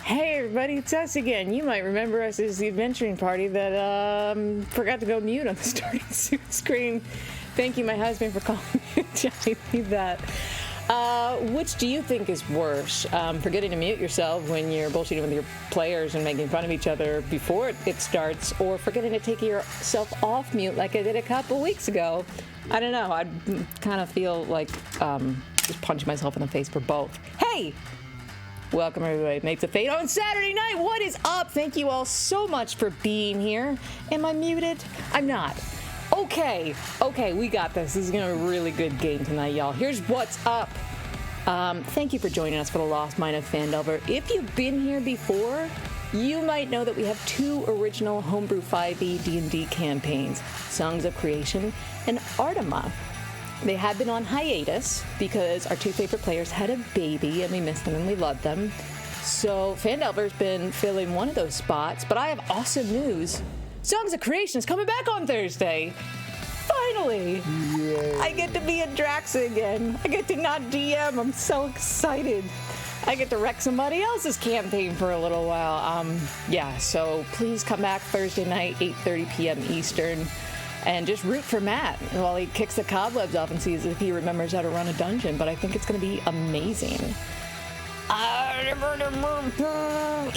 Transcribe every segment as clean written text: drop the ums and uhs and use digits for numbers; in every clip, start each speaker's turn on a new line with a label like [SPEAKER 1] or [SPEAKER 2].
[SPEAKER 1] Hey everybody, it's us again. You might remember us as the adventuring party that forgot to go mute on the starting screen. Thank you, my husband, for calling me and telling me that. Which do you think is worse? Forgetting to mute yourself when you're bullshitting with your players and making fun of each other before it starts, or forgetting to take yourself off mute like I did a couple weeks ago? I don't know. I kind of feel like just punching myself in the face for both. Hey! Welcome, everybody. Mates of Fate on Saturday night. What is up? Thank you all so much for being here. Am I muted? I'm not. Okay, we got this. This is going to be a really good game tonight, y'all. Here's what's up. Thank you for joining us for the Lost Mine of Phandelver. If you've been here before, you might know that we have two original homebrew 5e D&D campaigns, Songs of Creation and Artima. They had been on hiatus because our two favorite players had a baby and we missed them and we loved them. So Phandelver's been filling one of those spots, but I have awesome news. Songs of Creation is coming back on Thursday. Finally!
[SPEAKER 2] Yay.
[SPEAKER 1] I get to be a Draxa again. I get to not DM. I'm so excited. I get to wreck somebody else's campaign for a little while. So please come back Thursday night, 8:30 p.m. Eastern. And just root for Matt while he kicks the cobwebs off and sees if he remembers how to run a dungeon. But I think it's going to be amazing.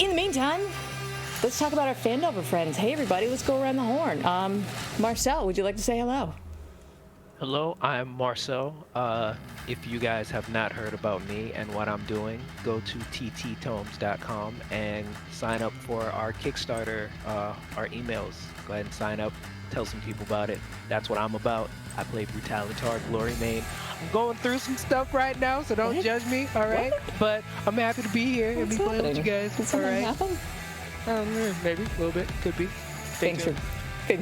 [SPEAKER 1] In the meantime, let's talk about our Phandelver friends. Hey, everybody, let's go around the horn. Marcel, would you like to say hello?
[SPEAKER 3] Hello, I'm Marcel. If you guys have not heard about me and what I'm doing, go to TTTomes.com and sign up for our Kickstarter, our emails. Go ahead and sign up. Tell some people about it. That's what I'm about. I play Brutalitar, Glory Main. I'm going through some stuff right now, so don't judge me, all right? What? But I'm happy to be here and be playing with you guys.
[SPEAKER 1] Did something happen?
[SPEAKER 3] Maybe, a little bit. Could be.
[SPEAKER 1] Thanks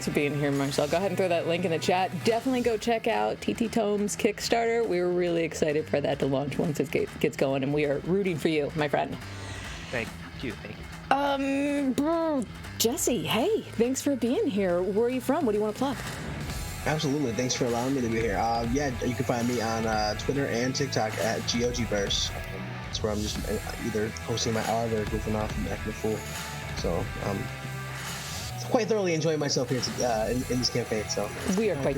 [SPEAKER 1] for being here, Marcel. Go ahead and throw that link in the chat. Definitely go check out TTTomes Kickstarter. We're really excited for that to launch once it gets going, and we are rooting for you, my friend.
[SPEAKER 3] Thank you.
[SPEAKER 1] Jesse, hey, thanks for being here. Where are you from? What do you want to plug?
[SPEAKER 2] Absolutely. Thanks for allowing me to be here. You can find me on Twitter and TikTok at GOGverse. That's where I'm just either posting my art or goofing off and acting a fool. So, quite thoroughly enjoying myself here in this campaign. So
[SPEAKER 1] we are quite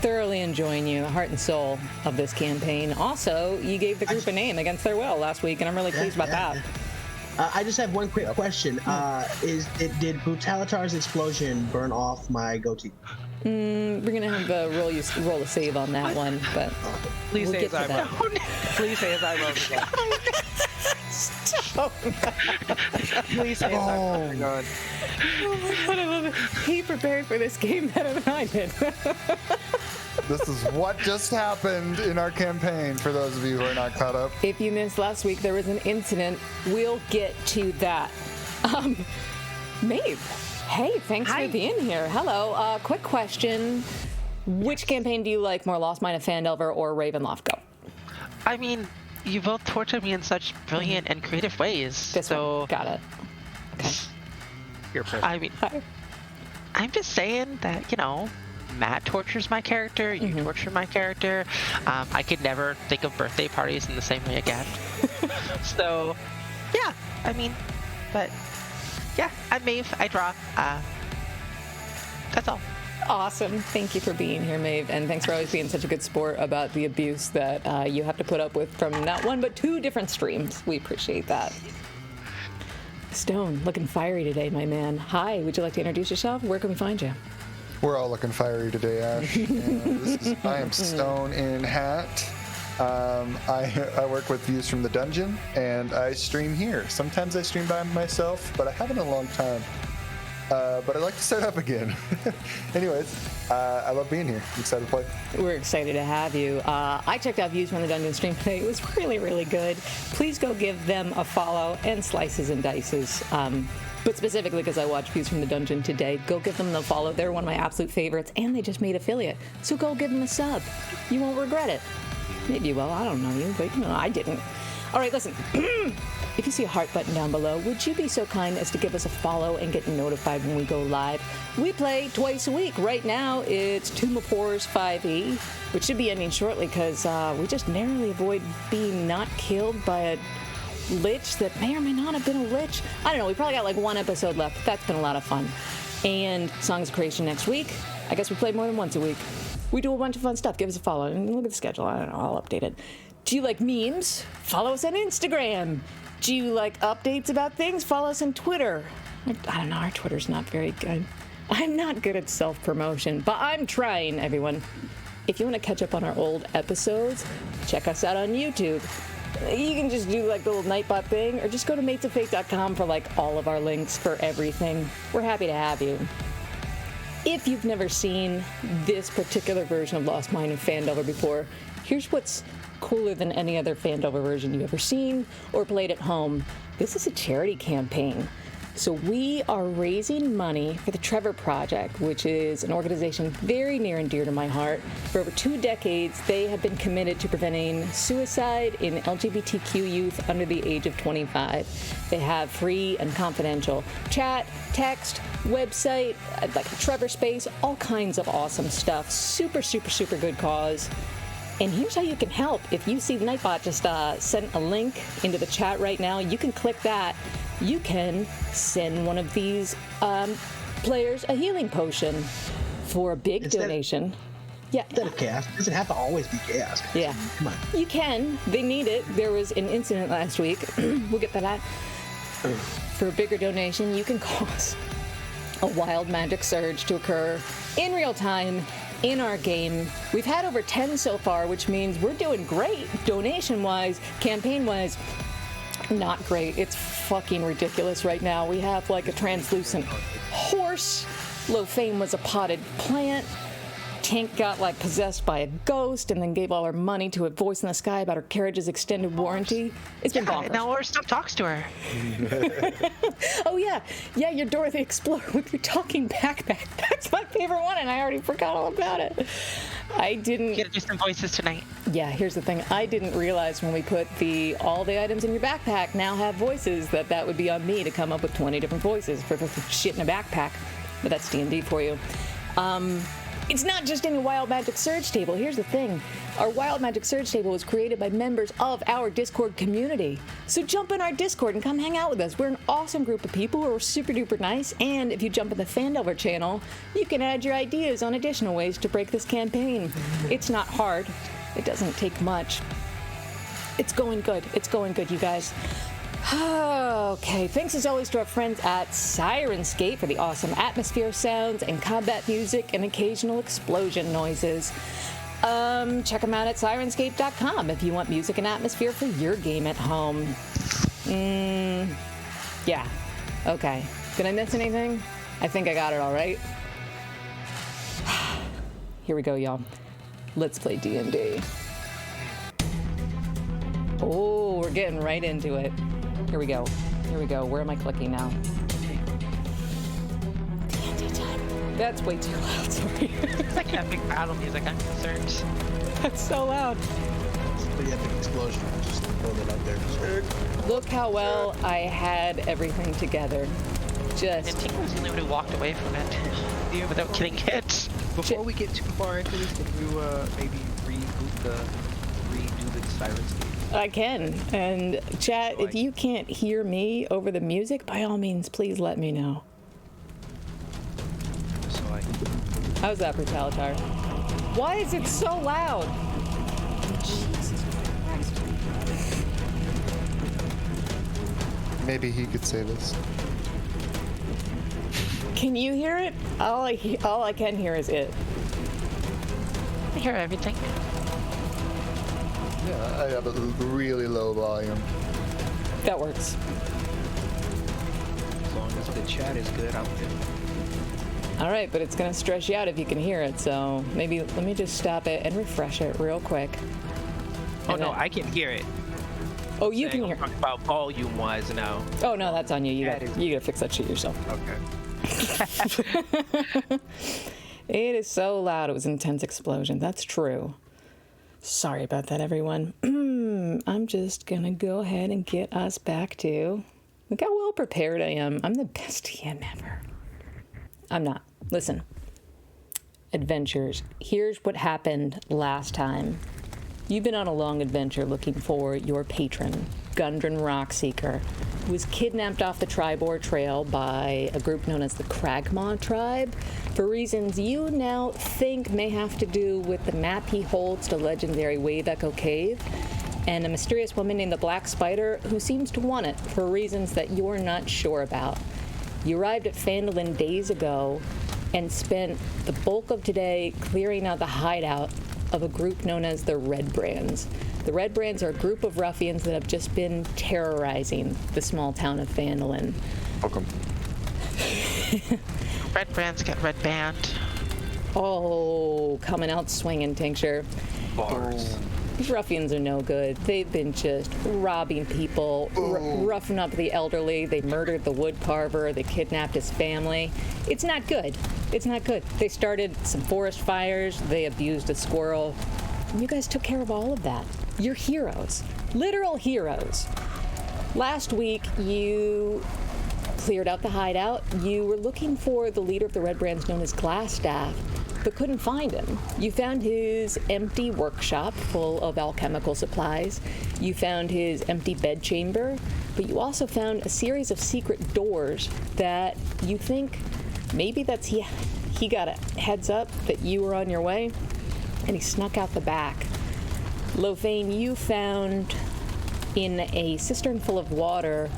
[SPEAKER 1] thoroughly enjoying you, the heart and soul of this campaign. Also, you gave the group a name against their will last week, and I'm really pleased about that.
[SPEAKER 2] I just have one quick question. Did Brutalitar's explosion burn off my goatee?
[SPEAKER 1] We're gonna have a roll a save on that one, but
[SPEAKER 3] please
[SPEAKER 1] we'll
[SPEAKER 3] say his eyebrow. Please say his eyebrow. Please say his eyebrow.
[SPEAKER 1] Oh my god, I love it. He prepared for this game better than I did.
[SPEAKER 4] This is what just happened in our campaign, for those of you who are not caught up.
[SPEAKER 1] If you missed last week, there was an incident. We'll get to that. Maeve, hey, thanks for being here. Hello. Quick question. Which campaign do you like more, Lost Mine of Phandelver or Ravenloft? Go.
[SPEAKER 5] I mean, you both tortured me in such brilliant and creative ways.
[SPEAKER 1] This one. Got it. Okay.
[SPEAKER 3] You're perfect.
[SPEAKER 5] I mean, I'm just saying that, Matt tortures my character, you torture my character. I could never think of birthday parties in the same way again. So, yeah, I'm Maeve, I draw. That's all.
[SPEAKER 1] Awesome. Thank you for being here, Maeve, and thanks for always being such a good sport about the abuse that you have to put up with from not one but two different streams. We appreciate that. Stone, looking fiery today, my man. Hi, would you like to introduce yourself? Where can we find you?
[SPEAKER 4] We're all looking fiery today, Ash. I am Stone in Hat. I work with Views from the Dungeon, and I stream here. Sometimes I stream by myself, but I haven't in a long time. But I'd like to set up again. Anyways, I love being here. I'm excited to play.
[SPEAKER 1] We're excited to have you. I checked out Views from the Dungeon stream today. It was really, really good. Please go give them a follow and Slices and Dices. But specifically because I watched Views from the Dungeon today, go give them the follow. They're one of my absolute favorites, and they just made affiliate. So go give them a sub. You won't regret it. Maybe you will. I don't know you, but I didn't. All right, listen. If you see a heart button down below, would you be so kind as to give us a follow and get notified when we go live? We play twice a week. Right now, it's Tomb of Horrors 5e, which should be ending shortly because we just narrowly avoid being not killed by a lich that may or may not have been a lich. I don't know. We probably got like one episode left. That's been a lot of fun. And Songs of Creation next week. I guess we play more than once a week. We do a bunch of fun stuff. Give us a follow. And look at the schedule. I don't know. I'll update it. Do you like memes? Follow us on Instagram. Do you like updates about things? Follow us on Twitter. I don't know. Our Twitter's not very good. I'm not good at self-promotion, but I'm trying, everyone. If you want to catch up on our old episodes, check us out on YouTube. You can just do like the little Nightbot thing, or just go to matesofate.com for like all of our links for everything. We're happy to have you. If you've never seen this particular version of Lost Mine of Phandelver before, here's what's cooler than any other Phandelver version you've ever seen or played at home. This is a charity campaign. So we are raising money for the Trevor Project, which is an organization very near and dear to my heart. For over 2 decades, they have been committed to preventing suicide in LGBTQ youth under the age of 25. They have free and confidential chat, text, website, like a Trevor space, all kinds of awesome stuff. Super, super, super good cause. And here's how you can help. If you see Nightbot just sent a link into the chat right now, you can click that. You can send one of these players a healing potion for a big donation. Yeah.
[SPEAKER 2] Instead of chaos. It doesn't have to always be chaos, guys.
[SPEAKER 1] Yeah.
[SPEAKER 2] Come on.
[SPEAKER 1] You can. They need it. There was an incident last week. We'll get to that. For a bigger donation, you can cause a wild magic surge to occur in real time in our game. We've had over 10 so far, which means we're doing great donation-wise, campaign-wise. Not great. It's fucking ridiculous right now. We have like a translucent horse. Lofane was a potted plant. Tank got like possessed by a ghost and then gave all her money to a voice in the sky about her carriage's extended warranty. It's been bonkers.
[SPEAKER 5] Now our stuff talks to her.
[SPEAKER 1] Oh yeah, your Dora the Explorer with your talking backpack. That's my favorite one, and I already forgot all about it. I didn't.
[SPEAKER 5] You gotta do some voices tonight.
[SPEAKER 1] Yeah, here's the thing. I didn't realize when we put all the items in your backpack now have voices that would be on me to come up with 20 different voices for shit in a backpack. But that's D&D for you. It's not just any Wild Magic Surge table. Here's the thing. Our Wild Magic Surge table was created by members of our Discord community. So jump in our Discord and come hang out with us. We're an awesome group of people who are super duper nice. And if you jump in the Phandelver channel, you can add your ideas on additional ways to break this campaign. It's not hard. It doesn't take much. It's going good. It's going good, you guys. Okay, thanks as always to our friends at Syrinscape for the awesome atmosphere sounds and combat music and occasional explosion noises. Check them out at Syrinscape.com if you want music and atmosphere for your game at home. Yeah. Okay. Did I miss anything? I think I got it all right. Here we go, y'all. Let's play D&D. Oh, we're getting right into it. Here we go. Where am I clicking now? D&D time. That's way too loud, sorry.
[SPEAKER 5] It's like epic battle music, I'm concerned.
[SPEAKER 1] That's so loud.
[SPEAKER 2] It's a pretty epic explosion. Just throwing it out there.
[SPEAKER 1] Look how well I had everything together.
[SPEAKER 5] And Tinker was the only one who walked away from it without getting hit.
[SPEAKER 3] Before we get too far into this, can you maybe redo the Syrinscape?
[SPEAKER 1] I can. And chat, if you can't hear me over the music, by all means, please let me know.
[SPEAKER 3] So I can...
[SPEAKER 1] How's that for Talatar? Why is it so loud? Jesus Christ.
[SPEAKER 4] Maybe he could save us.
[SPEAKER 1] Can you hear it? All I can hear is it.
[SPEAKER 5] I hear everything.
[SPEAKER 4] Yeah, I have a really low volume.
[SPEAKER 1] That works.
[SPEAKER 3] As long as the chat is good, I'm good.
[SPEAKER 1] All right, but it's gonna stress you out if you can hear it. So maybe let me just stop it and refresh it real quick.
[SPEAKER 3] Oh no, I can hear it.
[SPEAKER 1] Oh, you can hear.
[SPEAKER 3] I'm talking about volume-wise now.
[SPEAKER 1] Oh no, that's on you. You gotta fix that shit yourself.
[SPEAKER 3] Okay.
[SPEAKER 1] It is so loud. It was an intense explosion. That's true. Sorry about that, everyone. I'm just gonna go ahead and get us back to... Look how well prepared I am. I'm the best DM ever. I'm not. Listen. Adventures. Here's what happened last time. You've been on a long adventure looking for your patron. Gundren Rockseeker, who was kidnapped off the Tribor Trail by a group known as the Kragmaw tribe for reasons you now think may have to do with the map he holds to legendary Wave Echo Cave, and a mysterious woman named the Black Spider who seems to want it for reasons that you're not sure about. You arrived at Phandalin days ago and spent the bulk of today clearing out the hideout of a group known as the Red Brands. The Red Brands are a group of ruffians that have just been terrorizing the small town of Phandalin.
[SPEAKER 4] Welcome.
[SPEAKER 5] Red Brands get red band.
[SPEAKER 1] Oh, coming out swinging, Tincture.
[SPEAKER 4] Bars.
[SPEAKER 1] These ruffians are no good. They've been just robbing people, roughing up the elderly. They murdered the wood carver. They kidnapped his family. It's not good. It's not good. They started some forest fires. They abused a squirrel. You guys took care of all of that. You're heroes. Literal heroes. Last week, you cleared out the hideout. You were looking for the leader of the Red Brands known as Glassstaff, but couldn't find him. You found his empty workshop full of alchemical supplies. You found his empty bedchamber, but you also found a series of secret doors that you think maybe that's he got a heads up that you were on your way, and he snuck out the back. Lofane, you found in a cistern full of water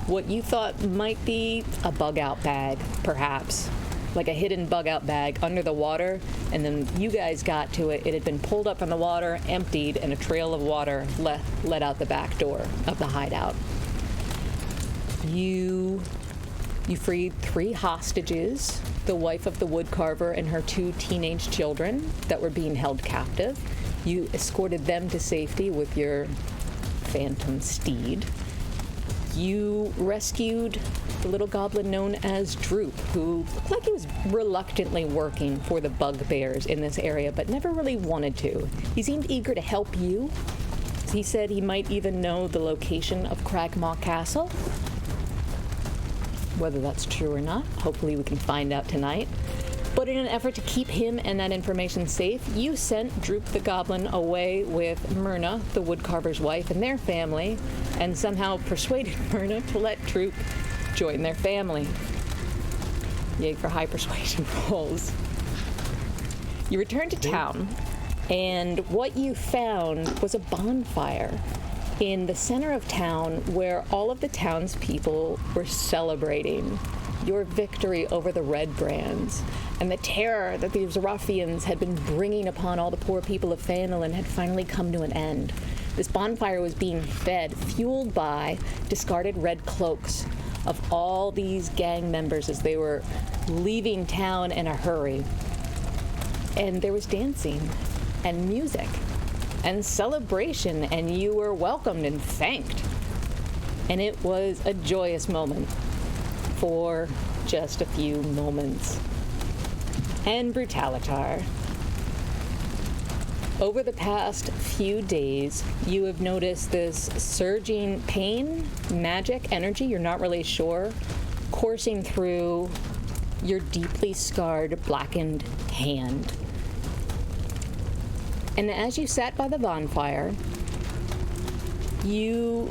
[SPEAKER 1] what you thought might be a bug-out bag, perhaps. Like a hidden bug-out bag under the water, and then you guys got to it. It had been pulled up from the water, emptied, and a trail of water led out the back door of the hideout. You freed 3 hostages, the wife of the woodcarver and her 2 teenage children that were being held captive. You escorted them to safety with your phantom steed. You rescued the little goblin known as Droop, who looked like he was reluctantly working for the bugbears in this area, but never really wanted to. He seemed eager to help you. He said he might even know the location of Kragmaw Castle. Whether that's true or not, hopefully we can find out tonight. But in an effort to keep him and that information safe, you sent Droop the Goblin away with Myrna, the woodcarver's wife, and their family, and somehow persuaded Myrna to let Droop join their family. Yay for high persuasion rolls. You returned to town, and what you found was a bonfire in the center of town where all of the townspeople were celebrating your victory over the Red Brands, and the terror that these ruffians had been bringing upon all the poor people of Phandalin had finally come to an end. This bonfire was being fed, fueled by discarded red cloaks of all these gang members as they were leaving town in a hurry. And there was dancing and music and celebration, and you were welcomed and thanked. And it was a joyous moment for just a few moments. And Brutalitar. Over the past few days, you have noticed this surging pain, magic, energy, you're not really sure, coursing through your deeply scarred, blackened hand. And as you sat by the bonfire, you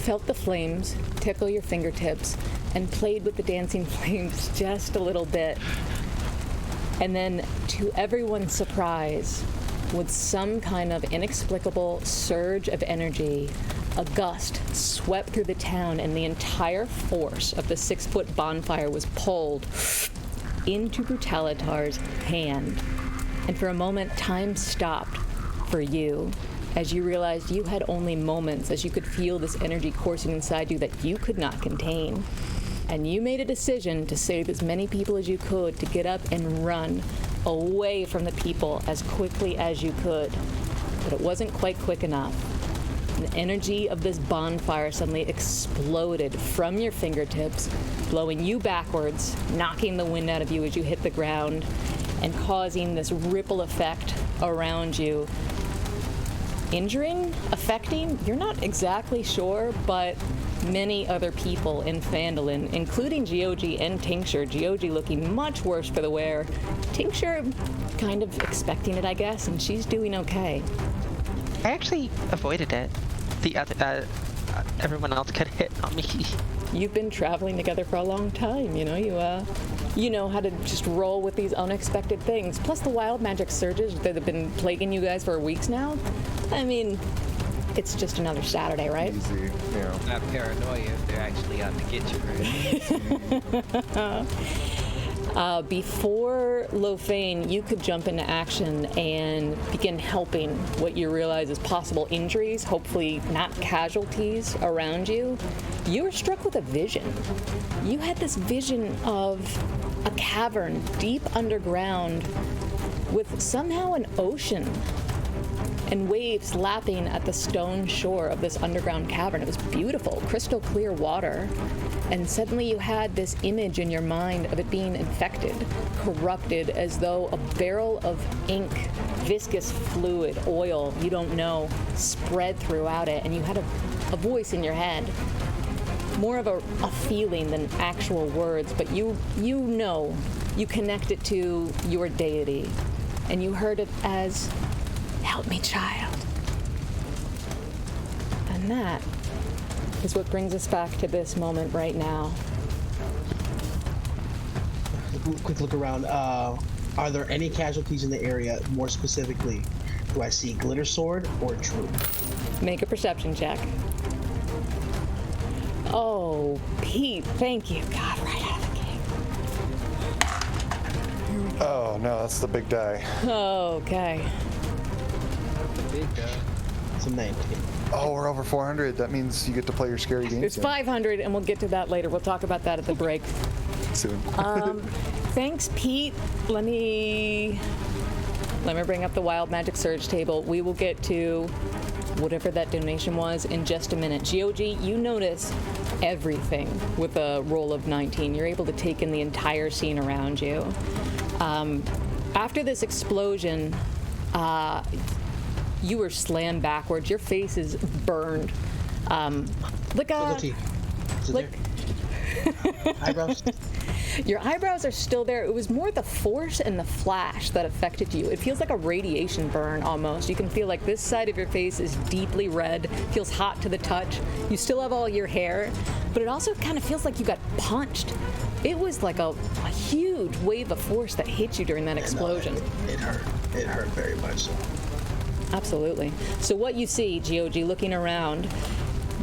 [SPEAKER 1] felt the flames tickle your fingertips and played with the dancing flames just a little bit. And then, to everyone's surprise, with some kind of inexplicable surge of energy, a gust swept through the town, and the entire force of the 6-foot bonfire was pulled into Brutalitar's hand. And for a moment, time stopped for you as you realized you had only moments, as you could feel this energy coursing inside you that you could not contain. And you made a decision to save as many people as you could, to get up and run away from the people as quickly as you could. But it wasn't quite quick enough. The energy of this bonfire suddenly exploded from your fingertips, blowing you backwards, knocking the wind out of you as you hit the ground, and causing this ripple effect around you. Injuring, affecting, you're not exactly sure, but many other people in Phandalin, including Geogi and Tincture. Geogi looking much worse for the wear. Tincture kind of expecting it, I guess, and she's doing okay.
[SPEAKER 5] I actually avoided it. The other, everyone else got hit on me.
[SPEAKER 1] You've been traveling together for a long time, you know, you know how to just roll with these unexpected things. Plus the wild magic surges that have been plaguing you guys for weeks now. I mean, it's just another Saturday, right?
[SPEAKER 4] Easy, yeah.
[SPEAKER 3] Not paranoia if they're actually out to get you, right?
[SPEAKER 1] Before Lofane, you could jump into action and begin helping what you realize is possible injuries, hopefully not casualties around you. You were struck with a vision. You had this vision of a cavern deep underground with somehow an ocean and waves lapping at the stone shore of this underground cavern. It was beautiful, crystal clear water. And suddenly you had this image in your mind of it being infected, corrupted, as though a barrel of ink, viscous fluid, oil, you don't know, spread throughout it. And you had a voice in your head, more of a feeling than actual words, but you know, you connect it to your deity. And you heard it as, "Help me, child." And that is what brings us back to this moment right now.
[SPEAKER 2] Quick look around. Are there any casualties in the area? More specifically, do I see glitter sword or droop?
[SPEAKER 1] Make a perception check. Oh, Pete, thank you. God, right out of the gate.
[SPEAKER 4] Oh no, that's the big die.
[SPEAKER 1] Okay.
[SPEAKER 3] The big guy.
[SPEAKER 2] It's a 19.
[SPEAKER 4] Oh, we're over 400. That means you get to play your scary games.
[SPEAKER 1] It's 500, and we'll get to that later. We'll talk about that at the break.
[SPEAKER 4] soon.
[SPEAKER 1] Thanks, Pete. Let me bring up the Wild Magic Surge table. We will get to whatever that donation was in just a minute. GOG, you notice everything with a roll of 19. You're able to take in the entire scene around you. After this explosion, you were slammed backwards. Your face is burned.
[SPEAKER 2] Eyebrows.
[SPEAKER 1] Your eyebrows are still there. It was more the force and the flash that affected you. It feels like a radiation burn almost. You can feel like this side of your face is deeply red, feels hot to the touch. You still have all your hair, but it also kind of feels like you got punched. It was like a huge wave of force that hit you during that explosion.
[SPEAKER 2] It hurt. It hurt very much so.
[SPEAKER 1] Absolutely. So what you see, GOG, looking around,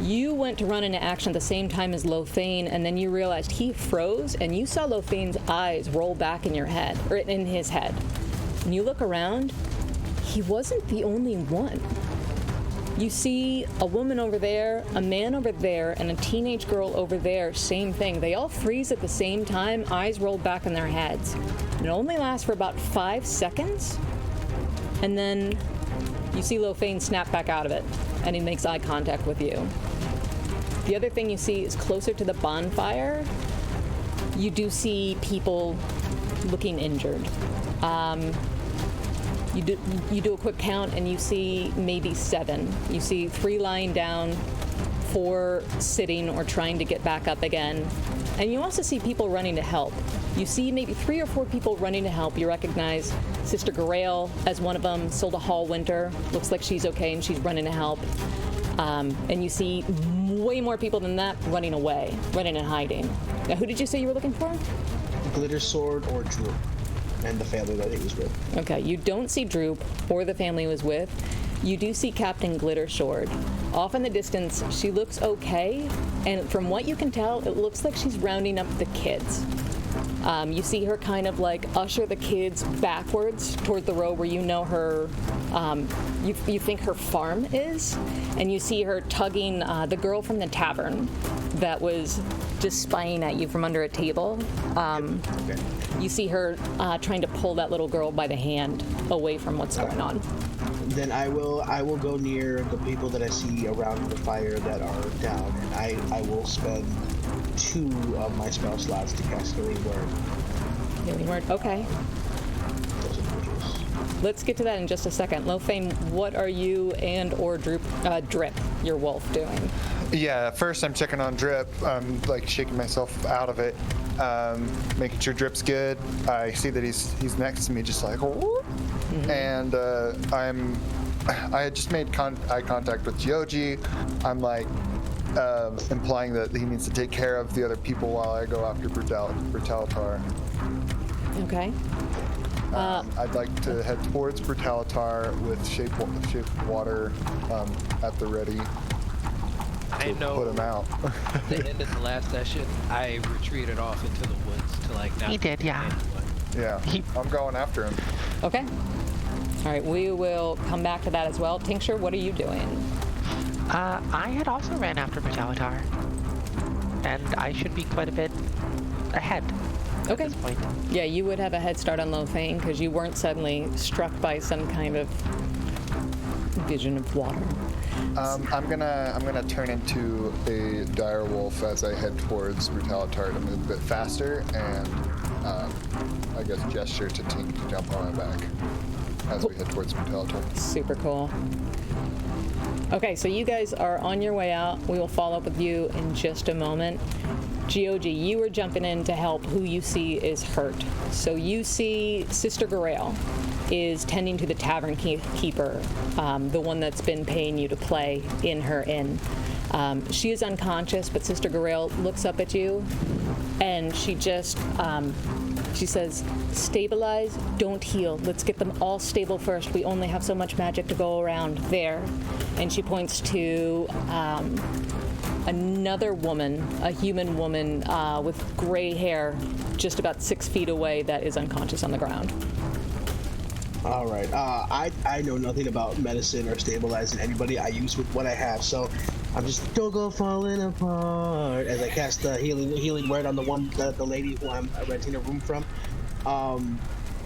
[SPEAKER 1] you went to run into action at the same time as Lofane, and then you realized he froze, and you saw Lofane's eyes roll back in your head, or in his head. And you look around, he wasn't the only one. You see a woman over there, a man over there, and a teenage girl over there, same thing. They all freeze at the same time, eyes rolled back in their heads. And it only lasts for about 5 seconds, and then you see Lofane snap back out of it, and he makes eye contact with you. The other thing you see is closer to the bonfire, you do see people looking injured. You do a quick count, and you see maybe 7. You see 3 lying down, 4 sitting or trying to get back up again. And you also see people running to help. You see maybe 3 or 4 people running to help. You recognize Sister Garaele as one of them, Silda Hallwinter. Looks like she's okay and she's running to help. And you see way more people than that running away, running and hiding. Now, who did you say you were looking for?
[SPEAKER 2] Glitter sword or droop, and the family that he was with.
[SPEAKER 1] Okay, you don't see Droop or the family he was with. You do see Captain Glittersword. Off in the distance, she looks okay, and from what you can tell, it looks like she's rounding up the kids. You see her kind of like usher the kids backwards toward the row where you know her, you think her farm is, and you see her tugging the girl from the tavern that was just spying at you from under a table.
[SPEAKER 2] Okay.
[SPEAKER 1] You see her trying to pull that little girl by the hand away from what's going on.
[SPEAKER 2] Then I will go near the people that I see around the fire that are down, and I will spend 2 of my spell slots to cast Healing Word.
[SPEAKER 1] Healing Word, okay.
[SPEAKER 2] Those individuals.
[SPEAKER 1] Let's get to that in just a second. Lofane, what are you and or Drip, your wolf, doing?
[SPEAKER 4] Yeah, first I'm checking on Drip. I'm like shaking myself out of it, making sure Drip's good. I see that he's next to me, just like, oh. And I'm I had just made eye contact with Gyoji. I'm like implying that he needs to take care of the other people while I go after Brutalitar.
[SPEAKER 1] Okay.
[SPEAKER 4] I'd like to head towards Brutalitar with shape water at the ready
[SPEAKER 3] I
[SPEAKER 4] to
[SPEAKER 3] know
[SPEAKER 4] put him out.
[SPEAKER 3] at the end of the last session, I retreated off into the woods to like not.
[SPEAKER 5] He did, yeah.
[SPEAKER 4] Yeah, I'm going after him.
[SPEAKER 1] Okay. All right, we will come back to that as well. Tincture, what are you doing?
[SPEAKER 5] I had also ran after Brutalitar, and I should be quite a bit ahead
[SPEAKER 1] Okay.
[SPEAKER 5] at this point.
[SPEAKER 1] Yeah, you would have a head start on Lothane because you weren't suddenly struck by some kind of vision of water.
[SPEAKER 4] I'm gonna turn into a dire wolf as I head towards Brutalitar to move a bit faster, and I guess gesture to Tink to jump on my back as we head towards Brutalitar.
[SPEAKER 1] Super cool. Okay, so you guys are on your way out. We will follow up with you in just a moment. Gyoji, you are jumping in to help who you see is hurt. So you see Sister Garael is tending to the tavern keeper, the one that's been paying you to play in her inn. She is unconscious, but Sister Garael looks up at you, and she just, she says, stabilize, don't heal. Let's get them all stable first. We only have so much magic to go around there. And she points to another woman, a human woman with gray hair, just about 6 feet away that is unconscious on the ground.
[SPEAKER 2] All right. I know nothing about medicine or stabilizing anybody. I use with what I have, so I'm just don't go falling apart as I cast the healing word on the lady who I'm renting a room from.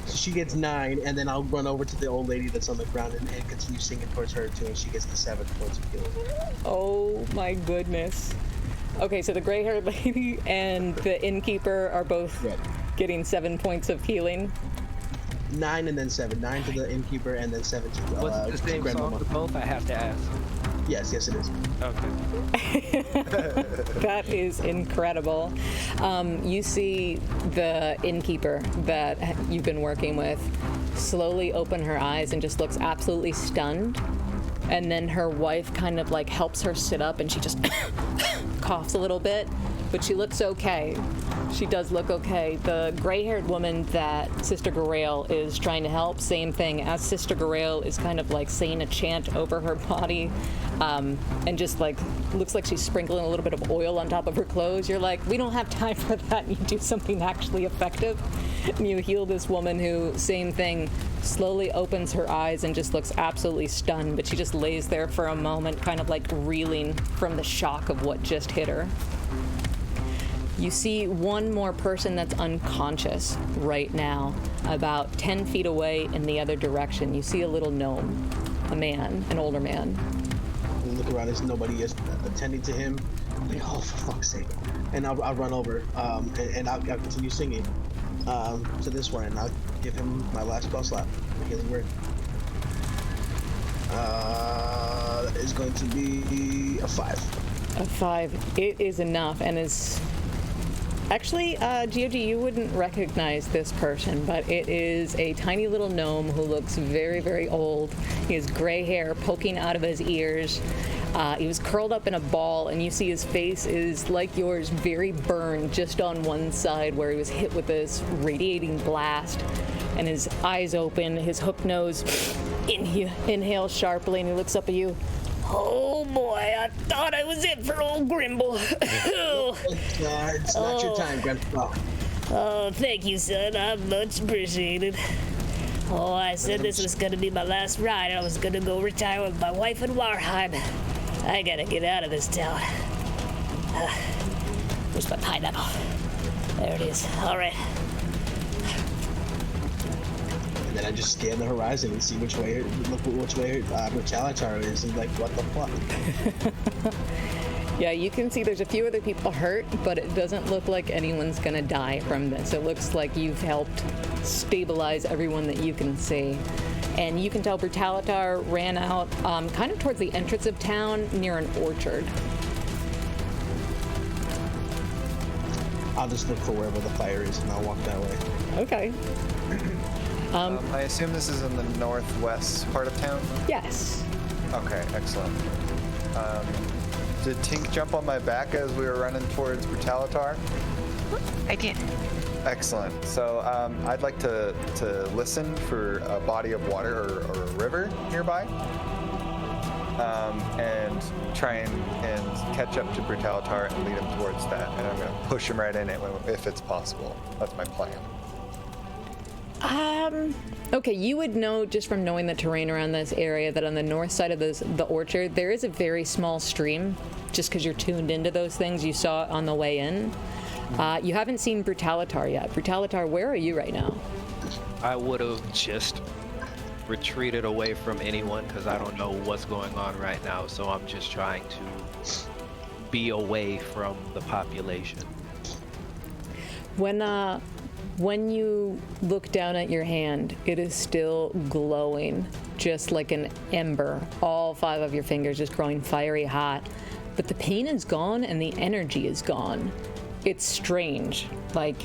[SPEAKER 2] So she gets 9, and then I'll run over to the old lady that's on the ground and continue singing towards her too, and she gets the 7 points of healing.
[SPEAKER 1] Oh my goodness. Okay, so the gray-haired lady and the innkeeper are both getting 7 points of healing.
[SPEAKER 2] 9 and then 7. 9 to the innkeeper and then 7 to
[SPEAKER 3] Was it the same
[SPEAKER 2] grandmama.
[SPEAKER 3] song for both? I have to ask.
[SPEAKER 2] Yes, it is.
[SPEAKER 3] Okay.
[SPEAKER 1] That is incredible. You see the innkeeper that you've been working with slowly open her eyes and just looks absolutely stunned. And then her wife kind of like helps her sit up, and she just coughs a little bit, but she looks okay. She does look okay. The gray-haired woman that Sister Garael is trying to help, same thing. As Sister Garael is kind of like saying a chant over her body, and just like looks like she's sprinkling a little bit of oil on top of her clothes. You're like, we don't have time for that. And you do something actually effective. And you heal this woman who, same thing, slowly opens her eyes and just looks absolutely stunned, but she just lays there for a moment, kind of like reeling from the shock of what just hit her. You see one more person that's unconscious right now, about 10 feet away in the other direction. You see a little gnome, a man, an older man.
[SPEAKER 2] I look around, there's nobody is attending to him. I'm like, oh, for fuck's sake. And I'll run over, and I'll continue singing to this one, and I'll give him my last spell slot, the healing word. That is going to be a 5.
[SPEAKER 1] A 5. It is enough, and is... Actually, Gyoji, you wouldn't recognize this person, but it is a tiny little gnome who looks very, very old. He has gray hair poking out of his ears. He was curled up in a ball, and you see his face is, like yours, very burned just on one side where he was hit with this radiating blast, and his eyes open, his hook nose inhales sharply, and he looks up at you. Oh boy, I thought I was it for old Grimble.
[SPEAKER 2] It's not your time, Grandpa.
[SPEAKER 6] Oh, thank you, son. I'm much appreciated. Oh, I said this was gonna be my last ride. I was gonna go retire with my wife in Warheim. I gotta get out of this town. Where's my pineapple? There it is. All right.
[SPEAKER 2] And then I just scan the horizon and see which way Brutalitar is, and like, what the fuck?
[SPEAKER 1] Yeah, you can see there's a few other people hurt, but it doesn't look like anyone's gonna die from this. It looks like you've helped stabilize everyone that you can see. And you can tell Brutalitar ran out kind of towards the entrance of town near an orchard.
[SPEAKER 2] I'll just look for wherever the fire is, and I'll walk that way.
[SPEAKER 1] Okay.
[SPEAKER 4] I assume this is in the northwest part of town?
[SPEAKER 1] Yes.
[SPEAKER 4] Okay, excellent. Did Tink jump on my back as we were running towards Brutalitar?
[SPEAKER 5] I did.
[SPEAKER 4] Excellent. So I'd like to listen for a body of water or a river nearby, and try and catch up to Brutalitar and lead him towards that. And I'm going to push him right in it if it's possible. That's my plan.
[SPEAKER 1] Okay, you would know just from knowing the terrain around this area that on the north side of the orchard, there is a very small stream, just because you're tuned into those things. You saw it on the way in. You haven't seen Brutalitar yet. Brutalitar, where are you right now?
[SPEAKER 3] I would have just retreated away from anyone because I don't know what's going on right now. So I'm just trying to be away from the population.
[SPEAKER 1] When you look down at your hand, it is still glowing, just like an ember. All 5 of your fingers just growing fiery hot. But the pain is gone and the energy is gone. It's strange. Like,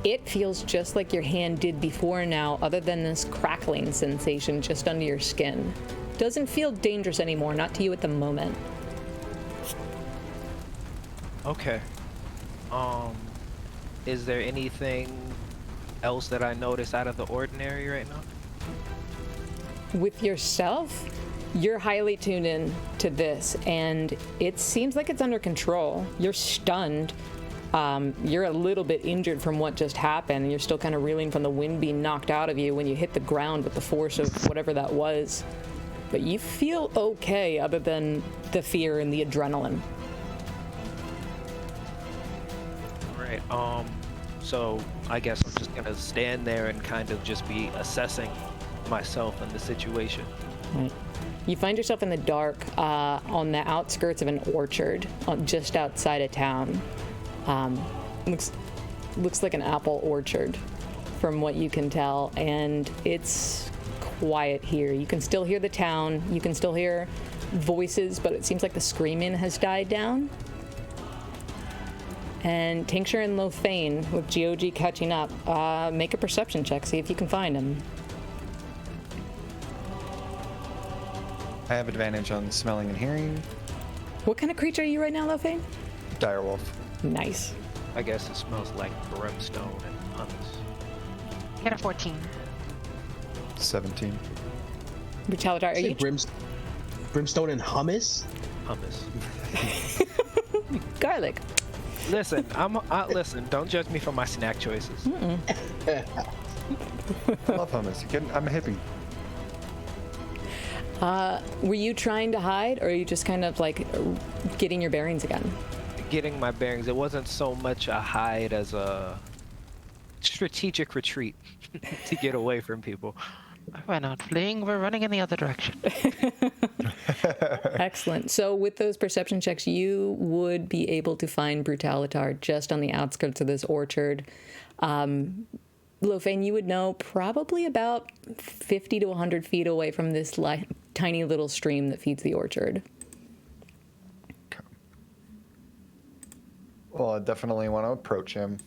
[SPEAKER 1] it feels just like your hand did before now, other than this crackling sensation just under your skin. Doesn't feel dangerous anymore, not to you at the moment.
[SPEAKER 3] Okay. Is there anything else that I notice out of the ordinary right now?
[SPEAKER 1] With yourself, you're highly tuned in to this, and it seems like it's under control. You're stunned. You're a little bit injured from what just happened. You're still kind of reeling from the wind being knocked out of you when you hit the ground with the force of whatever that was. But you feel okay other than the fear and the adrenaline.
[SPEAKER 3] Right. So I guess I'm just gonna stand there and kind of just be assessing myself and the situation.
[SPEAKER 1] Right. You find yourself in the dark on the outskirts of an orchard just outside of town. Looks like an apple orchard from what you can tell, and it's quiet here. You can still hear the town, you can still hear voices, but it seems like the screaming has died down. And Tincture and Lofane, with GOG catching up, make a perception check, see if you can find him.
[SPEAKER 4] I have advantage on smelling and hearing.
[SPEAKER 1] What kind of creature are you right now, Lofane?
[SPEAKER 4] Direwolf.
[SPEAKER 1] Nice.
[SPEAKER 3] I guess it smells like brimstone and hummus.
[SPEAKER 5] Get a 14.
[SPEAKER 4] 17.
[SPEAKER 1] Brutalitar, are you...
[SPEAKER 2] Brimstone and hummus?
[SPEAKER 3] Hummus.
[SPEAKER 1] Garlic.
[SPEAKER 3] Listen, listen. Don't judge me for my snack choices.
[SPEAKER 4] I love hummus. You kidding? I'm a hippie.
[SPEAKER 1] Were you trying to hide, or are you just kind of like getting your bearings again?
[SPEAKER 3] Getting my bearings. It wasn't so much a hide as a strategic retreat to get away from people.
[SPEAKER 5] We're not fleeing, we're running in the other direction.
[SPEAKER 1] Excellent. So with those perception checks, you would be able to find Brutalitar just on the outskirts of this orchard. Lofane, you would know probably about 50 to 100 feet away from this tiny little stream that feeds the orchard.
[SPEAKER 4] Okay. Well, I definitely want to approach him.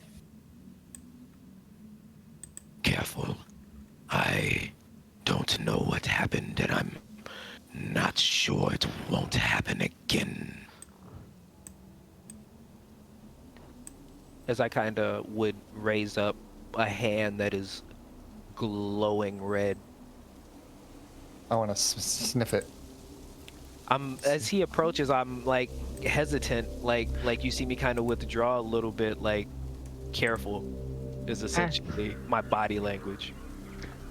[SPEAKER 7] Careful. I don't know what happened, and I'm not sure it won't happen again.
[SPEAKER 3] As I kind of would raise up a hand that is glowing red.
[SPEAKER 4] I want to sniff it.
[SPEAKER 3] As he approaches, I'm like hesitant, like you see me kind of withdraw a little bit, like careful is essentially my body language.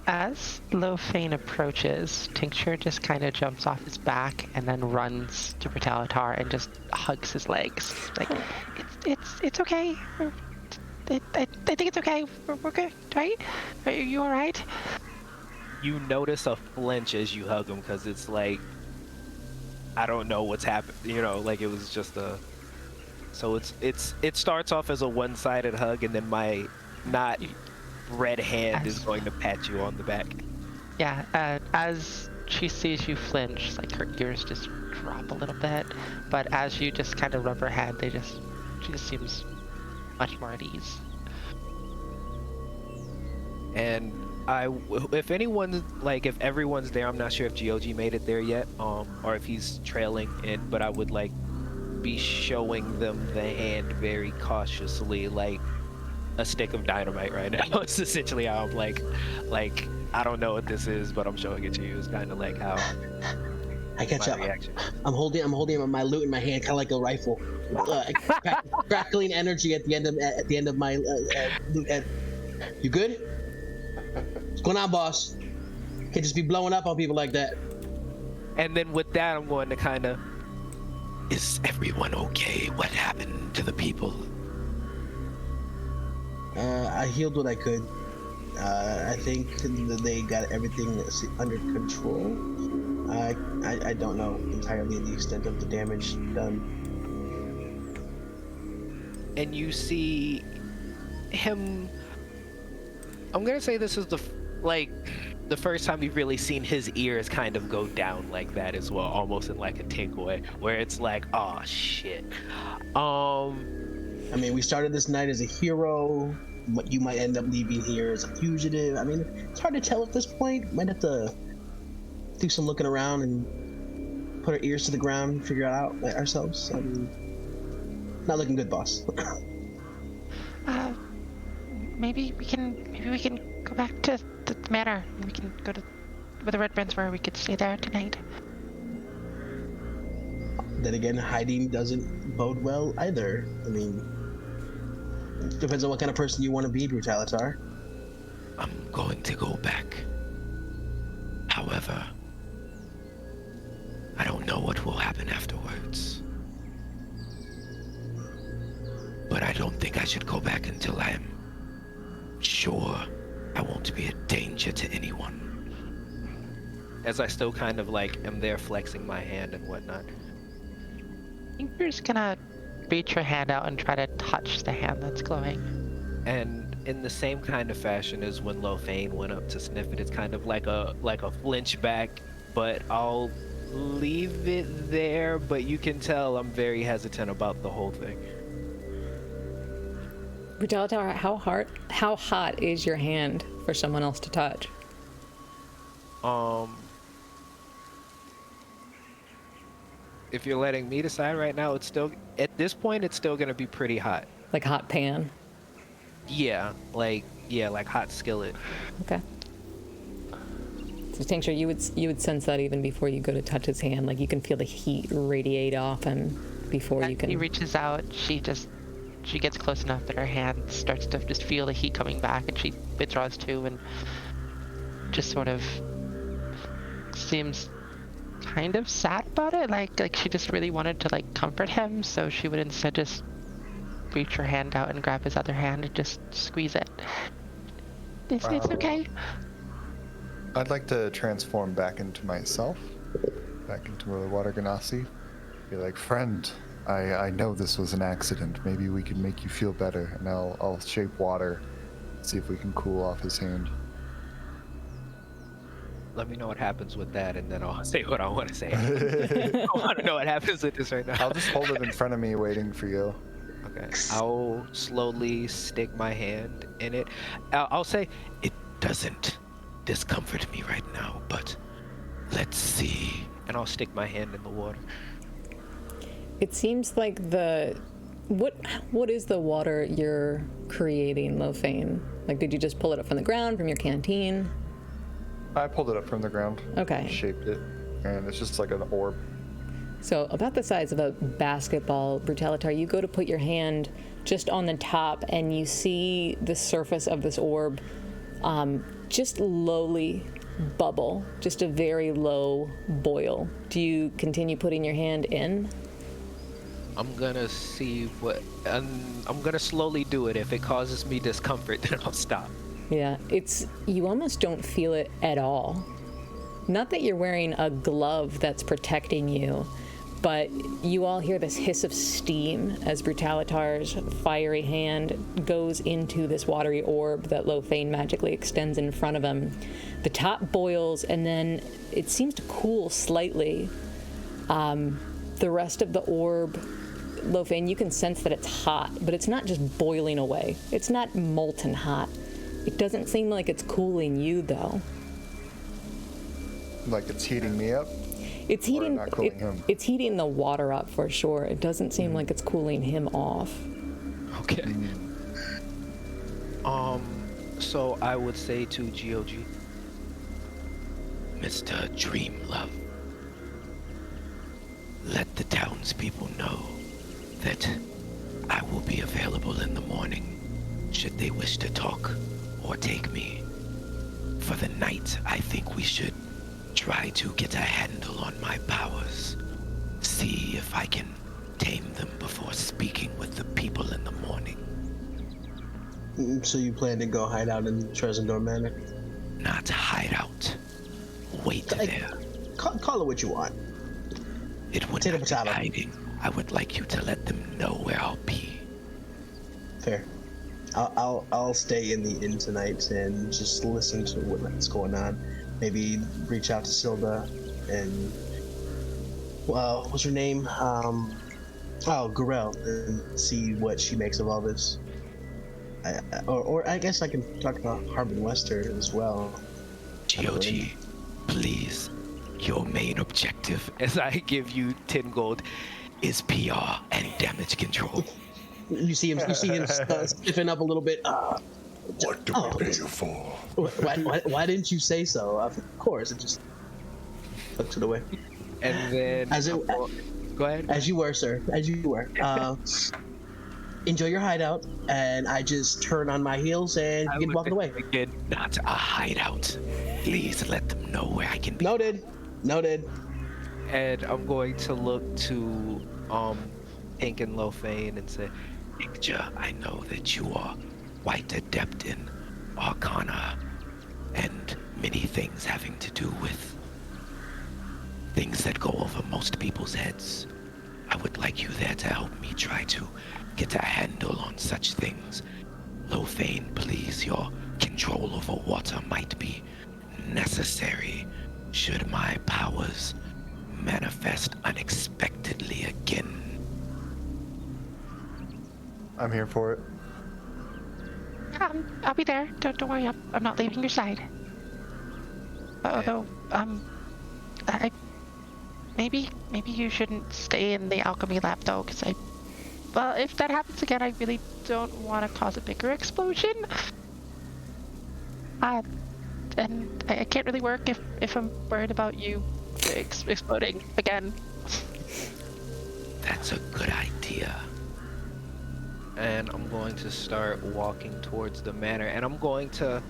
[SPEAKER 5] As Lofane approaches, Tincture just kind of jumps off his back and then runs to Brutalitar and just hugs his legs. Like, it's okay. I think it's okay. We're good, right? Are you all right?
[SPEAKER 3] You notice a flinch as you hug him because it's like, I don't know what's happened. You know, like it was just a. So it starts off as a one-sided hug, and then my not red hand is going to pat you on the back.
[SPEAKER 5] Yeah, as she sees you flinch, like her ears just drop a little bit, but as you just kind of rub her hand, she just seems much more at ease.
[SPEAKER 3] And if anyone's like, if everyone's there, I'm not sure if GOG made it there yet, or if he's trailing in, but I would like be showing them the hand very cautiously, like a stick of dynamite right now. It's essentially how I'm like, I don't know what this is, but I'm showing it to you. It's kind of like how
[SPEAKER 2] I catch
[SPEAKER 3] my
[SPEAKER 2] up.
[SPEAKER 3] reaction.
[SPEAKER 2] I'm holding my loot in my hand, kind of like a rifle. Crackling energy at the end of my loot. You good? What's going on, boss? Can't just be blowing up on people like that.
[SPEAKER 3] And then with that, I'm going to kind of.
[SPEAKER 7] Is everyone okay? What happened to the people?
[SPEAKER 2] I healed what I could. I think they got everything under control. I don't know entirely the extent of the damage done.
[SPEAKER 3] And you see him. I'm gonna say this is the first time you've really seen his ears kind of go down like that as well, almost in like a tink way, where it's like, oh shit.
[SPEAKER 2] I mean, we started this night as a hero. You might end up leaving here as a fugitive. I mean, it's hard to tell at this point. Might have to do some looking around and put our ears to the ground and figure it out ourselves. I mean, not looking good, boss.
[SPEAKER 5] Maybe we can go back to the manor. We can go to where the Red Brands were. We could stay there tonight.
[SPEAKER 2] Then again, hiding doesn't bode well either. I mean, it depends on what kind of person you want to be, Brutalitar.
[SPEAKER 7] I'm going to go back. However, I don't know what will happen afterwards. But I don't think I should go back until I'm sure I won't be a danger to anyone.
[SPEAKER 3] As I still kind of like am there flexing my hand and whatnot.
[SPEAKER 5] I think you're just gonna reach your hand out and try to touch the hand that's glowing.
[SPEAKER 3] And in the same kind of fashion as when Lothane went up to sniff it, it's kind of like a flinch back, but I'll leave it there, but you can tell I'm very hesitant about the whole thing.
[SPEAKER 1] Brutalitar, how hot is your hand for someone else to touch?
[SPEAKER 3] If you're letting me decide right now, it's still, at this point, it's still gonna be pretty hot.
[SPEAKER 1] Like hot pan?
[SPEAKER 3] Yeah, like hot skillet.
[SPEAKER 1] Okay. So Tincture, you would sense that even before you go to touch his hand. Like you can feel the heat radiate off him before you can.
[SPEAKER 5] He reaches out. She gets close enough that her hand starts to just feel the heat coming back, and she withdraws too, and just sort of seems kind of sad about it. Like she just really wanted to like comfort him, so she would instead just reach her hand out and grab his other hand and just squeeze it. It's okay.
[SPEAKER 4] I'd like to transform back into myself, back into the Water Ganassi. Be like, friend, I know this was an accident. Maybe we can make you feel better, and I'll shape water, see if we can cool off his hand.
[SPEAKER 3] Let me know what happens with that, and then I'll say what I want to say. I want to know what happens with this right now.
[SPEAKER 4] I'll just hold it in front of me, waiting for you.
[SPEAKER 3] Okay. I'll slowly stick my hand in it. I'll say,
[SPEAKER 7] It doesn't discomfort me right now, but let's see.
[SPEAKER 3] and I'll stick my hand in the water.
[SPEAKER 1] It seems like what is the water you're creating, Lothane? Like, did you just pull it up from the ground, from your canteen?
[SPEAKER 4] I pulled it up from the ground.
[SPEAKER 1] Okay.
[SPEAKER 4] Shaped it, and it's just like an orb.
[SPEAKER 1] So about the size of a basketball, Brutalitar, you go to put your hand just on the top, and you see the surface of this orb just lowly bubble, just a very low boil. Do you continue putting your hand in?
[SPEAKER 3] I'm gonna see what, I'm gonna slowly do it. If it causes me discomfort, then I'll stop.
[SPEAKER 1] Yeah, you almost don't feel it at all. Not that you're wearing a glove that's protecting you, but you all hear this hiss of steam as Brutalitar's fiery hand goes into this watery orb that Lothane magically extends in front of him. The top boils, and then it seems to cool slightly. The rest of the orb, Lothane, you can sense that it's hot, but it's not just boiling away. It's not molten hot. It doesn't seem like it's cooling you, though.
[SPEAKER 4] Like it's heating me up?
[SPEAKER 1] It's heating.
[SPEAKER 4] not cooling him?
[SPEAKER 1] It's heating the water up for sure. It doesn't seem like it's cooling him off.
[SPEAKER 3] Okay. So I would say to GOG,
[SPEAKER 7] Mr. Dreamlove, let the townspeople know that I will be available in the morning should they wish to talk or take me. For the night, I think we should try to get a handle on my powers. See if I can tame them before speaking with the people in the morning.
[SPEAKER 2] So you plan to go hide out in Trezendor Manor?
[SPEAKER 7] Not hide out. Wait there.
[SPEAKER 2] Call it what you want.
[SPEAKER 7] It would
[SPEAKER 2] Potato,
[SPEAKER 7] not be
[SPEAKER 2] potato.
[SPEAKER 7] hiding. I would like you to let them know where I'll be.
[SPEAKER 2] Fair. I'll stay in the inn tonight and just listen to what's going on. Maybe reach out to Silda and what's her name? Garel, and see what she makes of all this. Or I guess I can talk about Harbin Wester as well.
[SPEAKER 7] GOG, please, your main objective,
[SPEAKER 3] as I give you 10 gold,
[SPEAKER 7] is PR and damage control.
[SPEAKER 2] You see him stiffen up a little bit.
[SPEAKER 8] What do we pay you for?
[SPEAKER 2] Why didn't you say so? Of course, it just tucks it away.
[SPEAKER 3] and then go ahead.
[SPEAKER 2] As you were, sir. As you were. Enjoy your hideout, and I just turn on my heels and begin walking away.
[SPEAKER 3] Again,
[SPEAKER 7] Not a hideout. Please let them know where I can be.
[SPEAKER 2] Noted.
[SPEAKER 3] and I'm going to look to Pink and Lofane and say,
[SPEAKER 7] Picture, I know that you are quite adept in Arcana and many things having to do with things that go over most people's heads. I would like you there to help me try to get a handle on such things. Lofane, please, your control over water might be necessary should my powers manifest unexpectedly again.
[SPEAKER 4] I'm here for it.
[SPEAKER 5] I'll be there. Don't worry. I'm not leaving your side. Although, maybe you shouldn't stay in the alchemy lab though, because well, if that happens again, I really don't want to cause a bigger explosion. And I can't really work if I'm worried about you exploding again.
[SPEAKER 7] That's a good idea.
[SPEAKER 3] and I'm going to start walking towards the manor, and I'm going to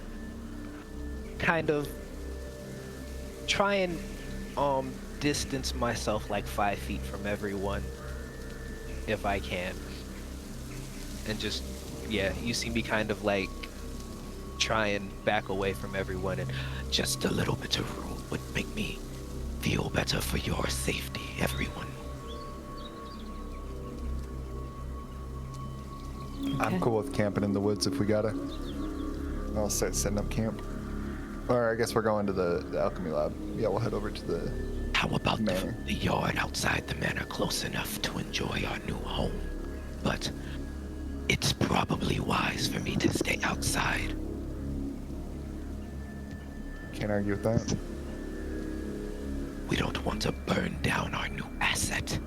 [SPEAKER 3] kind of try and distance myself like 5 feet from everyone if I can, and just, yeah, you see me kind of like try and back away from everyone, and
[SPEAKER 7] Just a little bit of room would make me feel better for your safety, everyone.
[SPEAKER 4] I'm cool with camping in the woods if we gotta. I'll start setting up camp. Or I guess we're going to the alchemy lab. Yeah, we'll head over to the
[SPEAKER 7] How about
[SPEAKER 4] manor.
[SPEAKER 7] the yard outside the manor close enough to enjoy our new home? But it's probably wise for me to stay outside.
[SPEAKER 4] Can't argue with that.
[SPEAKER 7] We don't want to burn down our new asset.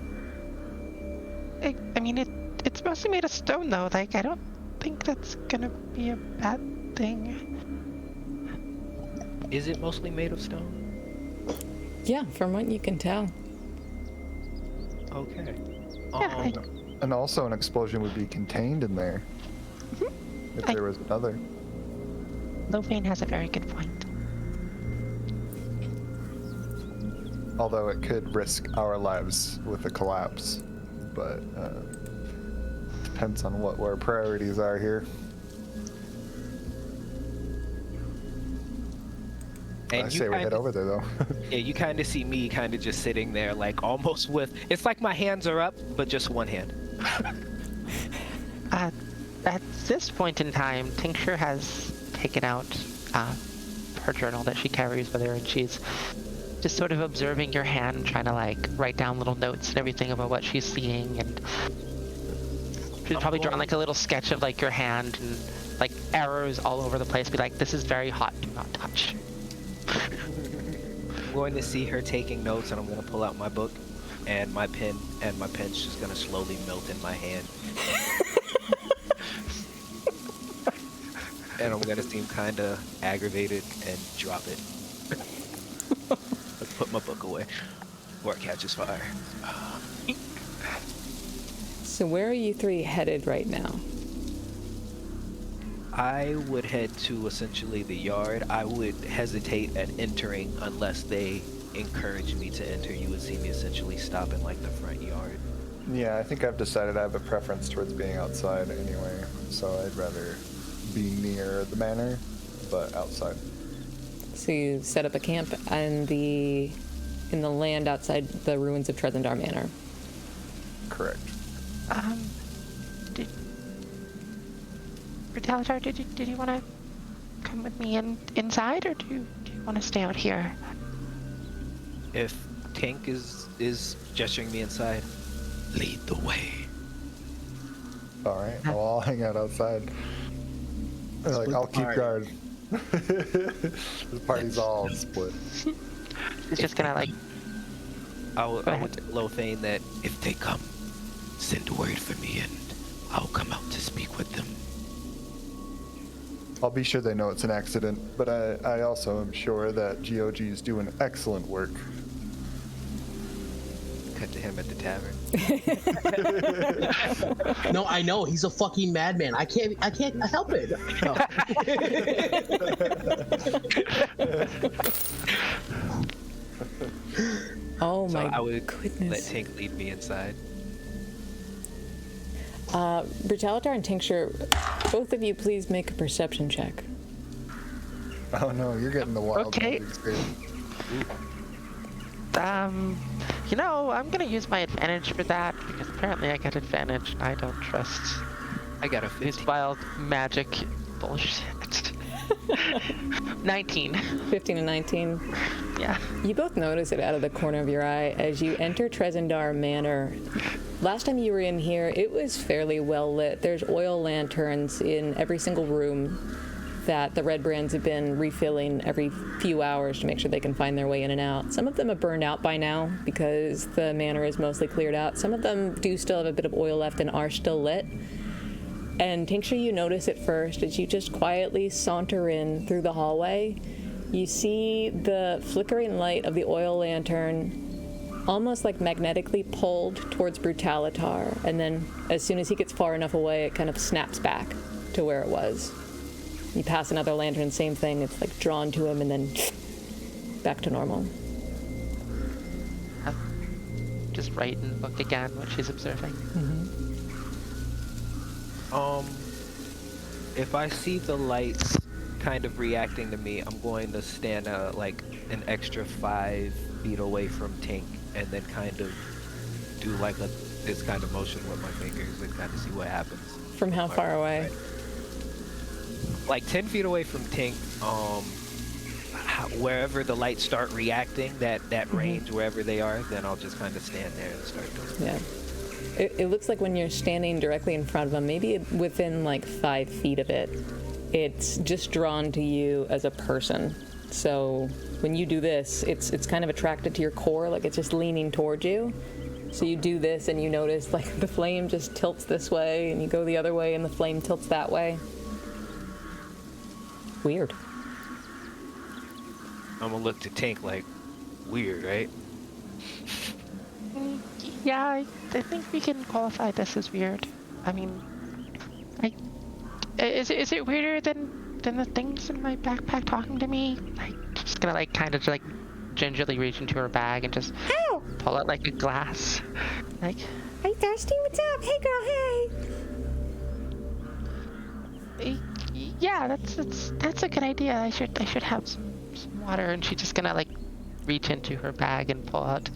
[SPEAKER 5] I mean, it's mostly made of stone, though. Like, I don't think that's gonna be a bad thing.
[SPEAKER 3] is it mostly made of stone?
[SPEAKER 1] Yeah, from what you can tell.
[SPEAKER 3] Okay.
[SPEAKER 5] Yeah,
[SPEAKER 4] And also an explosion would be contained in there. If there was another.
[SPEAKER 5] Lofane has a very good point.
[SPEAKER 4] Although it could risk our lives with a collapse. But depends on what our priorities are here.
[SPEAKER 3] And
[SPEAKER 4] I
[SPEAKER 3] you
[SPEAKER 4] say we head
[SPEAKER 3] kinda-
[SPEAKER 4] over there though.
[SPEAKER 3] Yeah, you kind of see me kind of just sitting there, like almost with. It's like my hands are up, but just one hand.
[SPEAKER 5] At this point in time, Tincture has taken out her journal that she carries with her, and she's just sort of observing your hand, trying to like write down little notes and everything about what she's seeing, and she's probably drawn like a little sketch of like your hand and like arrows all over the place. Be like, this is very hot. Do not touch.
[SPEAKER 3] I'm going to see her taking notes, and I'm going to pull out my book and my pen, and my pen's just going to slowly melt in my hand. And I'm going to seem kind of aggravated and drop it. Let's put my book away before it catches fire.
[SPEAKER 1] So where are you three headed right now?
[SPEAKER 3] I would head to essentially the yard. I would hesitate at entering unless they encourage me to enter. You would see me essentially stop in like the front yard.
[SPEAKER 4] Yeah, I think I've decided I have a preference towards being outside anyway, so I'd rather be near the manor, but outside.
[SPEAKER 1] So you set up a camp in the land outside the ruins of Trezendar Manor.
[SPEAKER 4] Correct.
[SPEAKER 5] Brutalitar, did you want to come with me inside, or do you want to stay out here?
[SPEAKER 3] If Tink is gesturing me inside,
[SPEAKER 7] Lead the way.
[SPEAKER 4] All right. Well, I'll hang out outside. Like, I'll keep guard. The party's all split.
[SPEAKER 5] He's just gonna like.
[SPEAKER 3] I would tell Lothane that
[SPEAKER 7] If they come, send word for me and I'll come out to speak with them.
[SPEAKER 4] I'll be sure they know it's an accident, but I also am sure that GOG is doing excellent work.
[SPEAKER 3] cut to him at the tavern.
[SPEAKER 2] No, I know he's a fucking madman. I can't help it. No.
[SPEAKER 1] Oh
[SPEAKER 3] So
[SPEAKER 1] my
[SPEAKER 3] I would
[SPEAKER 1] goodness.
[SPEAKER 3] let Tink lead me inside.
[SPEAKER 1] Brutalitar and Tincture, both of you please make a perception check.
[SPEAKER 4] Oh no, you're getting the wild
[SPEAKER 5] Okay.
[SPEAKER 4] experience.
[SPEAKER 5] You know, I'm gonna use my advantage for that because apparently I get advantage. I don't trust
[SPEAKER 3] I got a
[SPEAKER 5] this
[SPEAKER 3] 50.
[SPEAKER 5] wild magic bullshit. 19.
[SPEAKER 1] 15 and 19.
[SPEAKER 5] Yeah.
[SPEAKER 1] You both notice it out of the corner of your eye as you enter Trezendar Manor. Last time you were in here, it was fairly well lit. There's oil lanterns in every single room that the Red Brands have been refilling every few hours to make sure they can find their way in and out. Some of them are burned out by now because the manor is mostly cleared out. Some of them do still have a bit of oil left and are still lit. And Tincture, you notice at first as you just quietly saunter in through the hallway, you see the flickering light of the oil lantern almost like magnetically pulled towards Brutalitar, and then as soon as he gets far enough away, it kind of snaps back to where it was. You pass another lantern, same thing, it's like drawn to him and then back to normal.
[SPEAKER 5] Just write in the book again what she's observing.
[SPEAKER 3] If I see the lights kind of reacting to me, I'm going to stand like an extra 5 feet away from Tink and then kind of do like this kind of motion with my fingers and kind of see what happens.
[SPEAKER 1] From how far away?
[SPEAKER 3] Like 10 feet away from Tink, wherever the lights start reacting, that range, wherever they are, then I'll just kind of stand there and start doing
[SPEAKER 1] Yeah. It looks like when you're standing directly in front of him, maybe within like 5 feet of it, it's just drawn to you as a person. So when you do this, it's kind of attracted to your core, like it's just leaning towards you. So you do this and you notice like the flame just tilts this way and you go the other way and the flame tilts that way. Weird.
[SPEAKER 3] I'm gonna look to Tink like, weird, right?
[SPEAKER 5] Yeah, I think we can qualify this as weird. I mean, is it weirder than the things in my backpack talking to me? I'm just gonna like kind of like gingerly reach into her bag and just pull out like a glass. Like,
[SPEAKER 6] Are you thirsty? What's up? Hey, girl, hey.
[SPEAKER 5] yeah, that's a good idea. I should have some water. And she's just gonna like reach into her bag and pull out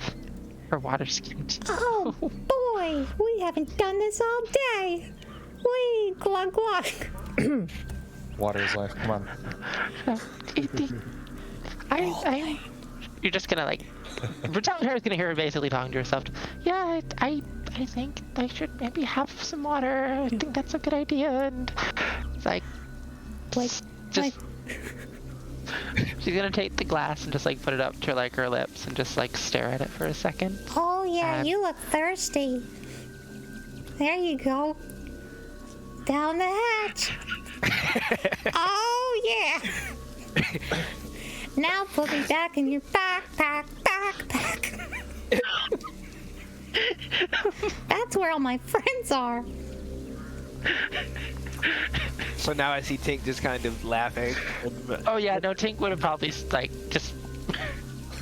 [SPEAKER 5] her water skin.
[SPEAKER 6] Oh, boy. We haven't done this all day. Wee, glug, glug.
[SPEAKER 4] Water is life. Come on.
[SPEAKER 5] You're just gonna like, Brutalitar is gonna hear her basically talking to herself. Yeah, I think I should maybe have some water. I think that's a good idea. And it's like,
[SPEAKER 1] Like,
[SPEAKER 5] just she's gonna take the glass and just like put it up to like her lips and just like stare at it for a second.
[SPEAKER 9] Oh yeah, you look thirsty. There you go. Down the hatch. Oh yeah. Now put me back in your backpack. That's where all my friends are.
[SPEAKER 3] So now I see Tink just kind of laughing.
[SPEAKER 5] Oh yeah, no, Tink would have probably like just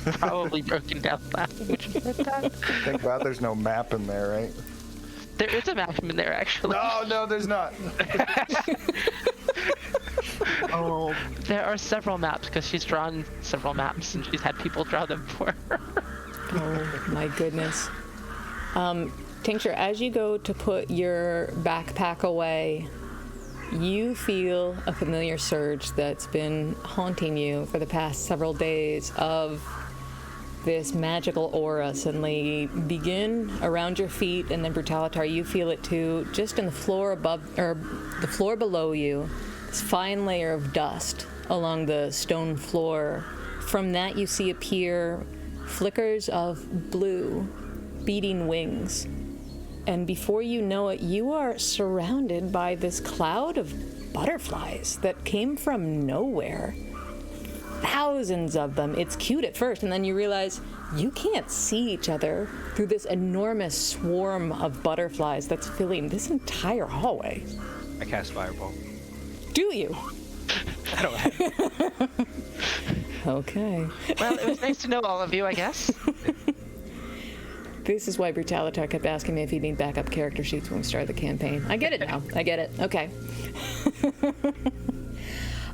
[SPEAKER 5] probably broken down laughing when she said that.
[SPEAKER 4] Thank God there's no map in there, right?
[SPEAKER 5] There is a map in there actually.
[SPEAKER 4] No, there's not.
[SPEAKER 5] Oh, there are several maps because she's drawn several maps and she's had people draw them for her.
[SPEAKER 1] Oh my goodness. Tincture, as you go to put your backpack away, you feel a familiar surge that's been haunting you for the past several days of this magical aura suddenly begin around your feet, and then Brutalitar, you feel it too, just in the floor above, or the floor below you, this fine layer of dust along the stone floor. From that you see appear flickers of blue, beating wings. And before you know it, you are surrounded by this cloud of butterflies that came from nowhere. Thousands of them. It's cute at first, and then you realize you can't see each other through this enormous swarm of butterflies that's filling this entire hallway.
[SPEAKER 3] I cast Fireball.
[SPEAKER 1] Do you?
[SPEAKER 3] I don't have.
[SPEAKER 1] Okay.
[SPEAKER 5] Well, it was nice to know all of you, I guess.
[SPEAKER 1] This is why Brutalitar kept asking me if he'd need backup character sheets when we started the campaign. I get it now. I get it. Okay.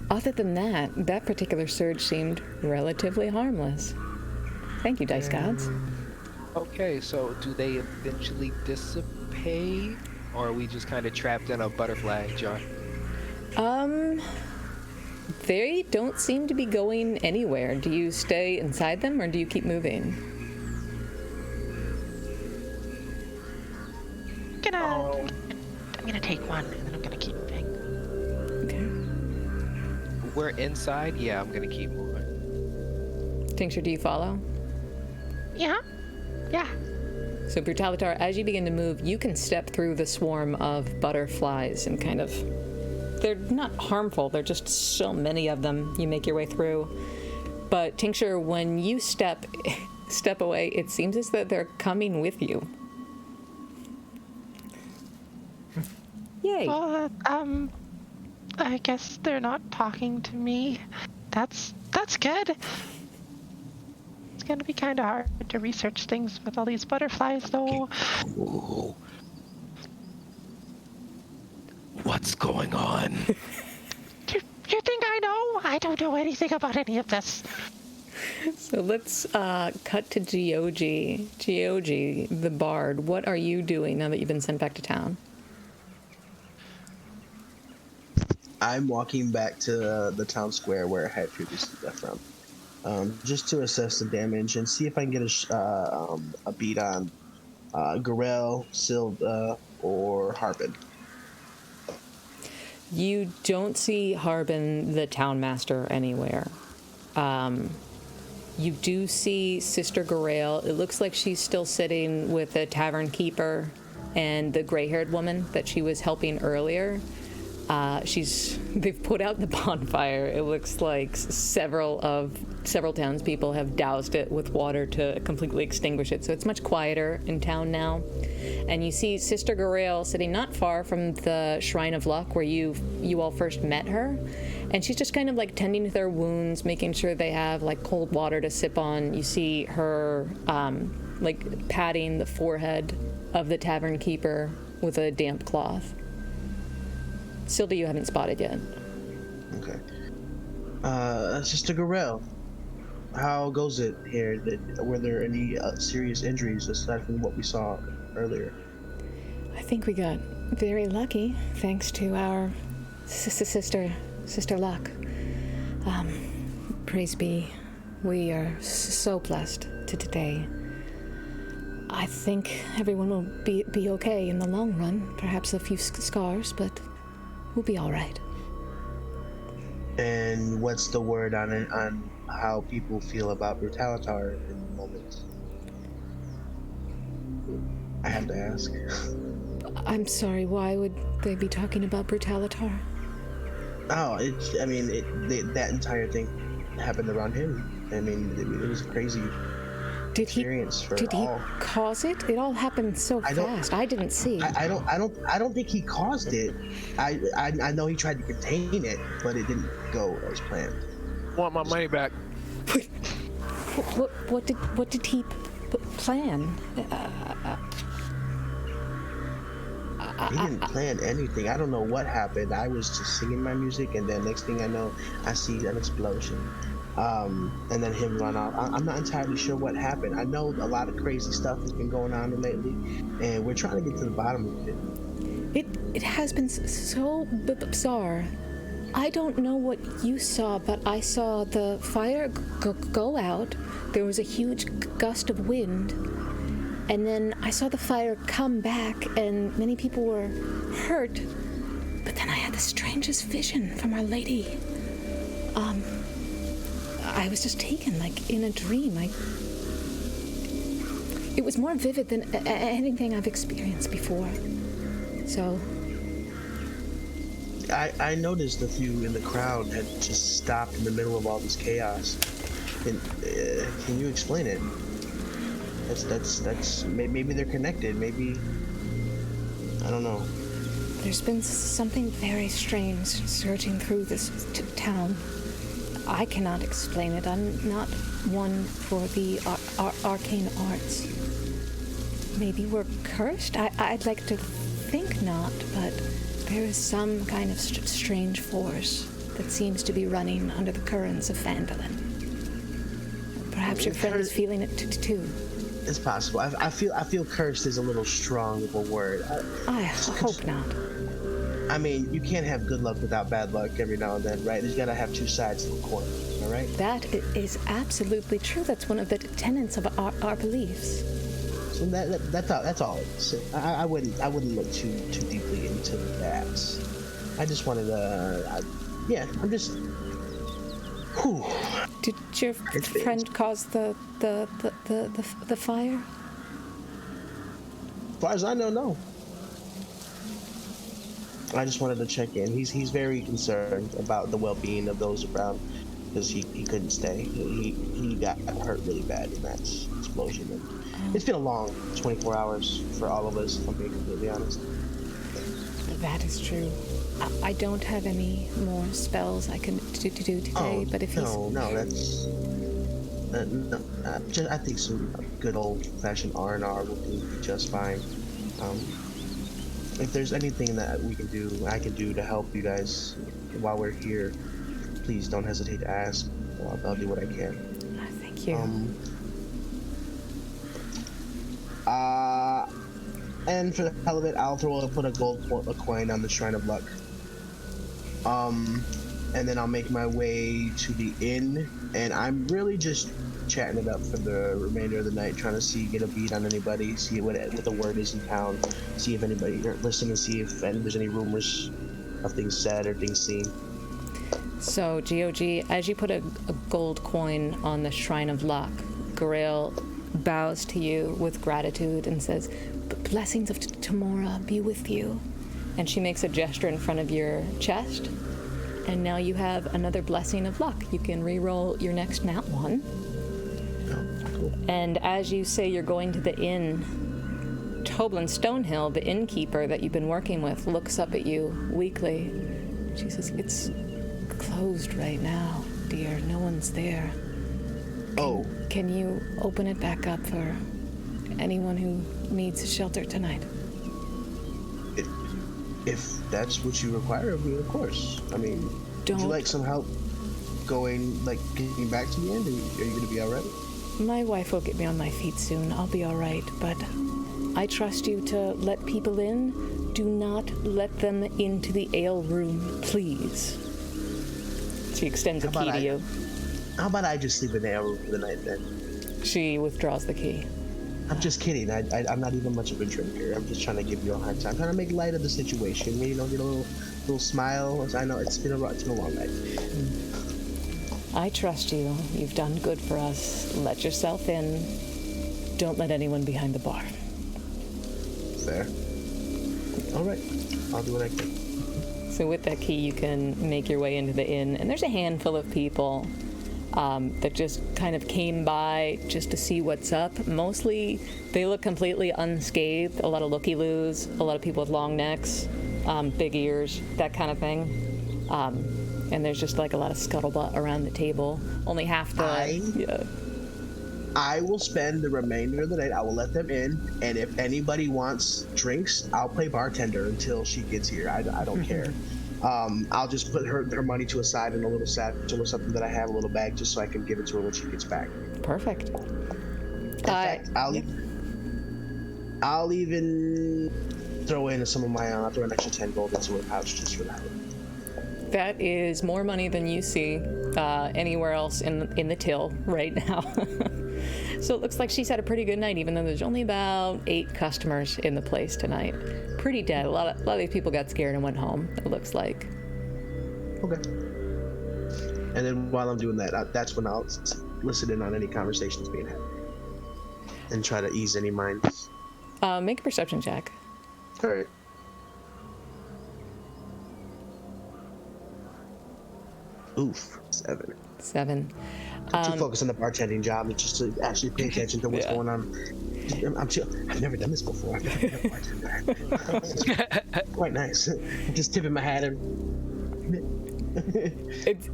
[SPEAKER 1] Other than that, that particular surge seemed relatively harmless. Thank you, Dice Gods.
[SPEAKER 3] Okay, so do they eventually dissipate? Or are we just kind of trapped in a butterfly jar?
[SPEAKER 1] They don't seem to be going anywhere. Do you stay inside them, or do you keep moving?
[SPEAKER 5] I'm gonna take one, and then I'm gonna keep moving.
[SPEAKER 1] Okay.
[SPEAKER 3] We're inside? Yeah, I'm gonna keep moving.
[SPEAKER 1] Tincture, do you follow?
[SPEAKER 5] Yeah.
[SPEAKER 1] So Brutalitar, as you begin to move, you can step through the swarm of butterflies and kind of... They're not harmful, they're just so many of them. You make your way through. But Tincture, when you step away, it seems as though they're coming with you. Yay.
[SPEAKER 5] Well, I guess they're not talking to me. That's good. It's gonna be kind of hard to research things with all these butterflies, though.
[SPEAKER 7] Ooh. What's going on?
[SPEAKER 5] You think I know? I don't know anything about any of this.
[SPEAKER 1] So let's cut to Geogi. Geogi, the bard, what are you doing now that you've been sent back to town?
[SPEAKER 2] I'm walking back to the town square where I had previously left from, just to assess the damage and see if I can get a beat on Garel, Silva, or Harbin.
[SPEAKER 1] You don't see Harbin, the town master, anywhere. You do see Sister Garel. It looks like she's still sitting with the tavern keeper and the gray-haired woman that she was helping earlier. They've put out the bonfire. It looks like several townspeople have doused it with water to completely extinguish it. So it's much quieter in town now. And you see Sister Garel sitting not far from the Shrine of Luck where you all first met her. And she's just kind of like tending to their wounds, making sure they have like cold water to sip on. You see her like patting the forehead of the tavern keeper with a damp cloth. Silda, you haven't spotted yet.
[SPEAKER 2] Okay. Sister Garel, how goes it here? Were there any serious injuries aside from what we saw earlier?
[SPEAKER 1] I think we got very lucky, thanks to our sister Luck. Praise be, we are so blessed to today. I think everyone will be okay in the long run. Perhaps a few scars, but we'll be all right.
[SPEAKER 2] And what's the word on it, on how people feel about Brutalitar in the moment? I have to ask.
[SPEAKER 1] I'm sorry, why would they be talking about Brutalitar?
[SPEAKER 2] Oh, that entire thing happened around him. I mean, it was a crazy experience for
[SPEAKER 1] Did he
[SPEAKER 2] all.
[SPEAKER 1] cause it? It all happened so fast. I didn't see.
[SPEAKER 2] I don't think he caused it. I know he tried to contain it, but it didn't go as planned.
[SPEAKER 3] Want my money back?
[SPEAKER 1] What did he plan?
[SPEAKER 2] He didn't plan anything. I don't know what happened. I was just singing my music, and then next thing I know, I see an explosion. And then him run off. I'm not entirely sure what happened. I know a lot of crazy stuff has been going on lately, and we're trying to get to the bottom of it.
[SPEAKER 1] It has been so bizarre. I don't know what you saw, but I saw the fire go out. There was a huge gust of wind, and then I saw the fire come back, and many people were hurt. But then I had the strangest vision from Our Lady. I was just taken, like in a dream. It was more vivid than anything I've experienced before. So
[SPEAKER 2] I noticed a few in the crowd had just stopped in the middle of all this chaos. And, can you explain it? That's maybe they're connected. Maybe, I don't know.
[SPEAKER 1] There's been something very strange surging through this town. I cannot explain it. I'm not one for the arcane arts. Maybe we're cursed? I'd like to think not, but there is some kind of strange force that seems to be running under the currents of Phandalin. Perhaps your friend is feeling it too.
[SPEAKER 2] It's possible. I feel cursed is a little strong of a word.
[SPEAKER 1] I hope not.
[SPEAKER 2] I mean, you can't have good luck without bad luck every now and then, right? There's gotta have two sides to the coin, all right?
[SPEAKER 1] That is absolutely true. That's one of the tenets of our beliefs.
[SPEAKER 2] So that's all it is. I wouldn't look too deeply into that. I just wanted to, I'm just. Whew.
[SPEAKER 1] Did your friend cause the fire?
[SPEAKER 2] As far as I know, no. I just wanted to check in. He's very concerned about the well-being of those around because he couldn't stay. He got hurt really bad in that explosion. And it's been a long 24 hours for all of us, if I'm being completely honest.
[SPEAKER 1] That is true. I don't have any more spells I can do today, but if
[SPEAKER 2] I think some good old-fashioned R&R will do just fine. If there's anything that I can do to help you guys while we're here, please don't hesitate to ask. I'll do what I can.
[SPEAKER 1] Thank you.
[SPEAKER 2] And for the hell of it, I'll put a coin on the Shrine of Luck. And then I'll make my way to the inn, and I'm really just chatting it up for the remainder of the night, trying to get a beat on anybody, see what the word is in town, see if anybody listening, see if there's any rumors of things said or things seen.
[SPEAKER 1] So, GOG, as you put a gold coin on the Shrine of Luck, Grail bows to you with gratitude and says, "Blessings of Tamora be with you." And she makes a gesture in front of your chest. And now you have another blessing of luck. You can re-roll your next nat one.
[SPEAKER 2] Oh, cool.
[SPEAKER 1] And as you say you're going to the inn, Toblin Stonehill, the innkeeper that you've been working with, looks up at you weakly. She says, "It's closed right now, dear. No one's there. Can you open it back up for anyone who needs shelter tonight?"
[SPEAKER 2] If that's what you require of me, of course. I mean, would you like some help getting back to the end? Are you going to be all right?
[SPEAKER 1] My wife will get me on my feet soon. I'll be all right, but I trust you to let people in. Do not let them into the ale room, please. She extends a key to you.
[SPEAKER 2] How about I just sleep in the ale room for the night then?
[SPEAKER 1] She withdraws the key.
[SPEAKER 2] I'm just kidding. I'm not even much of a drinker. I'm just trying to give you a hard time. Trying to make light of the situation. You know, get a little smile. I know it's been a long night.
[SPEAKER 1] I trust you. You've done good for us. Let yourself in. Don't let anyone behind the bar.
[SPEAKER 2] Fair. All right. I'll do what I can.
[SPEAKER 1] So with that key, you can make your way into the inn, and there's a handful of people that just kind of came by just to see what's up. Mostly, they look completely unscathed. A lot of looky-loos, a lot of people with long necks, big ears, that kind of thing. And there's just like a lot of scuttlebutt around the table. Only half the...
[SPEAKER 2] I will spend the remainder of the night. I will let them in, and if anybody wants drinks, I'll play bartender until she gets here. I don't care. I'll just put her money to a side in a little satchel or something that I have, a little bag, just so I can give it to her when she gets back.
[SPEAKER 1] Perfect.
[SPEAKER 2] In fact, I'll even throw in some of my I'll throw an extra 10 gold into her pouch just for that.
[SPEAKER 1] That is more money than you see anywhere else in the till right now. So it looks like she's had a pretty good night, even though there's only about 8 customers in the place tonight. Pretty dead. A lot of these people got scared and went home, it looks like.
[SPEAKER 2] Okay. And then while I'm doing that, that's when I'll listen in on any conversations being had and try to ease any minds.
[SPEAKER 1] Make a perception check.
[SPEAKER 2] All right. Oof, 7. I'm too focused on the bartending job just to actually pay attention to what's going on. I've never done this before. I've never been a bartender. Quite nice. I'm just tipping my hat and...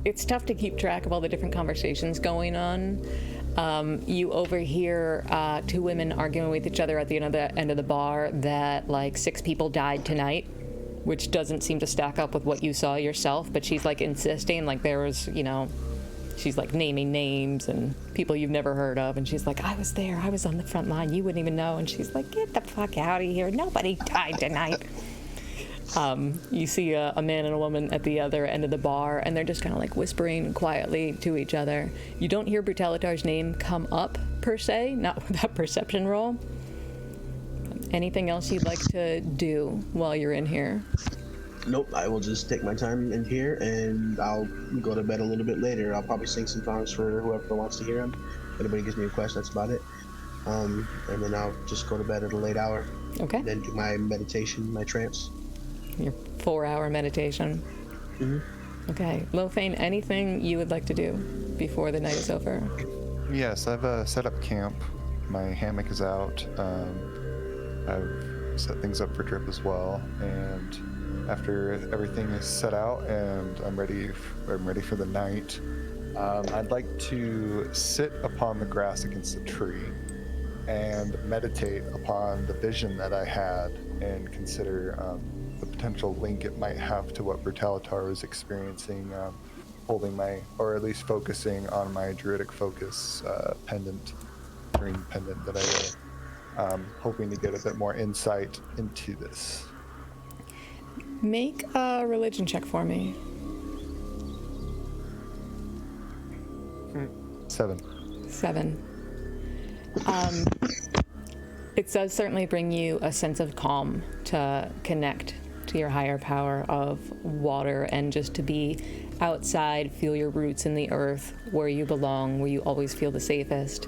[SPEAKER 1] It's tough to keep track of all the different conversations going on. You overhear 2 women arguing with each other at the end of the bar that like 6 people died tonight, which doesn't seem to stack up with what you saw yourself, but she's like insisting like there was, she's like naming names and people you've never heard of, and she's like, I was there, I was on the front line, you wouldn't even know, and she's like, get the fuck out of here, nobody died tonight. You see a man and a woman at the other end of the bar, and they're just kind of like whispering quietly to each other. You don't hear Brutalitar's name come up per se, not with that perception roll. Anything else you'd like to do while you're in here?
[SPEAKER 2] Nope, I will just take my time in here, and I'll go to bed a little bit later. I'll probably sing some songs for whoever wants to hear them. If anybody gives me a request, that's about it. And then I'll just go to bed at a late hour.
[SPEAKER 1] Okay.
[SPEAKER 2] Then do my meditation, my trance.
[SPEAKER 1] Your 4-hour meditation.
[SPEAKER 2] Mm-hmm.
[SPEAKER 1] Okay. Lothane, anything you would like to do before the night is over?
[SPEAKER 4] Yes, I've set up camp. My hammock is out. I've set things up for Drip as well, and after everything is set out and I'm ready for the night, I'd like to sit upon the grass against a tree and meditate upon the vision that I had and consider the potential link it might have to what Brutalitar was experiencing, holding or at least focusing on my druidic focus ring pendant that I wear. Hoping to get a bit more insight into this.
[SPEAKER 1] Make a religion check for me.
[SPEAKER 4] 7.
[SPEAKER 1] It does certainly bring you a sense of calm to connect to your higher power of water and just to be outside, feel your roots in the earth, where you belong, where you always feel the safest.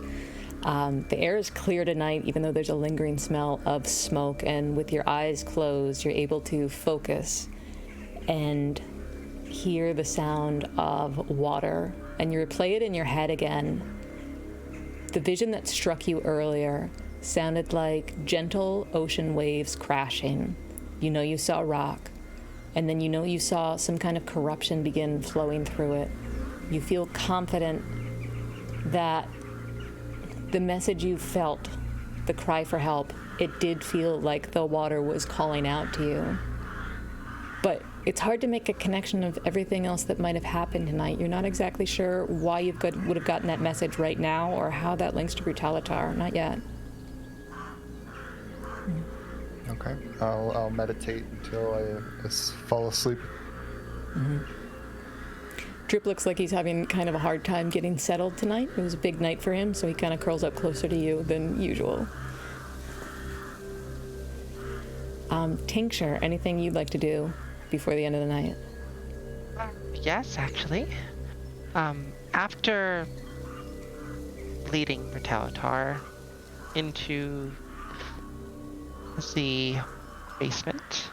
[SPEAKER 1] The air is clear tonight, even though there's a lingering smell of smoke, and with your eyes closed, you're able to focus and hear the sound of water, and you replay it in your head again. The vision that struck you earlier sounded like gentle ocean waves crashing. You know you saw rock, and then you know you saw some kind of corruption begin flowing through it. You feel confident that the message you felt, the cry for help, it did feel like the water was calling out to you. But it's hard to make a connection of everything else that might have happened tonight. You're not exactly sure why you would have gotten that message right now or how that links to Brutalitar. Not yet.
[SPEAKER 4] Okay. I'll meditate until I fall asleep.
[SPEAKER 1] Mm-hmm. Drip looks like he's having kind of a hard time getting settled tonight. It was a big night for him, so he kind of curls up closer to you than usual. Tincture, anything you'd like to do before the end of the night?
[SPEAKER 5] Yes, actually. After leading Bertalatar into the basement,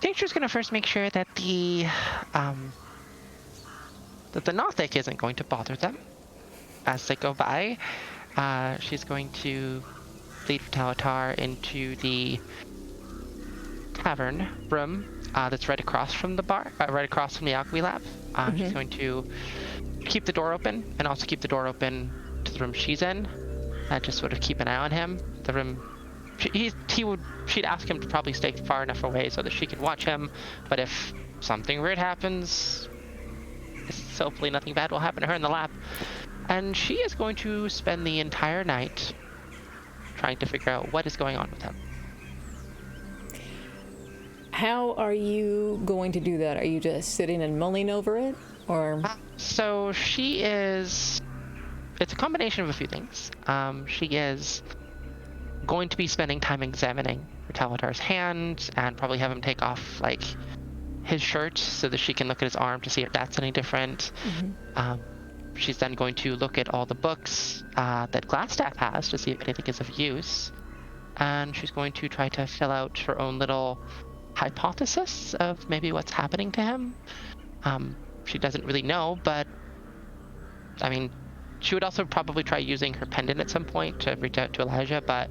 [SPEAKER 5] Tincture's gonna first make sure that the Nothic isn't going to bother them as they go by. She's going to lead Bertalatar into the tavern room that's right across from the bar, right across from the alchemy lab. She's going to keep the door open and also keep the door open to the room she's in, and just sort of keep an eye on him. The room, she'd ask him to probably stay far enough away so that she can watch him, but if something weird happens, hopefully nothing bad will happen to her in the lab. And she is going to spend the entire night trying to figure out what is going on with him.
[SPEAKER 1] How are you going to do that? Are you just sitting and mulling over it, or?
[SPEAKER 5] So she is. It's a combination of a few things. She is going to be spending time examining Bertalatar's hand and probably have him take off like his shirt so that she can look at his arm to see if that's any different. She's then going to look at all the books that Glassstaff has to see if anything is of use, and she's going to try to fill out her own little hypothesis of maybe what's happening to him. She doesn't really know, but I mean, she would also probably try using her pendant at some point to reach out to Elijah, but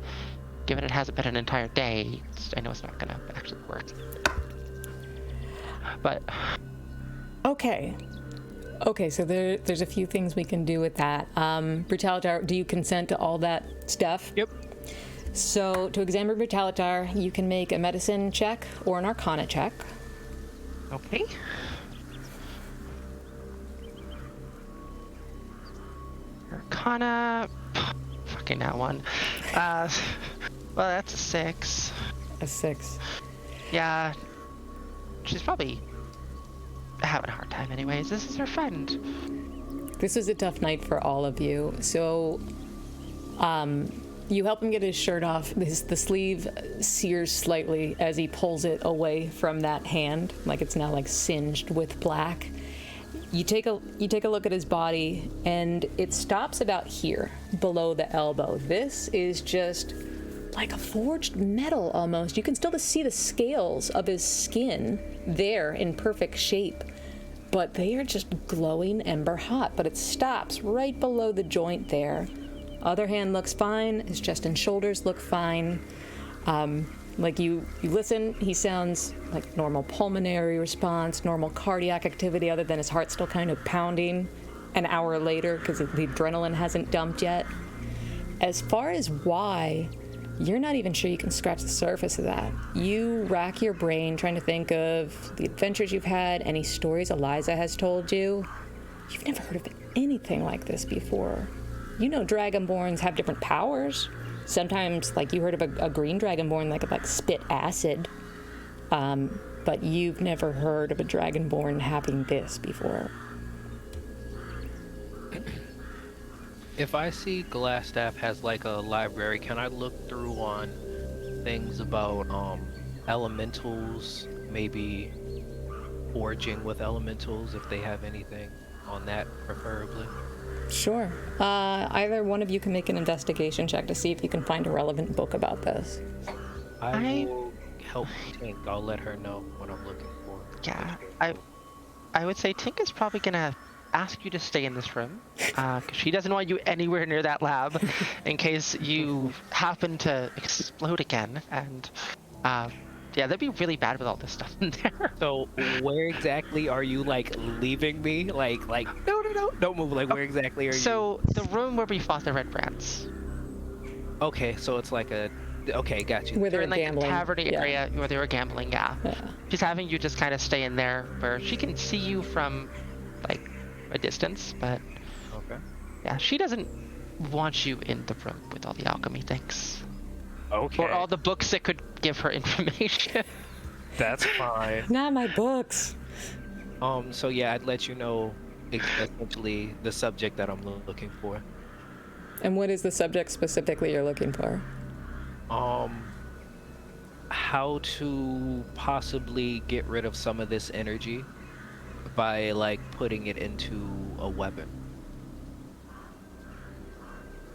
[SPEAKER 5] given it hasn't been an entire day, I know it's not going to actually work. But
[SPEAKER 1] Okay, so there's a few things we can do with that. Bertalatar, do you consent to all that stuff?
[SPEAKER 3] Yep.
[SPEAKER 1] So to examine Bertalatar, you can make a medicine check or an arcana check.
[SPEAKER 5] okay. Arcana, fucking that one. Well, that's a 6.
[SPEAKER 1] A 6.
[SPEAKER 5] Yeah, she's probably having a hard time anyways. This is her friend.
[SPEAKER 1] This is a tough night for all of you. So, you help him get his shirt off. The sleeve sears slightly as he pulls it away from that hand, like it's now like singed with black. You take a look at his body, and it stops about here, below the elbow. This is just like a forged metal almost. You can still see the scales of his skin there in perfect shape, but they are just glowing ember hot. But it stops right below the joint there. Other hand looks fine. His chest and shoulders look fine. Like you listen, he sounds like normal pulmonary response, normal cardiac activity, other than his heart still kind of pounding an hour later because the adrenaline hasn't dumped yet. As far as why, you're not even sure you can scratch the surface of that. You rack your brain trying to think of the adventures you've had, any stories Eliza has told you. You've never heard of anything like this before. You know Dragonborns have different powers. Sometimes, like, you heard of a green Dragonborn that could, like, spit acid. But you've never heard of a Dragonborn having this before.
[SPEAKER 3] If I see Glassstaff has like a library, can I look through on things about elementals, maybe foraging with elementals, if they have anything on that, preferably?
[SPEAKER 1] Sure. Either one of you can make an investigation check to see if you can find a relevant book about this.
[SPEAKER 3] I will help Tink. I'll let her know what I'm looking for.
[SPEAKER 5] Yeah, I would say Tink is probably gonna ask you to stay in this room, because she doesn't want you anywhere near that lab in case you happen to explode again. And yeah, that'd be really bad with all this stuff in there.
[SPEAKER 3] So where exactly are you, like, leaving me? Like no, don't move. Like, where exactly are you?
[SPEAKER 5] So the room where we fought the Red Brands.
[SPEAKER 3] Okay, so it's like a. Okay, got you.
[SPEAKER 1] Where
[SPEAKER 5] They're
[SPEAKER 1] they're
[SPEAKER 5] in like
[SPEAKER 1] gambling.
[SPEAKER 5] the tavern area where they were gambling. Yeah. She's having you just kind of stay in there where she can see you from like a distance, but
[SPEAKER 3] Okay.
[SPEAKER 5] yeah, she doesn't want you in the room with all the alchemy things.
[SPEAKER 3] Okay.
[SPEAKER 5] Or all the books that could give her information.
[SPEAKER 3] That's fine.
[SPEAKER 1] Not my books.
[SPEAKER 3] So yeah, I'd let you know essentially the subject that I'm looking for.
[SPEAKER 1] And what is the subject specifically you're looking for?
[SPEAKER 3] how to possibly get rid of some of this energy by like putting it into a weapon.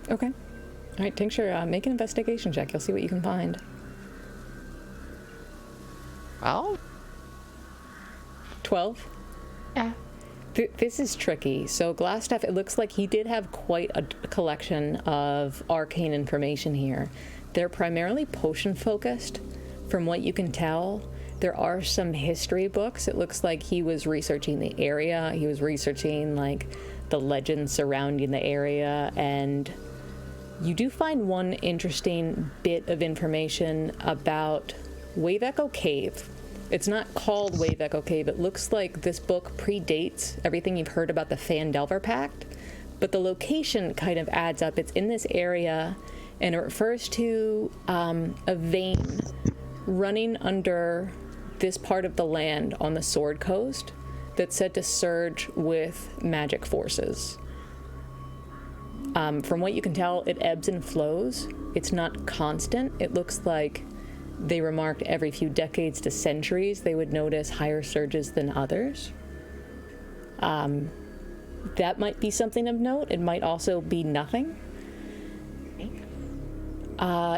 [SPEAKER 1] Okay. All right, Tincture, make an investigation check. You'll see what you can find.
[SPEAKER 5] Well,
[SPEAKER 1] 12?
[SPEAKER 5] yeah.
[SPEAKER 1] This is tricky. So Glassstaff, it looks like he did have quite a collection of arcane information here. They're primarily potion focused, from what you can tell. There are some history books. It looks like he was researching the area. He was researching like the legends surrounding the area, and you do find one interesting bit of information about Wave Echo Cave. It's not called Wave Echo Cave. It looks like this book predates everything you've heard about the Phandelver Pact, but the location kind of adds up. It's in this area, and it refers to a vein running under this part of the land on the Sword Coast that's said to surge with magic forces. From what you can tell, it ebbs and flows. It's not constant. It looks like they remarked every few decades to centuries they would notice higher surges than others. That might be something of note. It might also be nothing.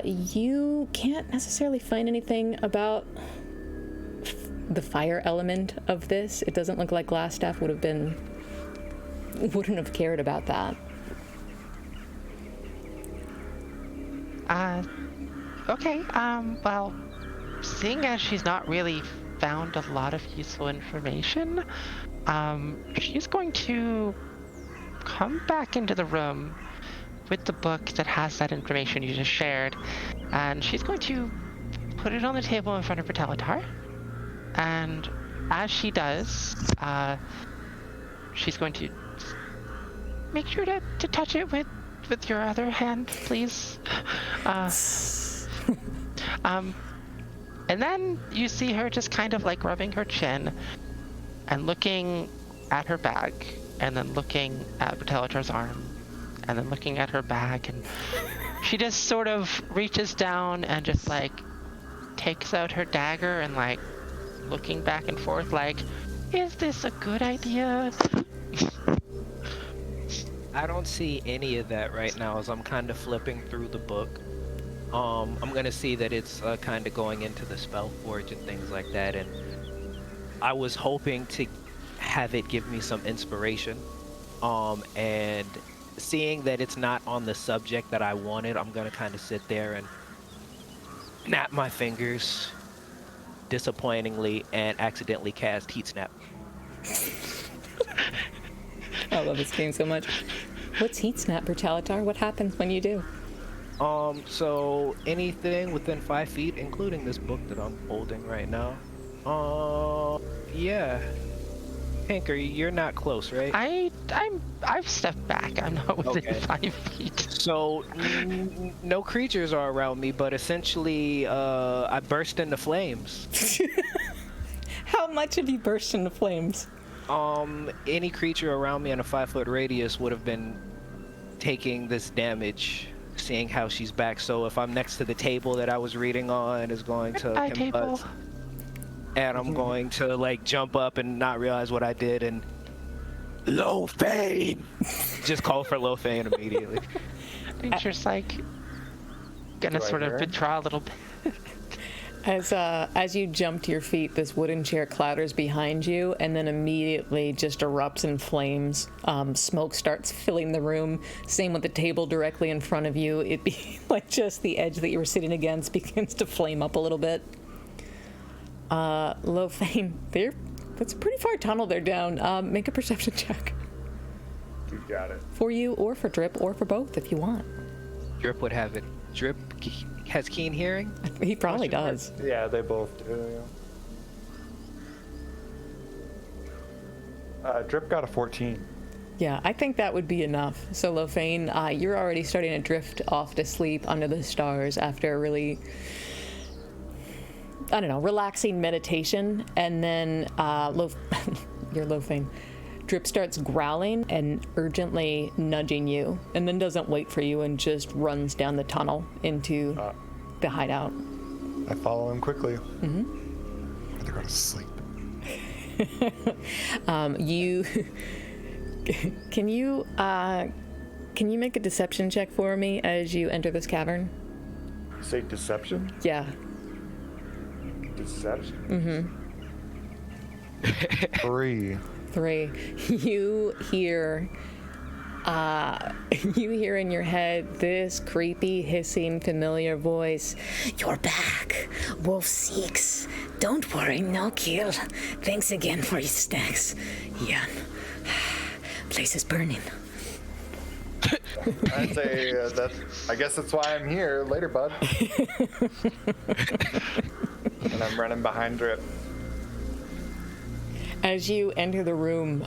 [SPEAKER 1] You can't necessarily find anything about the fire element of this. It doesn't look like Glassstaff wouldn't have cared about that.
[SPEAKER 5] Okay, well, seeing as she's not really found a lot of useful information, she's going to come back into the room with the book that has that information you just shared, and she's going to put it on the table in front of Bertalatar, and as she does, she's going to make sure to touch it with your other hand, please. And then you see her just kind of like rubbing her chin and looking at her bag, and then looking at Bertalatar's arm, and then looking at her bag, and she just sort of reaches down and just like takes out her dagger and like looking back and forth like, is this a good idea?
[SPEAKER 3] I don't see any of that right now as I'm kind of flipping through the book. I'm gonna see that it's kind of going into the Spellforge and things like that, and I was hoping to have it give me some inspiration. And seeing that it's not on the subject that I wanted, I'm gonna kind of sit there and snap my fingers disappointingly and accidentally cast Heat Snap.
[SPEAKER 1] I love this game so much. What's Heat Snap, Bertalatar? What happens when you do?
[SPEAKER 3] So anything within 5 feet, including this book that I'm holding right now. Yeah. Pinker, you're not close, right?
[SPEAKER 5] I've stepped back. I'm not within 5 feet.
[SPEAKER 3] So no creatures are around me, but essentially, I burst into flames.
[SPEAKER 1] How much have you burst into flames?
[SPEAKER 3] Any creature around me in a 5-foot radius would have been taking this damage, seeing how she's back. So if I'm next to the table that I was reading on, is going to combust, and I'm going to like jump up and not realize what I did and Lofane, just call for Lofane immediately.
[SPEAKER 5] Nature's like gonna sort of withdraw a little bit.
[SPEAKER 1] As you jump to your feet, this wooden chair clatters behind you and then immediately just erupts in flames. Smoke starts filling the room. Same with the table directly in front of you. It be like just the edge that you were sitting against begins to flame up a little bit. Lofane, that's a pretty far tunnel they're down. Make a perception check.
[SPEAKER 4] You got it.
[SPEAKER 1] For you or for Drip or for both if you want.
[SPEAKER 3] Drip would have it. Drip has keen hearing?
[SPEAKER 1] He probably does.
[SPEAKER 4] Yeah, they both do. Yeah. Drip got a 14.
[SPEAKER 1] Yeah, I think that would be enough. So Lofane, you're already starting to drift off to sleep under the stars after a really, I don't know, relaxing meditation. And then you're Lofane. Drip starts growling and urgently nudging you, and then doesn't wait for you and just runs down the tunnel into the hideout.
[SPEAKER 4] I follow him quickly. Mm-hmm. I'm gonna go to sleep.
[SPEAKER 1] You can you make a deception check for me as you enter this cavern?
[SPEAKER 4] You say deception?
[SPEAKER 1] Yeah.
[SPEAKER 4] Deception? Mm-hmm. 3.
[SPEAKER 1] You hear in your head this creepy, hissing, familiar voice.
[SPEAKER 6] You're back. Wolf 6. Don't worry, no kill. Thanks again for your snacks. Yeah. Place is burning.
[SPEAKER 4] I'd say I guess that's why I'm here. Later, bud. And I'm running behind Drip.
[SPEAKER 1] As you enter the room,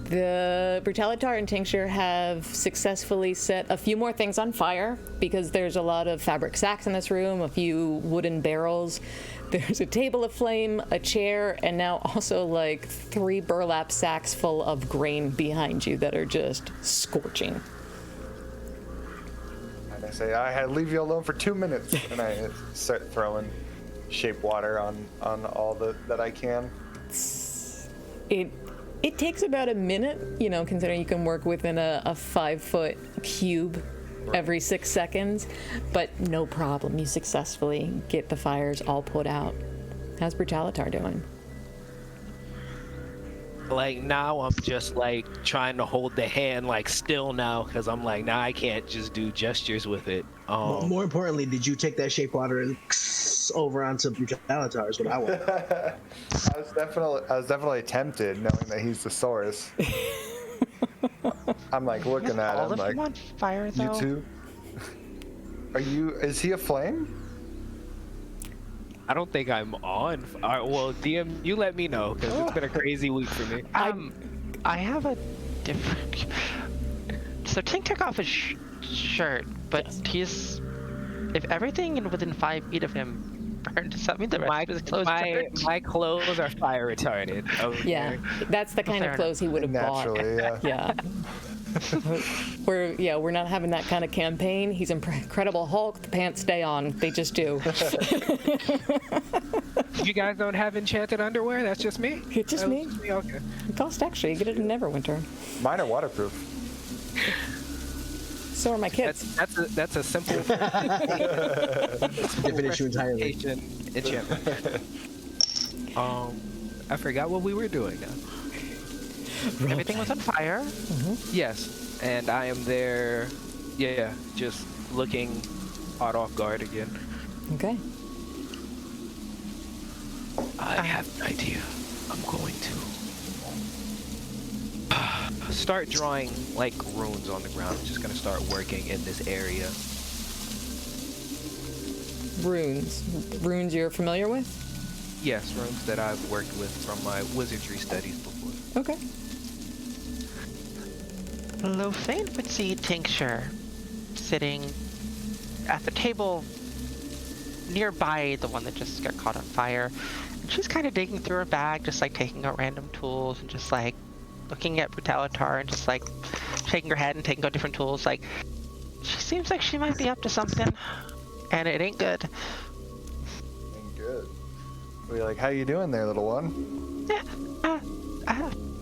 [SPEAKER 1] the Brutalitar and Tincture have successfully set a few more things on fire because there's a lot of fabric sacks in this room, a few wooden barrels. There's a table of flame, a chair, and now also like 3 burlap sacks full of grain behind you that are just scorching.
[SPEAKER 4] And I say, I leave you alone for 2 minutes. And I start throwing shape water on all that I can.
[SPEAKER 1] It takes about a minute, considering you can work within a 5-foot cube every 6 seconds, but no problem. You successfully get the fires all put out. How's Brutalitar doing?
[SPEAKER 3] Like, now I'm just like trying to hold the hand like still now, because I'm like, now I can't just do gestures with it.
[SPEAKER 2] More importantly, did you take that shape water and over onto Brutalitar is what I want.
[SPEAKER 4] I was definitely tempted, knowing that he's the source. I'm like looking at him like,
[SPEAKER 5] on fire, though?
[SPEAKER 4] You too? Is he a flame?
[SPEAKER 3] I don't think I'm on. Well, DM, you let me know, because it's been a crazy week for me.
[SPEAKER 5] I have a different... So Tink took off his shirt, but he's... If everything within 5 feet of him burned, does that mean the rest of his clothes burned?
[SPEAKER 3] My clothes are fire retarded. Okay.
[SPEAKER 1] Yeah, that's the kind of clothes he would have bought.
[SPEAKER 4] Naturally, yeah.
[SPEAKER 1] We're not having that kind of campaign. He's Incredible Hulk. The pants stay on. They just do.
[SPEAKER 3] You guys don't have enchanted underwear? That's just me?
[SPEAKER 1] It's just me.
[SPEAKER 3] Okay.
[SPEAKER 1] It costs extra. You get it in Neverwinter.
[SPEAKER 4] Mine are waterproof.
[SPEAKER 1] So are my kids.
[SPEAKER 3] That's a simple
[SPEAKER 2] Different issue entirely.
[SPEAKER 3] enchantment. I forgot what we were doing now.
[SPEAKER 5] Everything was on fire.
[SPEAKER 1] Mm-hmm.
[SPEAKER 3] Yes, and I am there. Yeah, just looking caught off guard again.
[SPEAKER 1] Okay.
[SPEAKER 7] I have an idea. I'm going to
[SPEAKER 3] start drawing like runes on the ground. I'm just gonna start working in this area.
[SPEAKER 1] Runes you're familiar with?
[SPEAKER 3] Yes, runes that I've worked with from my wizardry studies before.
[SPEAKER 1] Okay.
[SPEAKER 5] Lofane would see Tincture sitting at the table nearby the one that just got caught on fire. And she's kind of digging through her bag, just like taking out random tools and just like looking at Brutalitar and just like shaking her head and taking out different tools. Like, she seems like she might be up to something, and it ain't good.
[SPEAKER 4] Ain't good. We're like, how you doing there, little one?
[SPEAKER 5] Yeah,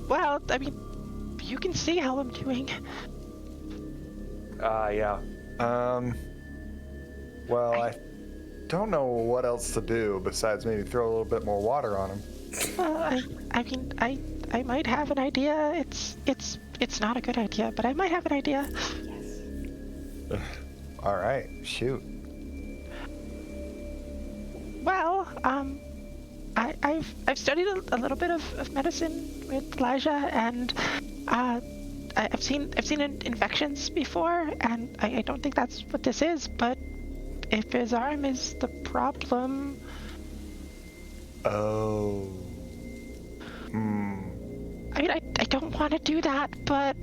[SPEAKER 5] well, I mean, you can see how I'm doing.
[SPEAKER 4] Yeah. Well, I don't know what else to do besides maybe throw a little bit more water on him.
[SPEAKER 5] Well, I mean, I might have an idea. It's not a good idea, but I might have an idea.
[SPEAKER 4] All right, shoot.
[SPEAKER 5] Well, I've studied a little bit of medicine with Elijah, and I've seen infections before, and I don't think that's what this is. But if his arm is the problem,
[SPEAKER 4] Oh.
[SPEAKER 5] I mean, I don't want to do that, but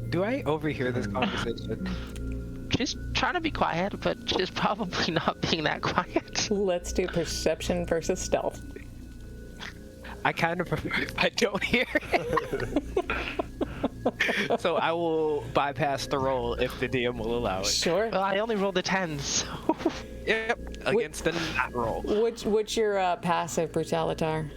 [SPEAKER 3] Do I overhear this conversation?
[SPEAKER 5] she's trying to be quiet, but she's probably not being that quiet.
[SPEAKER 1] Let's do perception versus stealth.
[SPEAKER 3] I kind of prefer if I don't hear it. So I will bypass the roll if the DM will allow it.
[SPEAKER 1] Sure.
[SPEAKER 5] Well, I only rolled a 10, so...
[SPEAKER 3] Yep. against a nat roll.
[SPEAKER 1] What's your passive, Brutalitar?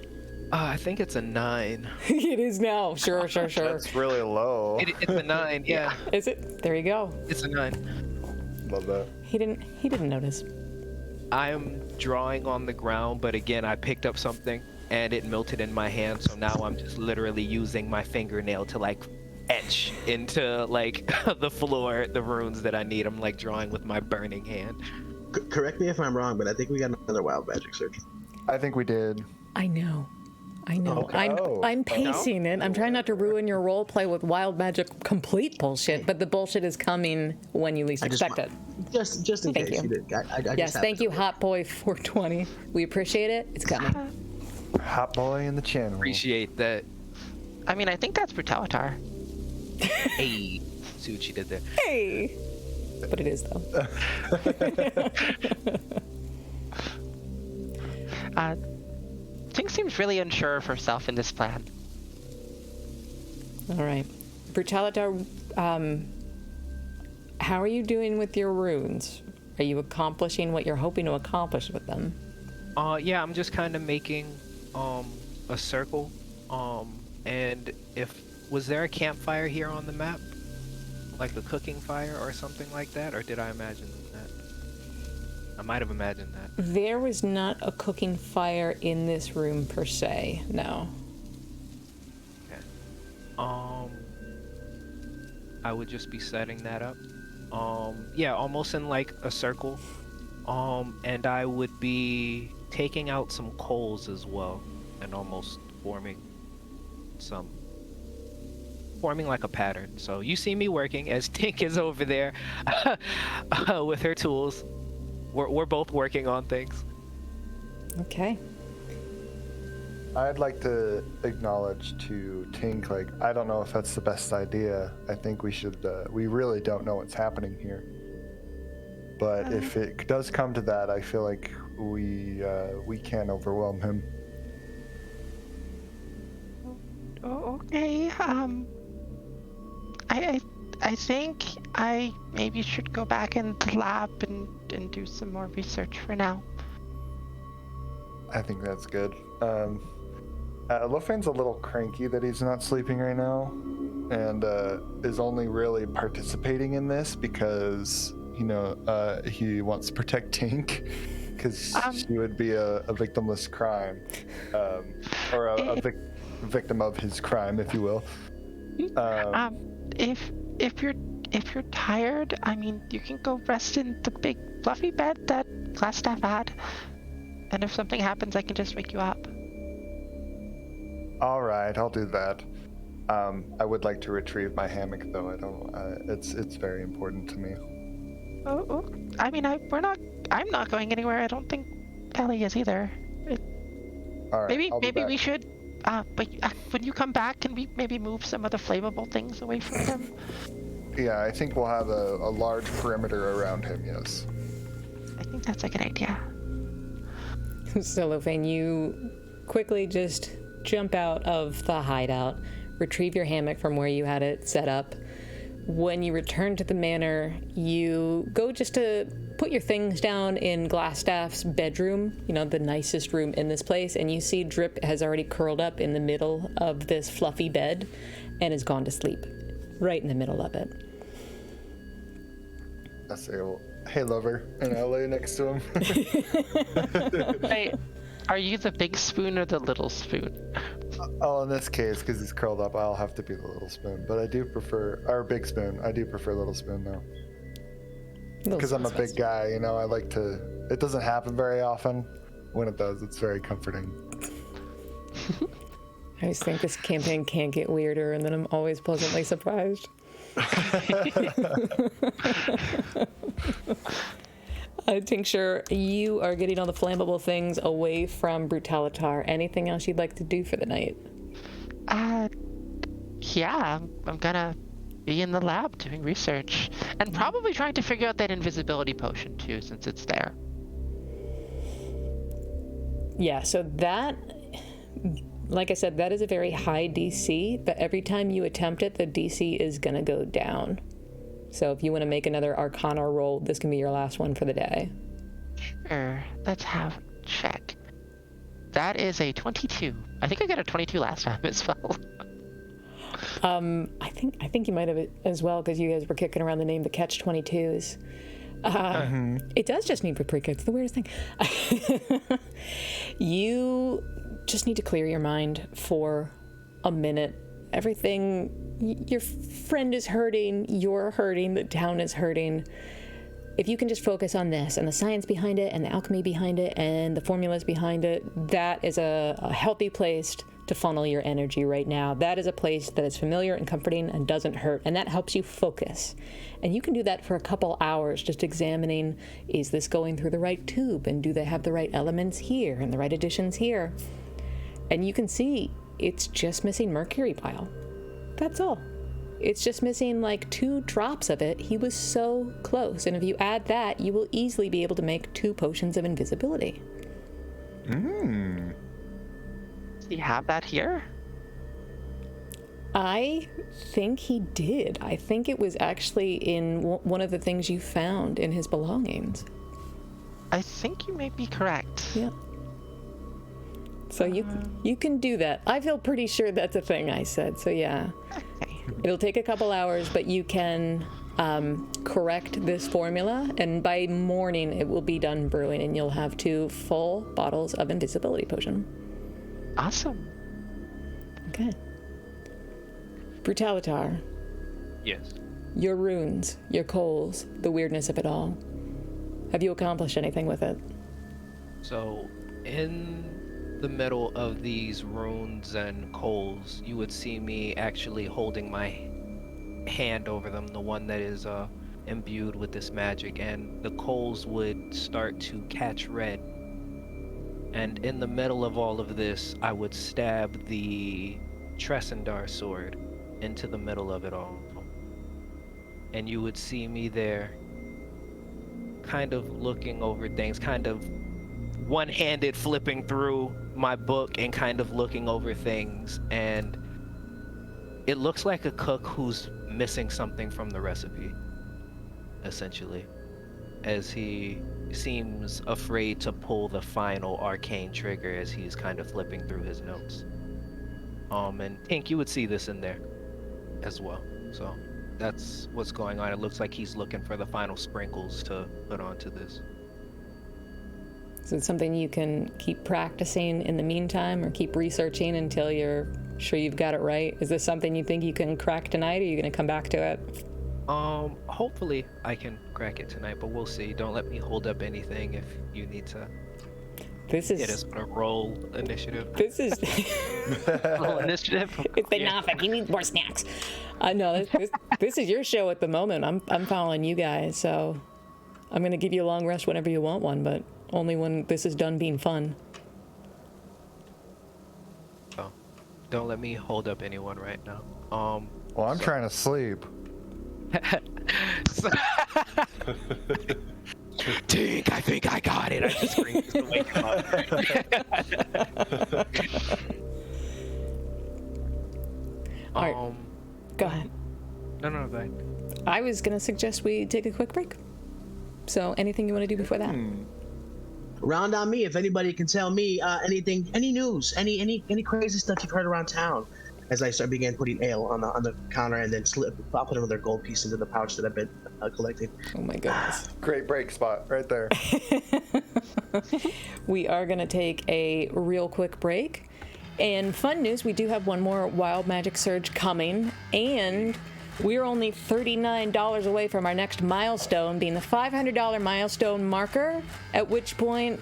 [SPEAKER 3] I think it's a 9.
[SPEAKER 1] It is now. Sure.
[SPEAKER 4] That's really low.
[SPEAKER 3] It's a 9, yeah.
[SPEAKER 1] Is it? There you go.
[SPEAKER 3] It's a 9.
[SPEAKER 4] Love that.
[SPEAKER 1] He didn't notice.
[SPEAKER 3] I am drawing on the ground, but again, I picked up something and it melted in my hand, so now I'm just literally using my fingernail to like etch into like the floor, the runes that I need. I'm like drawing with my burning hand.
[SPEAKER 2] Correct me if I'm wrong, but I think we got another wild magic search.
[SPEAKER 4] I think we did.
[SPEAKER 1] I know.
[SPEAKER 2] Okay.
[SPEAKER 1] I'm pacing it. I'm trying not to ruin your role play with wild magic complete bullshit, but the bullshit is coming when you least expect it.
[SPEAKER 2] Just in
[SPEAKER 1] Thank
[SPEAKER 2] case
[SPEAKER 1] you.
[SPEAKER 2] did.
[SPEAKER 1] Yes, thank you, Hot Boy 420. We appreciate it. It's coming.
[SPEAKER 4] Hot boy in the channel.
[SPEAKER 3] Appreciate that.
[SPEAKER 5] I mean, I think that's Brutalitar.
[SPEAKER 3] Hey, see what she did there.
[SPEAKER 1] Hey! But it is, though.
[SPEAKER 5] Ting seems really unsure of herself in this plan.
[SPEAKER 1] All right. Brutalitar, how are you doing with your runes? Are you accomplishing what you're hoping to accomplish with them?
[SPEAKER 3] Yeah, I'm just kind of making a circle. And was there a campfire here on the map? Like a cooking fire or something like that? Or did I imagine that? I might have imagined that.
[SPEAKER 1] There was not a cooking fire in this room per se, no.
[SPEAKER 3] Okay. I would just be setting that up. Yeah, almost in like a circle. And I would be taking out some coals as well, and almost forming like a pattern. So you see me working as Tink is over there with her tools. We're both working on things.
[SPEAKER 1] Okay.
[SPEAKER 4] I'd like to acknowledge to Tink, like, I don't know if that's the best idea. I think we should, we really don't know what's happening here. But if it does come to that, I feel like we can overwhelm him.
[SPEAKER 5] Oh, okay. I think I maybe should go back in the lab and do some more research for now.
[SPEAKER 4] I think that's good. Lofan's a little cranky that he's not sleeping right now, and is only really participating in this because, you know, he wants to protect Tink, because she would be a victimless crime, or a victim of his crime, if you will.
[SPEAKER 5] If you're tired, I mean, you can go rest in the big fluffy bed that Glassstaff had, and if something happens, I can just wake you up.
[SPEAKER 4] All right, I'll do that. I would like to retrieve my hammock, though. I don't. It's very important to me.
[SPEAKER 5] Oh, I mean, I'm not going anywhere. I don't think Ellie is either.
[SPEAKER 4] All right,
[SPEAKER 5] maybe we should. But when you come back, can we maybe move some of the flammable things away from him?
[SPEAKER 4] Yeah, I think we'll have a large perimeter around him. Yes.
[SPEAKER 5] I think that's a good idea.
[SPEAKER 1] So, Lofane, you quickly just jump out of the hideout, retrieve your hammock from where you had it set up. When you return to the manor, you go just to put your things down in Glassstaff's bedroom, you know, the nicest room in this place, and you see Drip has already curled up in the middle of this fluffy bed and has gone to sleep right in the middle of it.
[SPEAKER 4] I say, well, hey, lover, and I'll lay next to him.
[SPEAKER 5] Hey, are you the big spoon or the little spoon?
[SPEAKER 4] Oh, in this case, because he's curled up, I'll have to be the little spoon. But I do prefer, or big spoon. I do prefer little spoon, though. Because I'm a big guy, you know, I like to, it doesn't happen very often. When it does, it's very comforting.
[SPEAKER 1] I just think this campaign can't get weirder, and then I'm always pleasantly surprised. Tincture, you are getting all the flammable things away from Brutalitar. Anything else you'd like to do for the night?
[SPEAKER 5] Yeah, I'm gonna be in the lab doing research and probably trying to figure out that invisibility potion too, since it's there.
[SPEAKER 1] Yeah, so that, like I said, that is a very high DC, but every time you attempt it, the DC is gonna go down. So if you want to make another Arcana roll, this can be your last one for the day.
[SPEAKER 5] trigger. Let's have a check. That is a 22. I think I got a 22 last time as well.
[SPEAKER 1] I think you might have it as well because you guys were kicking around the name the Catch-22s. It does just need for pre-K. It's the weirdest thing. You just need to clear your mind for a minute. Everything, your friend is hurting, you're hurting, the town is hurting. If you can just focus on this and the science behind it and the alchemy behind it and the formulas behind it, that is a healthy place to funnel your energy right now. That is a place that is familiar and comforting and doesn't hurt, and that helps you focus. And you can do that for a couple hours, just examining, is this going through the right tube, and do they have the right elements here and the right additions here? And you can see it's just missing mercury bile. That's all. It's just missing like 2 drops of it. He was so close, and if you add that, you will easily be able to make 2 potions of invisibility.
[SPEAKER 5] Do you have that here?
[SPEAKER 1] I think he did. I think it was actually in one of the things you found in his belongings.
[SPEAKER 5] I think you may be correct.
[SPEAKER 1] Yeah. So you can do that. I feel pretty sure that's a thing I said. So yeah.
[SPEAKER 5] Okay.
[SPEAKER 1] It'll take a couple hours, but you can correct this formula, and by morning it will be done brewing, and you'll have 2 full bottles of invisibility potion.
[SPEAKER 5] Awesome.
[SPEAKER 1] Okay. Brutalitar.
[SPEAKER 3] Yes.
[SPEAKER 1] Your runes, your coals, the weirdness of it all. Have you accomplished anything with it?
[SPEAKER 3] So, in the middle of these runes and coals, you would see me actually holding my hand over them, the one that is imbued with this magic, and the coals would start to catch red. And in the middle of all of this, I would stab the Tresendar sword into the middle of it all. And you would see me there, kind of looking over things, kind of one-handed flipping through my book and kind of looking over things. And it looks like a cook who's missing something from the recipe, essentially, as he seems afraid to pull the final arcane trigger as he's kind of flipping through his notes. And Pink, you would see this in there as well. So that's what's going on. It looks like he's looking for the final sprinkles to put onto this.
[SPEAKER 1] So it's something you can keep practicing in the meantime, or keep researching until you're sure you've got it right? Is this something you think you can crack tonight, or are you going to come back to it?
[SPEAKER 3] Hopefully I can crack it tonight, but we'll see. Don't let me hold up anything if you need to
[SPEAKER 1] This is...
[SPEAKER 3] get us on a roll initiative.
[SPEAKER 1] This is...
[SPEAKER 5] Roll initiative?
[SPEAKER 1] It's enough. He needs more snacks. No, this is your show at the moment. I'm following you guys, so I'm going to give you a long rest whenever you want one, but only when this is done being fun.
[SPEAKER 3] Oh, don't let me hold up anyone right now.
[SPEAKER 4] Well, I'm trying to sleep.
[SPEAKER 7] Tink, I think I got it. I just screamed to wake him up.
[SPEAKER 1] All right. Go ahead.
[SPEAKER 3] No, go ahead.
[SPEAKER 1] I was going to suggest we take a quick break. So anything you want to do before that?
[SPEAKER 2] Round on me. If anybody can tell me anything, any news, any crazy stuff you've heard around town. As I began putting ale on the counter, and then I'll put another gold piece into the pouch that I've been collecting.
[SPEAKER 1] Oh my goodness.
[SPEAKER 4] Great break spot right there.
[SPEAKER 1] We are going to take a real quick break. And fun news, we do have one more Wild Magic Surge coming, and we're only $39 away from our next milestone, being the $500 milestone marker, at which point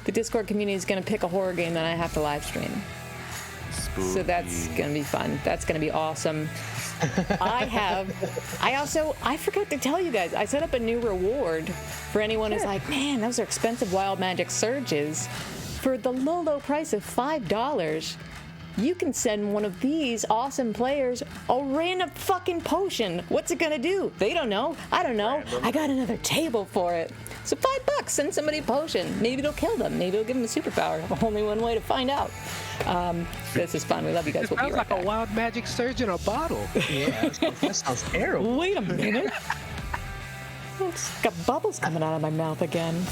[SPEAKER 1] the Discord community is going to pick a horror game that I have to live stream.
[SPEAKER 4] Spooky.
[SPEAKER 1] So that's going to be fun. That's going to be awesome. I forgot to tell you guys, I set up a new reward for anyone who's like, man, those are expensive Wild Magic Surges. For the low price of $5, you can send one of these awesome players a random fucking potion. What's it gonna do? They don't know. I don't know. Random. I got another table for it. So $5, send somebody a potion. Maybe it'll kill them. Maybe it'll give them a superpower. Only one way to find out. This is fun. We love you guys. We'll be right back.
[SPEAKER 3] Sounds like a Wild Magic Surge in a bottle.
[SPEAKER 2] Yeah, that sounds terrible.
[SPEAKER 1] Wait a minute. Got bubbles coming out of my mouth again.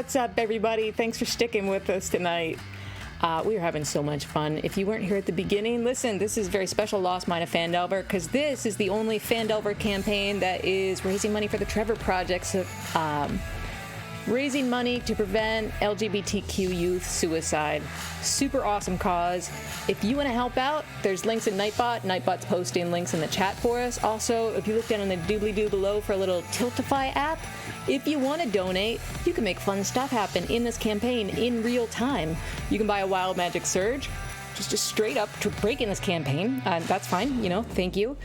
[SPEAKER 1] What's up, everybody? Thanks for sticking with us tonight. We are having so much fun. If you weren't here at the beginning, listen, this is a very special Lost Mine of Phandelver, because this is the only Phandelver campaign that is raising money for the Trevor Project. So, raising money to prevent LGBTQ youth suicide. Super awesome cause. If you want to help out, there's links in Nightbot. Nightbot's posting links in the chat for us. Also, if you look down in the doobly-doo below for a little Tiltify app, if you want to donate, you can make fun stuff happen in this campaign in real time. You can buy a Wild Magic Surge, just straight up to break in this campaign. That's fine, thank you.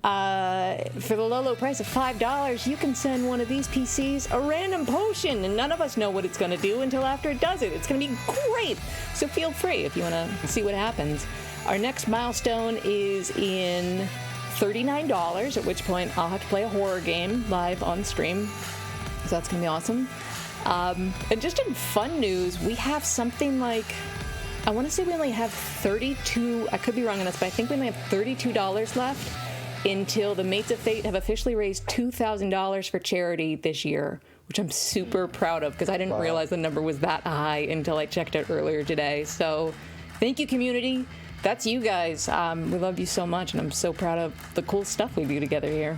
[SPEAKER 1] For the low price of $5, you can send one of these PCs a random potion, and none of us know what it's going to do until after it does it. It's going to be great. So feel free if you want to see what happens. Our next milestone is in $39, at which point I'll have to play a horror game live on stream. So that's going to be awesome. And just in fun news, we have something like, I want to say we only have 32, I could be wrong on this, but I think we only have $32 left until the Mates of Fate have officially raised $2,000 for charity this year, which I'm super proud of because I didn't realize the number was that high until I checked it earlier today. So thank you, community. That's you guys. We love you so much, and I'm so proud of the cool stuff we do together here.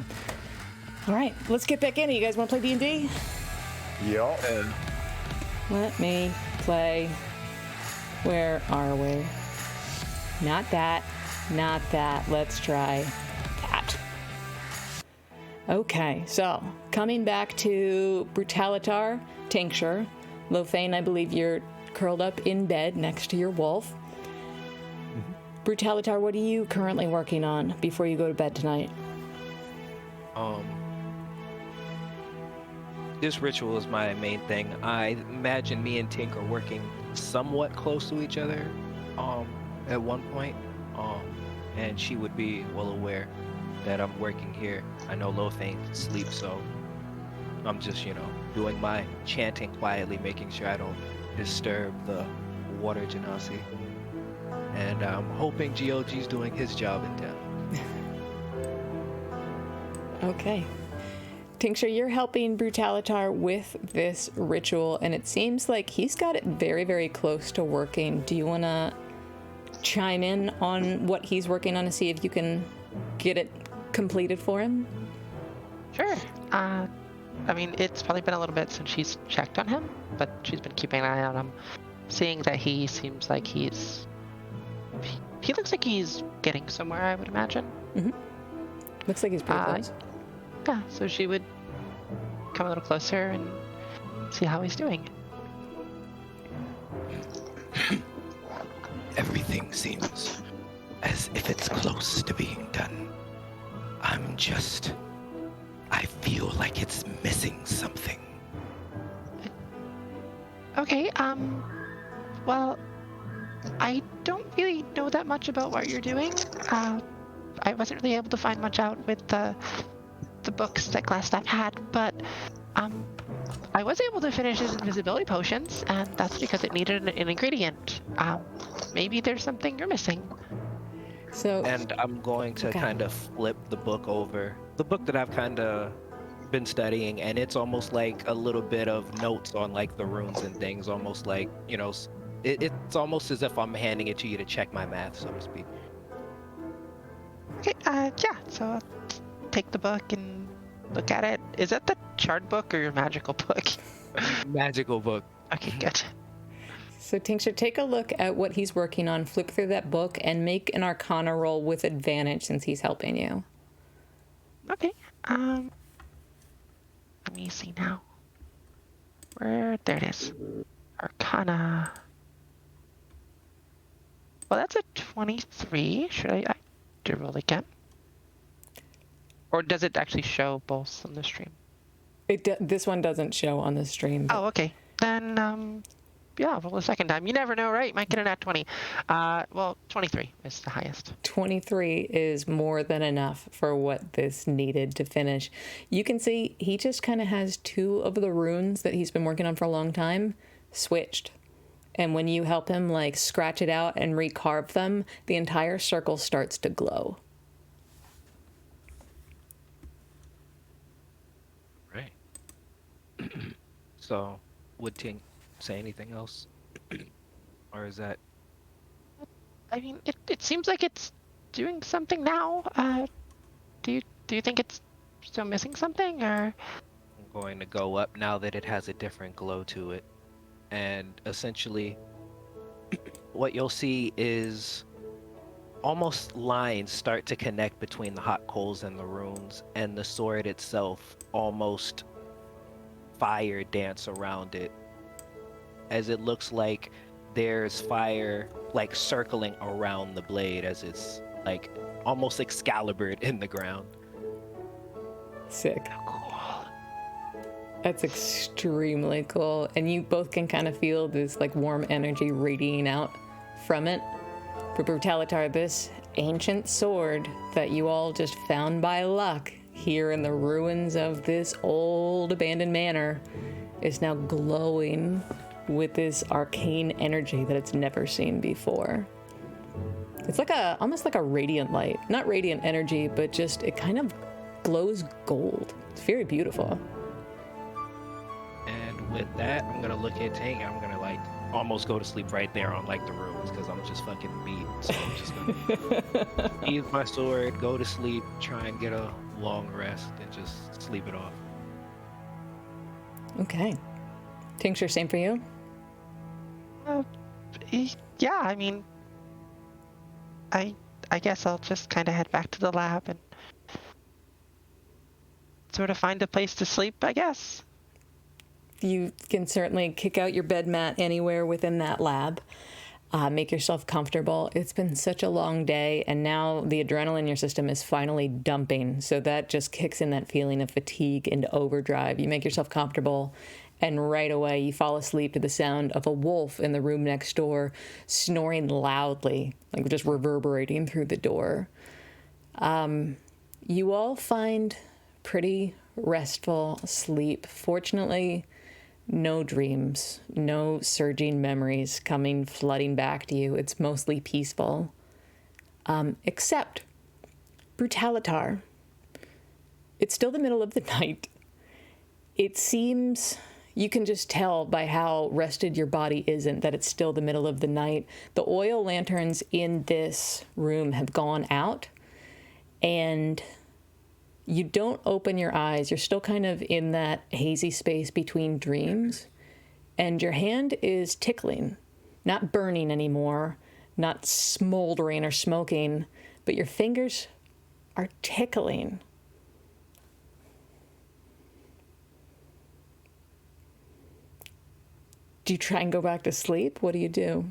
[SPEAKER 1] All right, let's get back in it. You guys want to play D&D?
[SPEAKER 4] Yup.
[SPEAKER 1] Let me play. Where are we? Not that. Not that. Let's try that. Okay, so coming back to Brutalitar, Tincture. Lothane, I believe you're curled up in bed next to your wolf. Mm-hmm. Brutalitar, what are you currently working on before you go to bed tonight?
[SPEAKER 3] This ritual is my main thing. I imagine me and Tink are working somewhat close to each other at one point, and she would be well aware that I'm working here. I know Lothane sleeps, so I'm just, doing my chanting quietly, making sure I don't disturb the water genasi. And I'm hoping GOG's doing his job in town.
[SPEAKER 1] Okay. Tincture, you're helping Brutalitar with this ritual, and it seems like he's got it very, very close to working. Do you want to chime in on what he's working on to see if you can get it completed for him?
[SPEAKER 5] Sure. It's probably been a little bit since she's checked on him, but she's been keeping an eye on him, seeing that he seems like he looks like he's getting somewhere, I would imagine.
[SPEAKER 1] Mm-hmm. Looks like he's pretty close.
[SPEAKER 5] Yeah, so she would come a little closer and see how he's doing.
[SPEAKER 7] Everything seems as if it's close to being done. I feel like it's missing something.
[SPEAKER 5] Okay, well, I don't really know that much about what you're doing. I wasn't really able to find much out with the books that Glassstaff had, but I was able to finish his invisibility potions, and that's because it needed an ingredient. Maybe there's something you're missing.
[SPEAKER 3] And I'm going to kind of flip the book over. The book that I've kind of been studying, and it's almost like a little bit of notes on like the runes and things, almost like, it's almost as if I'm handing it to you to check my math, so to speak.
[SPEAKER 5] Okay, yeah, so I'll take the book and look at it. Is that the chart book or your magical book?
[SPEAKER 3] Magical book.
[SPEAKER 5] Okay, good.
[SPEAKER 1] So Tincture, take a look at what he's working on, flip through that book, and make an Arcana roll with advantage since he's helping you.
[SPEAKER 5] Okay. Let me see now. There it is. Arcana. Well, that's a 23. Should I do roll again? Or does it actually show both on the stream?
[SPEAKER 1] This one doesn't show on the stream.
[SPEAKER 5] Oh, okay. Then, yeah, roll a second time. You never know, right? Might get an at 20. Well, 23 is the highest.
[SPEAKER 1] 23 is more than enough for what this needed to finish. You can see he just kind of has two of the runes that he's been working on for a long time switched. And when you help him, like, scratch it out and recarve them, the entire circle starts to glow.
[SPEAKER 3] Right. So would Tink say anything else? Or is that...
[SPEAKER 5] I mean, it seems like it's doing something now. Do you think it's still missing something, or?
[SPEAKER 3] I'm going to go up now that it has a different glow to it. And essentially, what you'll see is almost lines start to connect between the hot coals and the runes, and the sword itself almost fire dance around it, as it looks like there's fire like circling around the blade as it's like almost Excalibured in the ground.
[SPEAKER 1] Sick.
[SPEAKER 5] Cool.
[SPEAKER 1] That's extremely cool. And you both can kind of feel this like warm energy radiating out from it. For Brutalitar, this ancient sword that you all just found by luck here in the ruins of this old abandoned manor is now glowing with this arcane energy that it's never seen before. It's like almost like a radiant light. Not radiant energy, but just it kind of glows gold. It's very beautiful.
[SPEAKER 3] And with that, I'm gonna look at Tink. I'm gonna like almost go to sleep right there on like the ruins because I'm just fucking beat. So I'm just gonna use my sword, go to sleep, try and get a long rest, and just sleep it off.
[SPEAKER 1] Okay. Tincture, same for you?
[SPEAKER 5] Yeah, I mean, I guess I'll just kind of head back to the lab and sort of find a place to sleep, I guess.
[SPEAKER 1] You can certainly kick out your bed mat anywhere within that lab. Make yourself comfortable. It's been such a long day, and now the adrenaline in your system is finally dumping, so that just kicks in that feeling of fatigue into overdrive. You make yourself comfortable, and right away you fall asleep to the sound of a wolf in the room next door snoring loudly, like just reverberating through the door. You all find pretty restful sleep. Fortunately, no dreams, no surging memories coming flooding back to you. It's mostly peaceful. Except Brutalitar. It's still the middle of the night. It seems, you can just tell by how rested your body isn't that it's still the middle of the night. The oil lanterns in this room have gone out, and you don't open your eyes. You're still kind of in that hazy space between dreams, and your hand is tickling, not burning anymore, not smoldering or smoking, but your fingers are tickling. Do you try and go back to sleep? What do you do?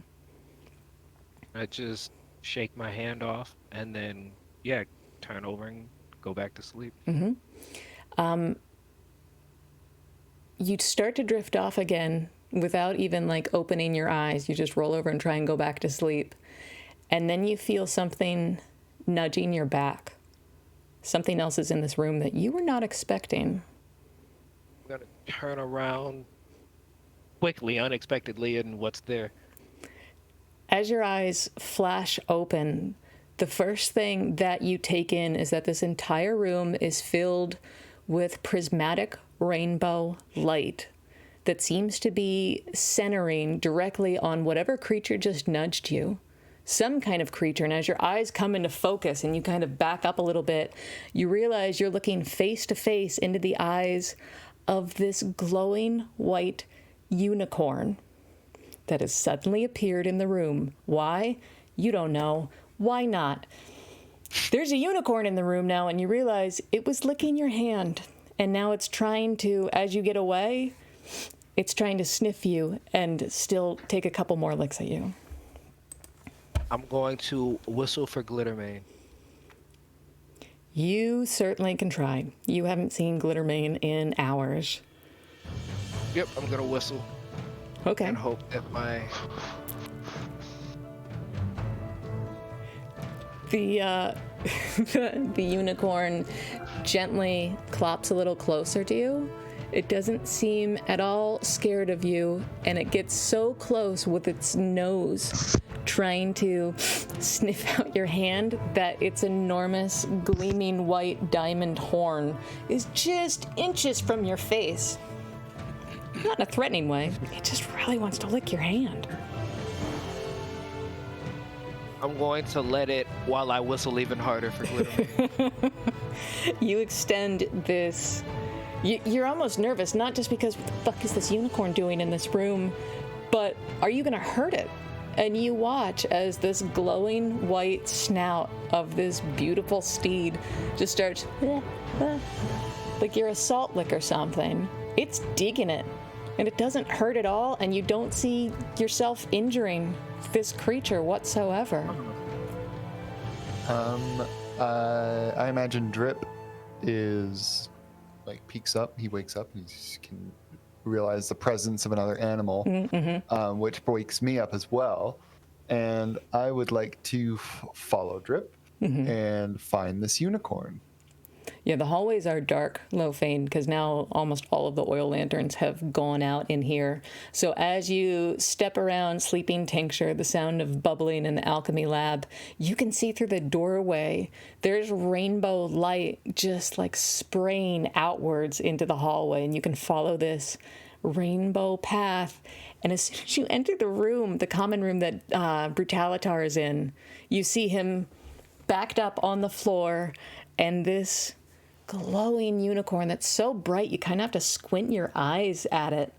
[SPEAKER 3] I just shake my hand off and then, yeah, turn over and go back to sleep. You start to drift off again without even like opening your eyes. You just roll over and try and go back to sleep. And then you feel something nudging your back. Something else is in this room that you were not expecting. I'm gonna turn around quickly, unexpectedly, and what's there?
[SPEAKER 1] As your eyes flash open, the first thing that you take in is that this entire room is filled with prismatic rainbow light that seems to be centering directly on whatever creature just nudged you. Some kind of creature, and as your eyes come into focus and you kind of back up a little bit, you realize you're looking face to face into the eyes of this glowing white unicorn that has suddenly appeared in the room. Why? You don't know. Why not? There's a unicorn in the room now, and you realize it was licking your hand, and now it's trying to, as you get away, it's trying to sniff you and still take a couple more licks at you.
[SPEAKER 3] I'm going to whistle for Glittermane.
[SPEAKER 1] You certainly can try. You haven't seen Glittermane in hours.
[SPEAKER 3] Yep, I'm gonna whistle.
[SPEAKER 1] Okay.
[SPEAKER 3] And hope that my...
[SPEAKER 1] The unicorn gently clops a little closer to you. It doesn't seem at all scared of you, and it gets so close with its nose trying to sniff out your hand that its enormous gleaming white diamond horn is just inches from your face. Not in a threatening way. It just really wants to lick your hand.
[SPEAKER 3] I'm going to let it while I whistle even harder for glitter.
[SPEAKER 1] You extend this. You're almost nervous, not just because what the fuck is this unicorn doing in this room, but are you gonna hurt it? And you watch as this glowing white snout of this beautiful steed just starts like you're a salt lick or something. It's digging it, and it doesn't hurt at all, and you don't see yourself injuring this creature whatsoever.
[SPEAKER 4] I imagine Drip is like peeks up. He wakes up and he can realize the presence of another animal, which wakes me up as well. And I would like to follow Drip and find this unicorn.
[SPEAKER 1] Yeah, the hallways are dark, Lofane, because now almost all of the oil lanterns have gone out in here. So as you step around Sleeping Tincture, the sound of bubbling in the alchemy lab, you can see through the doorway. There's rainbow light just like spraying outwards into the hallway, and you can follow this rainbow path. And as soon as you enter the room, the common room that Brutalitar is in, you see him backed up on the floor, and this glowing unicorn that's so bright you kind of have to squint your eyes at it.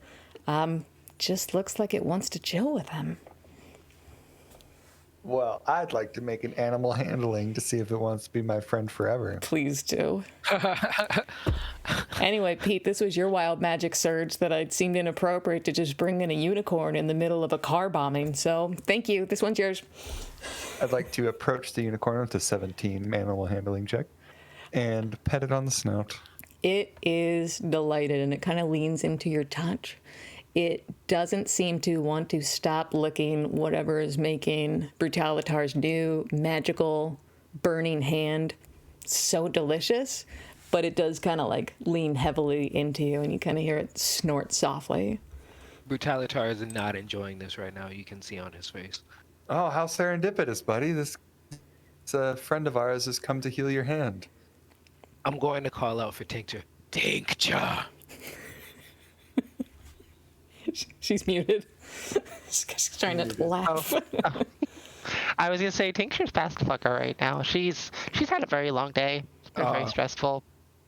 [SPEAKER 1] Just looks like it wants to chill with him.
[SPEAKER 4] Well, I'd like to make an animal handling to see if it wants to be my friend forever.
[SPEAKER 1] Please do. Anyway, Pete, this was your wild magic surge that it seemed inappropriate to just bring in a unicorn in the middle of a car bombing. So thank you. This one's yours.
[SPEAKER 4] I'd like to approach the unicorn with a 17 animal handling check and pet it on the snout.
[SPEAKER 1] It is delighted, and it kind of leans into your touch. It doesn't seem to want to stop licking whatever is making Brutalitar's new magical burning hand so delicious, but it does kind of like lean heavily into you, and you kind of hear it snort softly.
[SPEAKER 3] Brutalitar is not enjoying this right now. You can see on his face.
[SPEAKER 4] Oh, how serendipitous, buddy. This a friend of ours has come to heal your hand.
[SPEAKER 3] I'm going to call out for Tincture.
[SPEAKER 7] Tincture.
[SPEAKER 1] She's muted. She's trying not to laugh.
[SPEAKER 5] I was gonna say Tincture's past the fucker right now. She's had a very long day. It's been very stressful.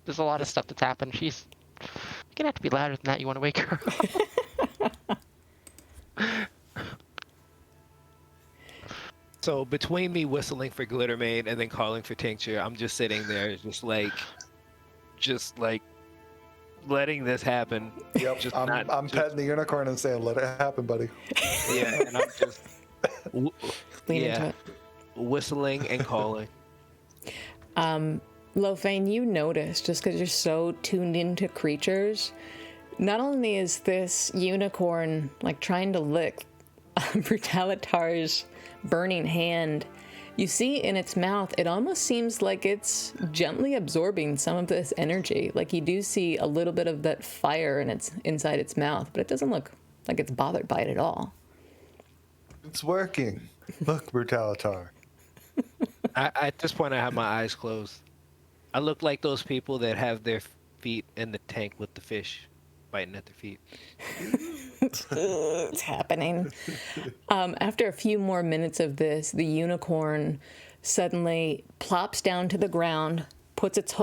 [SPEAKER 5] There's a lot of stuff that's happened. She's gonna have to be louder than that. You want to wake her up?
[SPEAKER 3] So between me whistling for Glittermane and then calling for Tincture, I'm just sitting there, just like letting this happen.
[SPEAKER 4] Yep, I'm petting the unicorn and saying, "Let it happen, buddy."
[SPEAKER 3] Yeah, and I'm just whistling and calling.
[SPEAKER 1] Lofane, you notice, just because you're so tuned into creatures, not only is this unicorn like trying to lick Brutalitar's burning hand, you see in its mouth, it almost seems like it's gently absorbing some of this energy. Like you do see a little bit of that fire inside its mouth, but it doesn't look like it's bothered by it at all.
[SPEAKER 4] It's working. Look, Brutalitar.
[SPEAKER 3] At this point, I have my eyes closed. I look like those people that have their feet in the tank with the fish biting at their feet.
[SPEAKER 1] It's happening. After a few more minutes of this, the unicorn suddenly plops down to the ground, puts its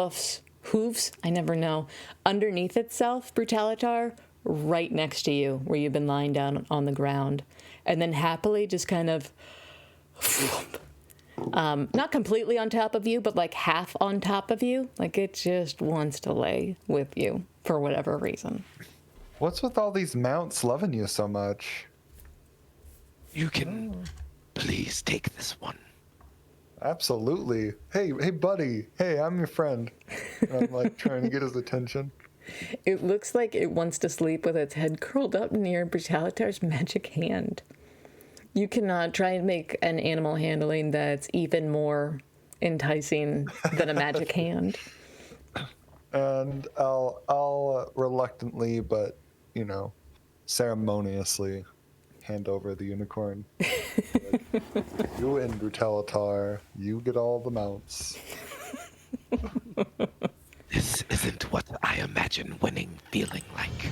[SPEAKER 1] hooves, I never know, underneath itself, Brutalitar, right next to you, where you've been lying down on the ground, and then happily just kind of, not completely on top of you, but like half on top of you, like it just wants to lay with you for whatever reason.
[SPEAKER 4] What's with all these mounts loving you so much?
[SPEAKER 7] You can please take this one.
[SPEAKER 4] Absolutely. Hey, buddy. Hey, I'm your friend. And I'm like trying to get his attention.
[SPEAKER 1] It looks like it wants to sleep with its head curled up near Brutalitar's magic hand. You cannot try and make an animal handling that's even more enticing than a magic hand.
[SPEAKER 4] And I'll reluctantly, but ceremoniously hand over the unicorn. Like, you and Brutalitar, you get all the mounts.
[SPEAKER 7] This isn't what I imagine winning feeling like.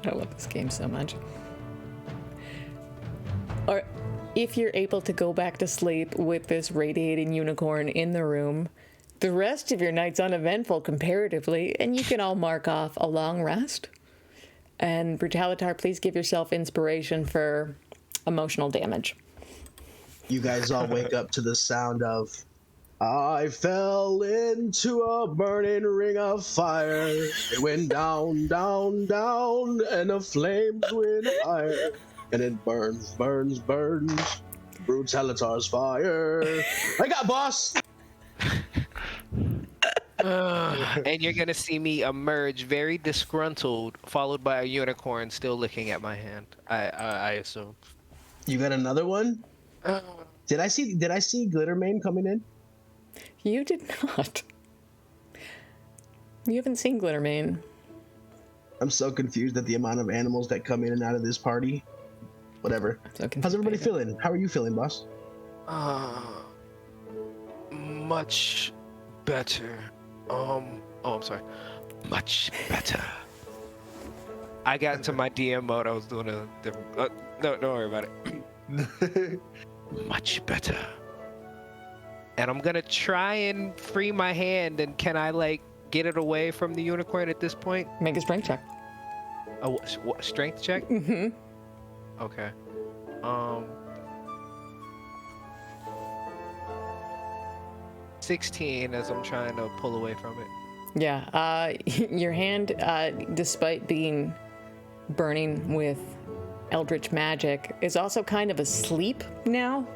[SPEAKER 1] I love this game so much. Or if you're able to go back to sleep with this radiating unicorn in the room, the rest of your night's uneventful comparatively, and you can all mark off a long rest. And Brutalitar, please give yourself inspiration for emotional damage.
[SPEAKER 2] You guys all wake up to the sound of I fell into a burning ring of fire. It went down, down, down, and the flames went higher. And it burns, burns, burns. Brutalitar's fire. I got boss!
[SPEAKER 3] And you're gonna see me emerge very disgruntled, followed by a unicorn still looking at my hand. I assume.
[SPEAKER 2] You got another one? Did I see Glittermane coming in?
[SPEAKER 1] You did not. You haven't seen Glittermane.
[SPEAKER 2] I'm so confused at the amount of animals that come in and out of this party. Whatever.
[SPEAKER 1] So
[SPEAKER 2] How's everybody feeling? How are you feeling, boss?
[SPEAKER 3] Much better. I'm sorry.
[SPEAKER 7] Much better.
[SPEAKER 3] I got into my DM mode. I was doing a different. No, don't worry about it.
[SPEAKER 7] Much better.
[SPEAKER 3] And I'm gonna try and free my hand. And can I like get it away from the unicorn at this point?
[SPEAKER 1] Make a strength check.
[SPEAKER 3] A strength check?
[SPEAKER 1] Mm-hmm.
[SPEAKER 3] Okay. 16 as I'm trying to pull away from it.
[SPEAKER 1] Yeah, your hand, despite being burning with eldritch magic, is also kind of asleep now.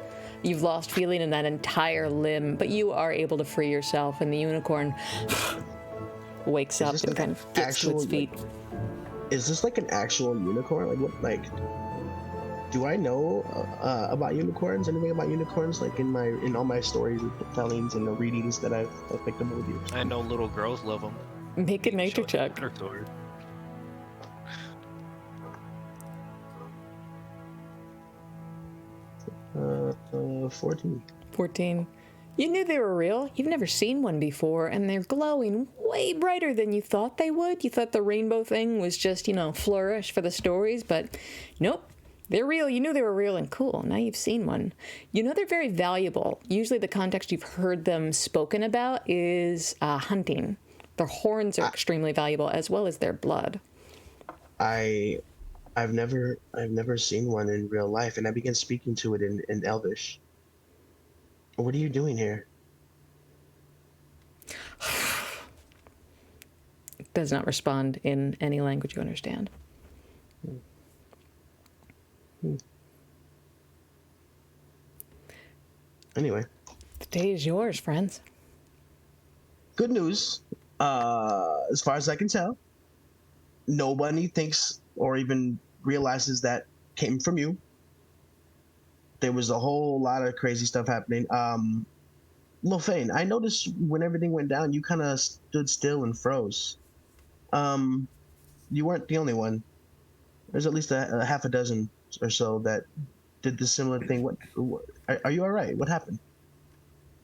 [SPEAKER 1] You've lost feeling in that entire limb, but you are able to free yourself, and the unicorn wakes up and kind of gets to its feet.
[SPEAKER 2] Is this like an actual unicorn? Like what? Like, do I know about unicorns? Anything about unicorns? Like in all my stories and tellings and the readings that I've picked up over the years.
[SPEAKER 3] I know little girls love them.
[SPEAKER 1] Make a nature check.
[SPEAKER 2] 14.
[SPEAKER 1] 14. You knew they were real. You've never seen one before, and they're glowing way brighter than you thought they would. You thought the rainbow thing was just, flourish for the stories, but nope. They're real. You knew they were real and cool. Now you've seen one. They're very valuable. Usually the context you've heard them spoken about is hunting. Their horns are extremely valuable, as well as their blood.
[SPEAKER 2] I've never seen one in real life, and I began speaking to it in Elvish. What are you doing here?
[SPEAKER 1] It does not respond in any language you understand.
[SPEAKER 2] Anyway.
[SPEAKER 1] The day is yours, friends.
[SPEAKER 2] Good news. As far as I can tell, nobody thinks or even realizes that came from you. There was a whole lot of crazy stuff happening. Lofane, I noticed when everything went down, you kind of stood still and froze. You weren't the only one. There's at least a half a dozen or so that did the similar thing. What are you all right? What happened?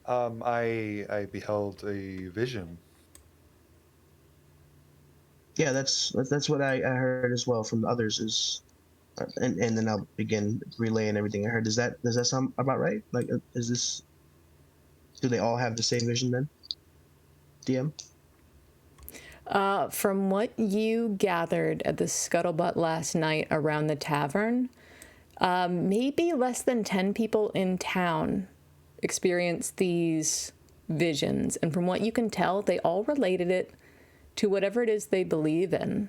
[SPEAKER 4] I beheld a vision.
[SPEAKER 2] Yeah, that's what I heard as well from the others. And then I'll begin relaying everything I heard. Does that sound about right? Like, do they all have the same vision then? DM?
[SPEAKER 1] From what you gathered at the scuttlebutt last night around the tavern, maybe less than 10 people in town experienced these visions. And from what you can tell, they all related it to whatever it is they believe in.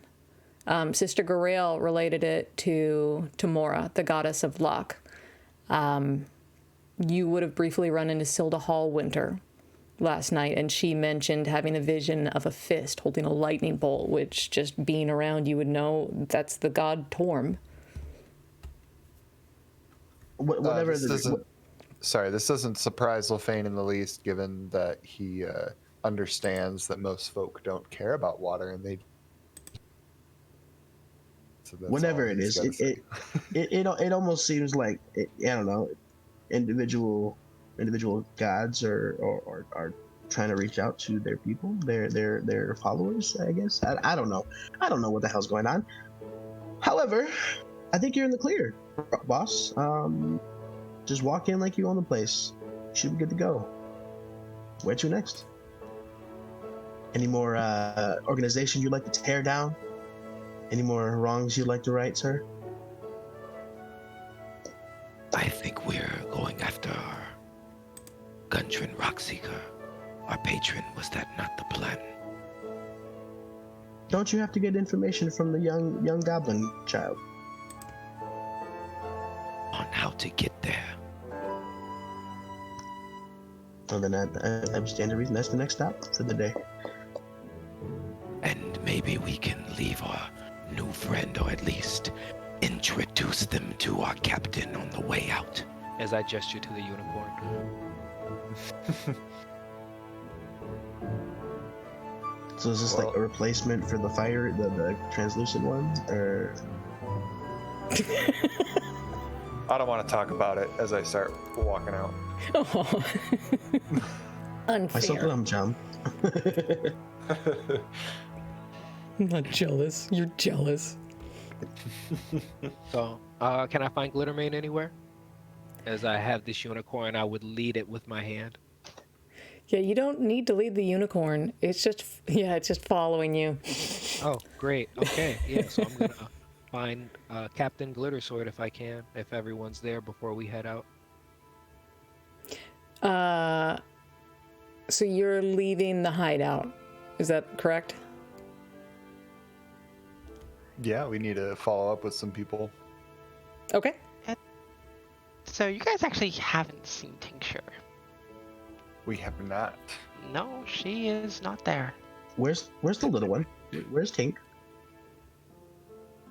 [SPEAKER 1] Sister Garael related it to Mora, the goddess of luck. You would have briefly run into Silda Hallwinter last night, and she mentioned having a vision of a fist holding a lightning bolt, which just being around you would know that's the god Torm.
[SPEAKER 2] Whatever.
[SPEAKER 4] This doesn't surprise Lofane in the least, given that he understands that most folk don't care about water, and they. So
[SPEAKER 2] whatever it is, it almost seems like I don't know, individual gods or trying to reach out to their people, their followers, I guess. I don't know. I don't know what the hell's going on. However, I think you're in the clear, boss. Just walk in like you own the place. You should be good to go. Where to next? Any more organization you'd like to tear down? Any more wrongs you'd like to right, sir?
[SPEAKER 7] I think we're going after our Gundren Rockseeker, our patron. Was that not the plan?
[SPEAKER 2] Don't you have to get information from the young goblin child?
[SPEAKER 7] On how to get there.
[SPEAKER 2] Well, then I stand to reason that's the next stop for the day.
[SPEAKER 7] And maybe we can leave our new friend, or at least introduce them to our captain on the way out.
[SPEAKER 3] As I gesture to the unicorn.
[SPEAKER 2] So is this like a replacement for the fire, the translucent one, or?
[SPEAKER 4] I don't want to talk about it as I start walking out.
[SPEAKER 1] Oh.
[SPEAKER 2] I still
[SPEAKER 1] Unfair.
[SPEAKER 2] I'm John.
[SPEAKER 1] I'm not jealous. You're jealous.
[SPEAKER 3] So, can I find Glittermane anywhere? As I have this unicorn, I would lead it with my hand.
[SPEAKER 1] Yeah, you don't need to lead the unicorn. It's just following you.
[SPEAKER 3] Oh, great. Okay, yeah, so I'm gonna find Captain Glittersword if I can, if everyone's there before we head out.
[SPEAKER 1] So you're leaving the hideout. Is that correct?
[SPEAKER 4] Yeah, we need to follow up with some people.
[SPEAKER 1] Okay.
[SPEAKER 5] So you guys actually haven't seen Tincture.
[SPEAKER 4] We have not.
[SPEAKER 5] No, she is not there.
[SPEAKER 2] Where's the little one? Where's Tink?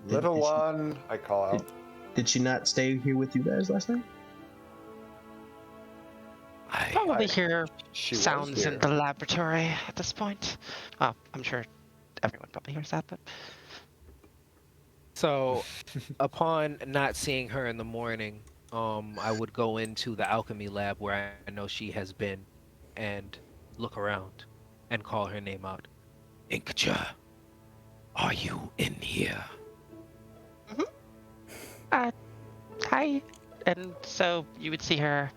[SPEAKER 4] Little
[SPEAKER 2] did she-
[SPEAKER 4] one, I call out.
[SPEAKER 2] Did she not stay here with you guys last night?
[SPEAKER 5] Probably hear
[SPEAKER 4] She was
[SPEAKER 5] sounds
[SPEAKER 4] here.
[SPEAKER 5] in the laboratory at this point. Oh, I'm sure everyone probably hears that, but
[SPEAKER 3] So, upon not seeing her in the morning, I would go into the alchemy lab where I know she has been and look around and call her name out.
[SPEAKER 7] Inkja, are you in here?
[SPEAKER 5] hi. And so you would see her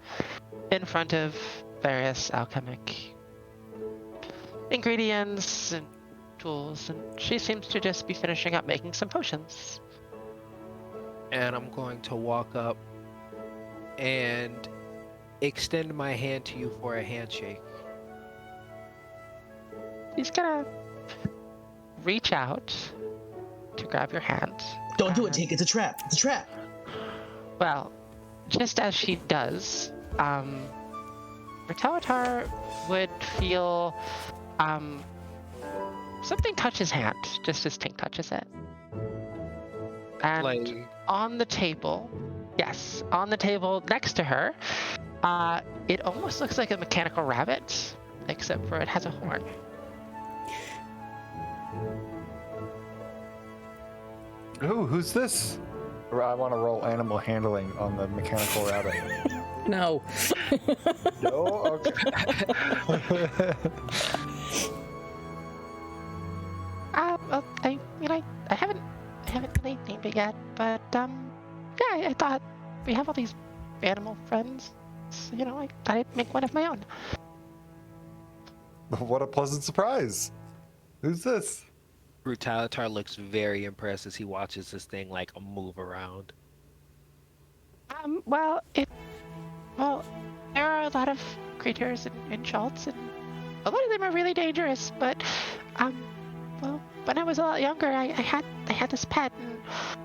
[SPEAKER 5] in front of various alchemic ingredients and tools, and she seems to just be finishing up making some potions.
[SPEAKER 3] And I'm going to walk up and extend my hand to you for a handshake.
[SPEAKER 5] He's gonna reach out to grab your hand.
[SPEAKER 2] Don't do it, Tink. It's a trap. It's a trap.
[SPEAKER 5] Well, just as she does, Retawatar would feel something touch his hand, just as Tink touches it. And
[SPEAKER 3] Like,
[SPEAKER 5] on the table, yes, on the table next to her, it almost looks like a mechanical rabbit, except for it has a horn.
[SPEAKER 4] Ooh, who's this? I want to roll animal handling on the mechanical rabbit.
[SPEAKER 1] No.
[SPEAKER 4] No? Okay.
[SPEAKER 5] Well, I haven't really named it yet, but yeah, I thought we have all these animal friends. So, I thought I'd make one of my own.
[SPEAKER 4] What a pleasant surprise. Who's this?
[SPEAKER 3] Brutalitar looks very impressed as he watches this thing like move around.
[SPEAKER 5] Well, there are a lot of creatures in Schultz, and a lot of them are really dangerous. But, well, when I was a lot younger, I had this pet,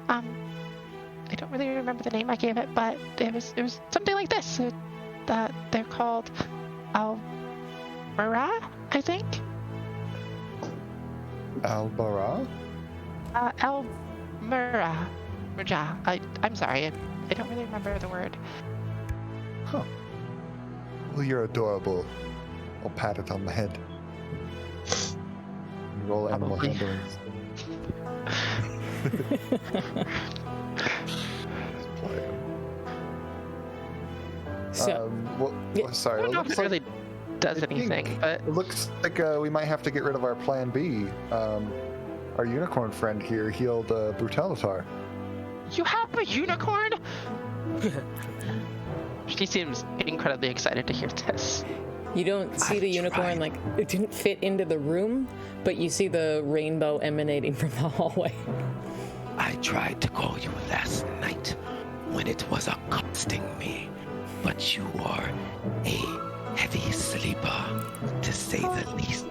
[SPEAKER 5] and I don't really remember the name I gave it, but it was something like this. They're called Almira, I think.
[SPEAKER 4] Albara?
[SPEAKER 5] Almira. Raja. I'm sorry, I don't really remember the word.
[SPEAKER 4] Huh. Well, you're adorable. I'll pat it on the head. And roll animal
[SPEAKER 5] Probably.
[SPEAKER 4] handling.
[SPEAKER 1] So,
[SPEAKER 4] Sorry.
[SPEAKER 5] I don't know
[SPEAKER 4] It
[SPEAKER 5] if
[SPEAKER 4] looks
[SPEAKER 5] it's
[SPEAKER 4] like
[SPEAKER 5] really does
[SPEAKER 4] I think
[SPEAKER 5] anything, but
[SPEAKER 4] it looks like we might have to get rid of our plan B. Our unicorn friend here healed Brutalitar.
[SPEAKER 5] you have a unicorn? She seems incredibly excited to hear this.
[SPEAKER 1] You don't see the unicorn, like, it didn't fit into the room, but you see the rainbow emanating from the hallway.
[SPEAKER 7] I tried to call you last night when it was accosting me, but you are a heavy sleeper, to say the least.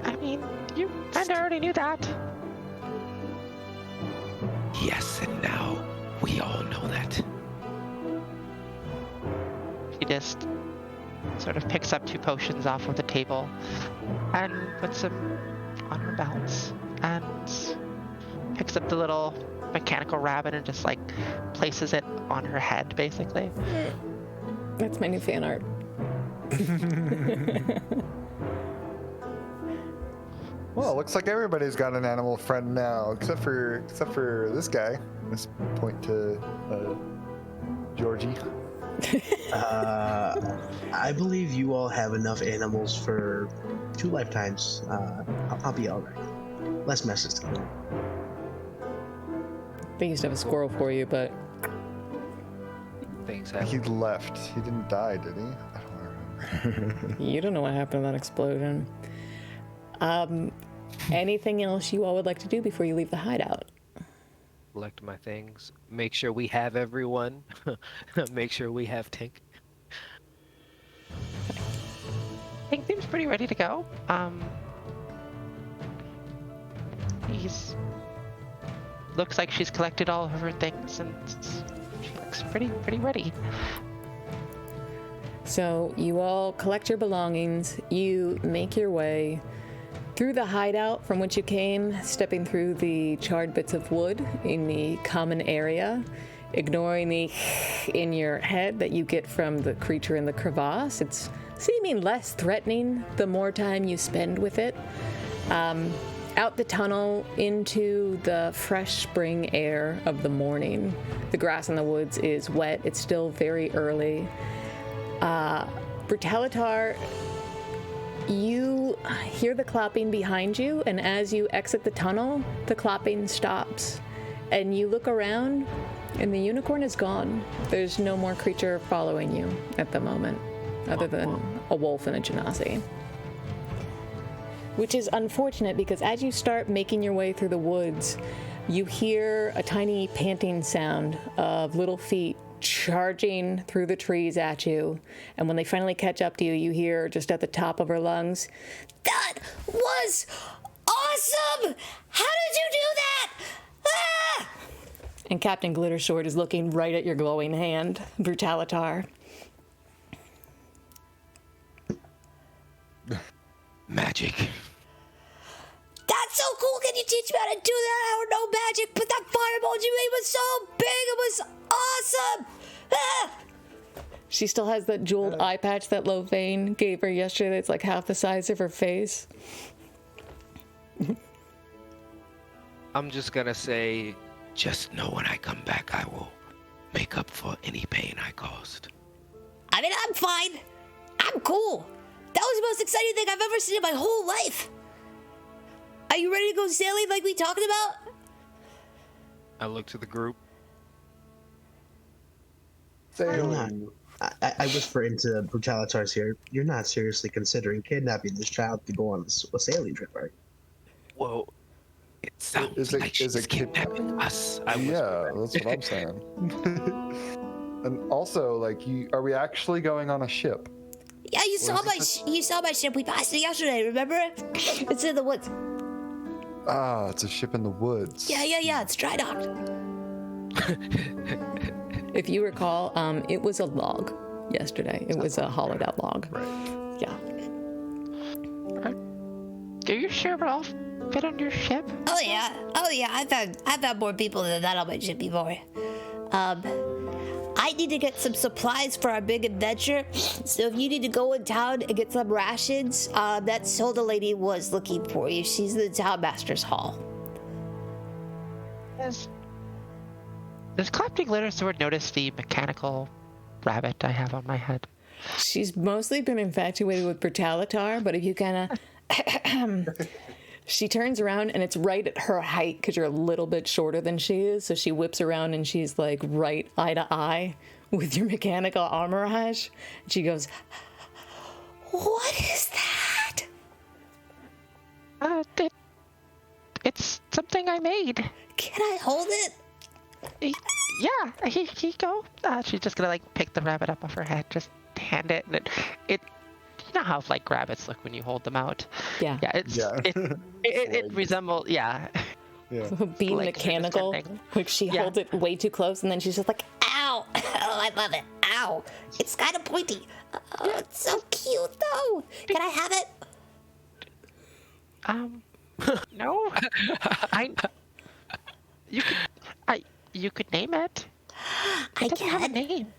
[SPEAKER 5] I mean, you kind of already knew that.
[SPEAKER 7] Yes, and now we all know that.
[SPEAKER 5] She just sort of picks up 2 potions off of the table and puts them on her belt and picks up the little mechanical rabbit and just like places it on her head, basically.
[SPEAKER 1] That's my new fan art.
[SPEAKER 4] Well, it looks like everybody's got an animal friend now, except for this guy. Let's point to Georgie.
[SPEAKER 2] I believe you all have enough animals for 2 lifetimes. I'll be all right. Less messes to clean.
[SPEAKER 1] They used to have a squirrel for you, but
[SPEAKER 3] Things
[SPEAKER 4] He
[SPEAKER 3] happen.
[SPEAKER 4] left. He didn't die, did he? I don't remember.
[SPEAKER 1] you don't know what happened to that explosion. Anything else you all would like to do before you leave the hideout?
[SPEAKER 3] Collect my things. Make sure we have everyone. Make sure we have Tink.
[SPEAKER 5] Tink seems pretty ready to go. He's looks like she's collected all of her things and she looks pretty ready.
[SPEAKER 1] So you all collect your belongings, you make your way through the hideout from which you came, stepping through the charred bits of wood in the common area, ignoring the in your head that you get from the creature in the crevasse. It's seeming less threatening the more time you spend with it. Out the tunnel into the fresh spring air of the morning. The grass in the woods is wet. It's still very early. Brutalitar, you hear the clopping behind you, and as you exit the tunnel, the clopping stops. And you look around, and the unicorn is gone. There's no more creature following you at the moment, other than a wolf and a genasi. Which is unfortunate, because as you start making your way through the woods, you hear a tiny panting sound of little feet charging through the trees at you. And when they finally catch up to you, you hear just at the top of her lungs,
[SPEAKER 6] That was awesome! How did you do that? Ah!
[SPEAKER 1] and Captain Glittersword is looking right at your glowing hand, Brutalitar.
[SPEAKER 7] Magic.
[SPEAKER 6] That's so cool! Can you teach me how to do that? I don't know magic, but that fireball you made was so big! It was awesome! Ah!
[SPEAKER 1] She still has that jeweled eye patch that Lofane gave her yesterday. It's like half the size of her face.
[SPEAKER 3] I'm just gonna say,
[SPEAKER 7] Just know when I come back, I will make up for any pain I caused.
[SPEAKER 6] I mean, I'm fine. I'm cool. That was the most exciting thing I've ever seen in my whole life. Are you ready to go sailing like we talked about?
[SPEAKER 3] I look to the group.
[SPEAKER 2] Sailing. I whisper into Brutalitar's ear, you're not seriously considering kidnapping this child to go on a sailing trip, right?
[SPEAKER 7] Whoa. It sounds
[SPEAKER 4] Is it-
[SPEAKER 7] like
[SPEAKER 4] is
[SPEAKER 7] she's
[SPEAKER 4] it kid-
[SPEAKER 7] kidnapping us. I
[SPEAKER 4] Yeah,
[SPEAKER 7] whisper.
[SPEAKER 4] that's what I'm saying. And also, like, are we actually going on a ship?
[SPEAKER 6] Yeah, you saw my ship. We passed it yesterday. Remember? It's in the woods.
[SPEAKER 4] Ah, it's a ship in the woods.
[SPEAKER 6] Yeah. It's dry docked.
[SPEAKER 1] If you recall, it was a log yesterday. It was a hollowed out log.
[SPEAKER 4] Right.
[SPEAKER 1] Yeah.
[SPEAKER 5] Are you sure we'll all fit on your ship?
[SPEAKER 6] Oh yeah. I've had more people than that on my ship before. I need to get some supplies for our big adventure. So if you need to go in town and get some rations, that soda lady was looking for you. She's in the town master's hall.
[SPEAKER 5] Does Captain Glittersword notice the mechanical rabbit I have on my head?
[SPEAKER 1] She's mostly been infatuated with Brutalitar, but if you kind of... She turns around and it's right at her height because you're a little bit shorter than she is. So she whips around and she's like right eye to eye with your mechanical armorage. And she goes, "What is that?"
[SPEAKER 5] It's something I made.
[SPEAKER 9] Can I hold it?
[SPEAKER 5] Yeah, here you go. She's just gonna like pick the rabbit up off her head, just hand it, and it you know how like rabbits look when you hold them out.
[SPEAKER 1] Yeah.
[SPEAKER 5] It resembles
[SPEAKER 4] Yeah.
[SPEAKER 1] Being
[SPEAKER 5] Like,
[SPEAKER 1] mechanical, like she holds it way too close and then she's just like,
[SPEAKER 9] Ow! Oh, I love it. Ow! It's kind of pointy. Oh, it's so cute, though. Can I have it?
[SPEAKER 5] No. You could name it.
[SPEAKER 9] I
[SPEAKER 5] It doesn't have a
[SPEAKER 9] can.
[SPEAKER 5] name.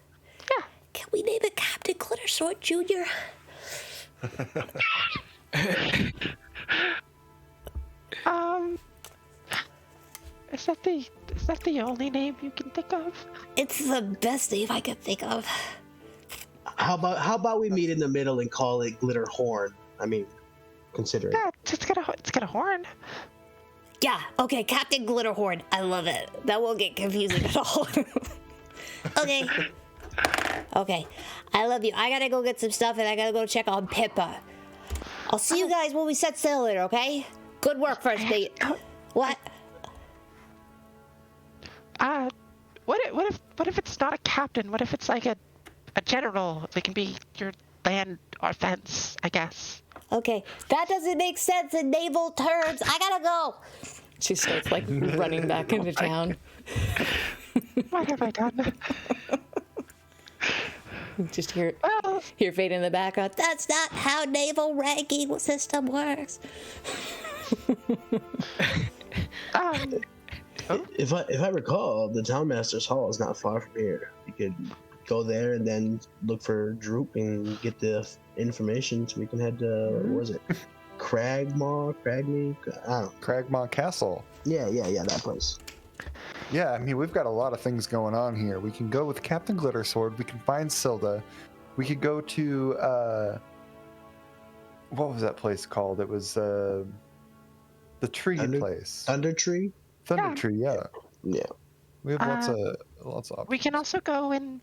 [SPEAKER 5] Yeah.
[SPEAKER 9] Can we name it Captain Glittersword Jr.?
[SPEAKER 5] Is that the only name you can think of?
[SPEAKER 9] It's the best name I can think of.
[SPEAKER 2] How about we meet in the middle and call it Glitter Horn? I mean, consider it.
[SPEAKER 5] Yeah, it's got a horn.
[SPEAKER 9] Yeah, okay, Captain Glitterhorn. I love it. That won't get confusing at all. Okay. Okay. I love you. I gotta go get some stuff and I gotta go check on Pippa. I'll see you guys when we set sail later, okay? Good work, first date. What?
[SPEAKER 5] What if it's not a captain? What if it's like a general? It can be your land offense, I guess.
[SPEAKER 9] Okay, that doesn't make sense in naval terms. I gotta go.
[SPEAKER 1] she starts like running back into town.
[SPEAKER 5] What have I done?
[SPEAKER 1] Just hear
[SPEAKER 5] Well,
[SPEAKER 1] Fade in the background.
[SPEAKER 9] That's not how naval ranking system works.
[SPEAKER 2] If I recall, the Townmaster's Hall is not far from here. You could go there and then look for Droop and get the information so we can head to, what was it? Cragmaw? I don't know.
[SPEAKER 4] Cragmaw Castle.
[SPEAKER 2] Yeah, that place.
[SPEAKER 4] Yeah, I mean, we've got a lot of things going on here. We can go with Captain Glittersword. We can find Silda. We could go to, what was that place called? It was the tree place.
[SPEAKER 2] Thunder Tree?
[SPEAKER 4] Thunder Tree, yeah.
[SPEAKER 2] Yeah.
[SPEAKER 4] We have lots of options.
[SPEAKER 5] we can also go and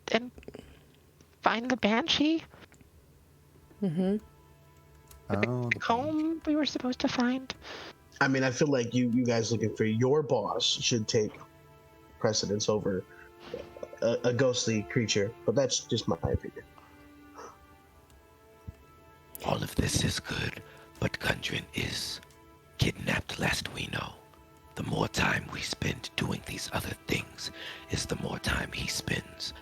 [SPEAKER 5] find the Banshee.
[SPEAKER 1] Mm-hmm.
[SPEAKER 4] Oh,
[SPEAKER 5] The comb we were supposed to find.
[SPEAKER 2] I mean, I feel like you guys looking for your boss should take precedence over a ghostly creature, but that's just my opinion.
[SPEAKER 7] All of this is good, but Gundren is kidnapped last we know. The more time we spend doing these other things is the more time he spends.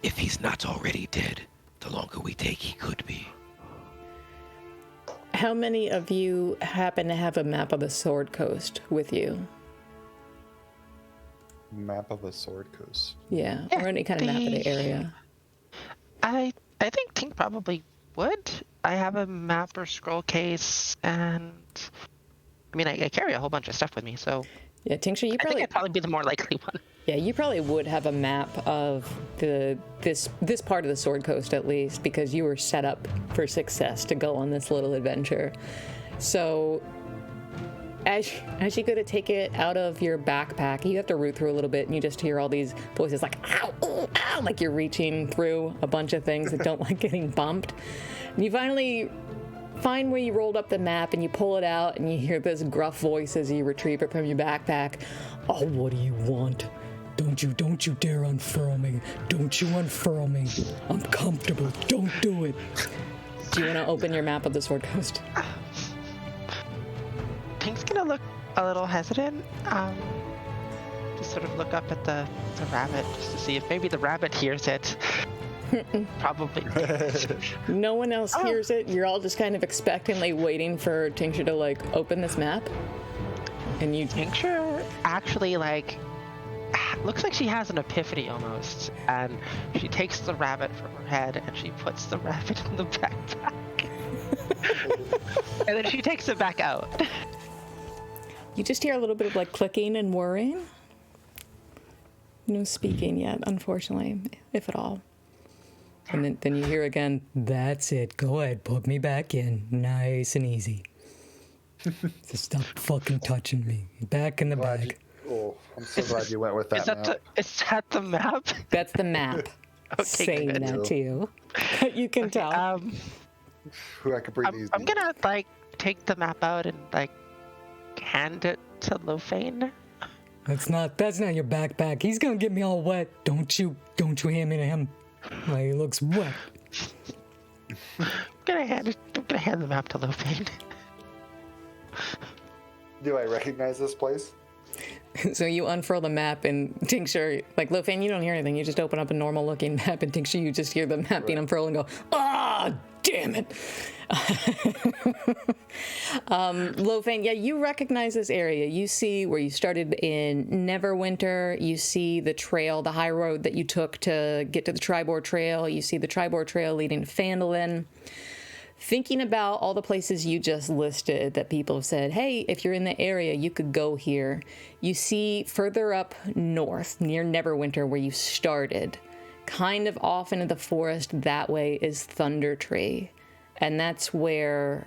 [SPEAKER 7] If he's not already dead, the longer we take, he could be.
[SPEAKER 1] How many of you happen to have a map of the Sword Coast with you?
[SPEAKER 4] Map of the Sword Coast.
[SPEAKER 1] Yeah, or any kind of map of the area.
[SPEAKER 5] I think Tink probably would. I have a map or scroll case, and I mean, I carry a whole bunch of stuff with me, so
[SPEAKER 1] Yeah, Tincture,
[SPEAKER 5] I think I'd probably be the more likely one.
[SPEAKER 1] Yeah, you probably would have a map of this part of the Sword Coast at least, because you were set up for success to go on this little adventure. So as you go to take it out of your backpack, you have to root through a little bit, and you just hear all these voices like, ow, ooh, ow, like you're reaching through a bunch of things that don't like getting bumped. And you finally find where you rolled up the map, and you pull it out, and you hear this gruff voice as you retrieve it from your backpack. Oh, what do you want? Don't you dare unfurl me. Don't you unfurl me. I'm comfortable. Don't do it. Do you want to open your map of the Sword Coast?
[SPEAKER 5] Tink's gonna look a little hesitant. Just sort of look up at the rabbit just to see if maybe the rabbit hears it. Probably.
[SPEAKER 1] No one else hears it. You're all just kind of expectantly waiting for Tincture to like open this map. And you
[SPEAKER 5] Tincture actually looks like she has an epiphany almost, and she takes the rabbit from her head and she puts the rabbit in the backpack. And then she takes it back out.
[SPEAKER 1] You just hear a little bit of like clicking and whirring. No speaking yet, unfortunately, if at all. And then you hear again, that's it. Go ahead, put me back in. Nice and easy. Just stop fucking touching me. Back in the bag.
[SPEAKER 4] I'm so glad you went with that map.
[SPEAKER 5] Is that the map?
[SPEAKER 1] That's the map.
[SPEAKER 5] Okay,
[SPEAKER 1] saying
[SPEAKER 5] good.
[SPEAKER 1] that to you. You can tell.
[SPEAKER 4] Who I could breathe easy.
[SPEAKER 5] I'm gonna take the map out and hand it to Lofane.
[SPEAKER 1] That's not your backpack. He's gonna get me all wet. Don't you hand me to him. He looks wet.
[SPEAKER 5] I'm gonna hand the map to Lofane.
[SPEAKER 4] Do I recognize this place?
[SPEAKER 1] So you unfurl the map, and Tincture, Lofane, you don't hear anything. You just open up a normal looking map, and Tincture, you just hear the map being unfurled and go, damn it. Lofane, yeah, you recognize this area. You see where you started in Neverwinter. You see the trail, the high road that you took to get to the Tribord Trail. You see the Tribord Trail leading to Phandalin. Thinking about all the places you just listed that people have said, hey, if you're in the area, you could go here. You see further up north, near Neverwinter, where you started, kind of off into the forest that way is Thunder Tree. And that's where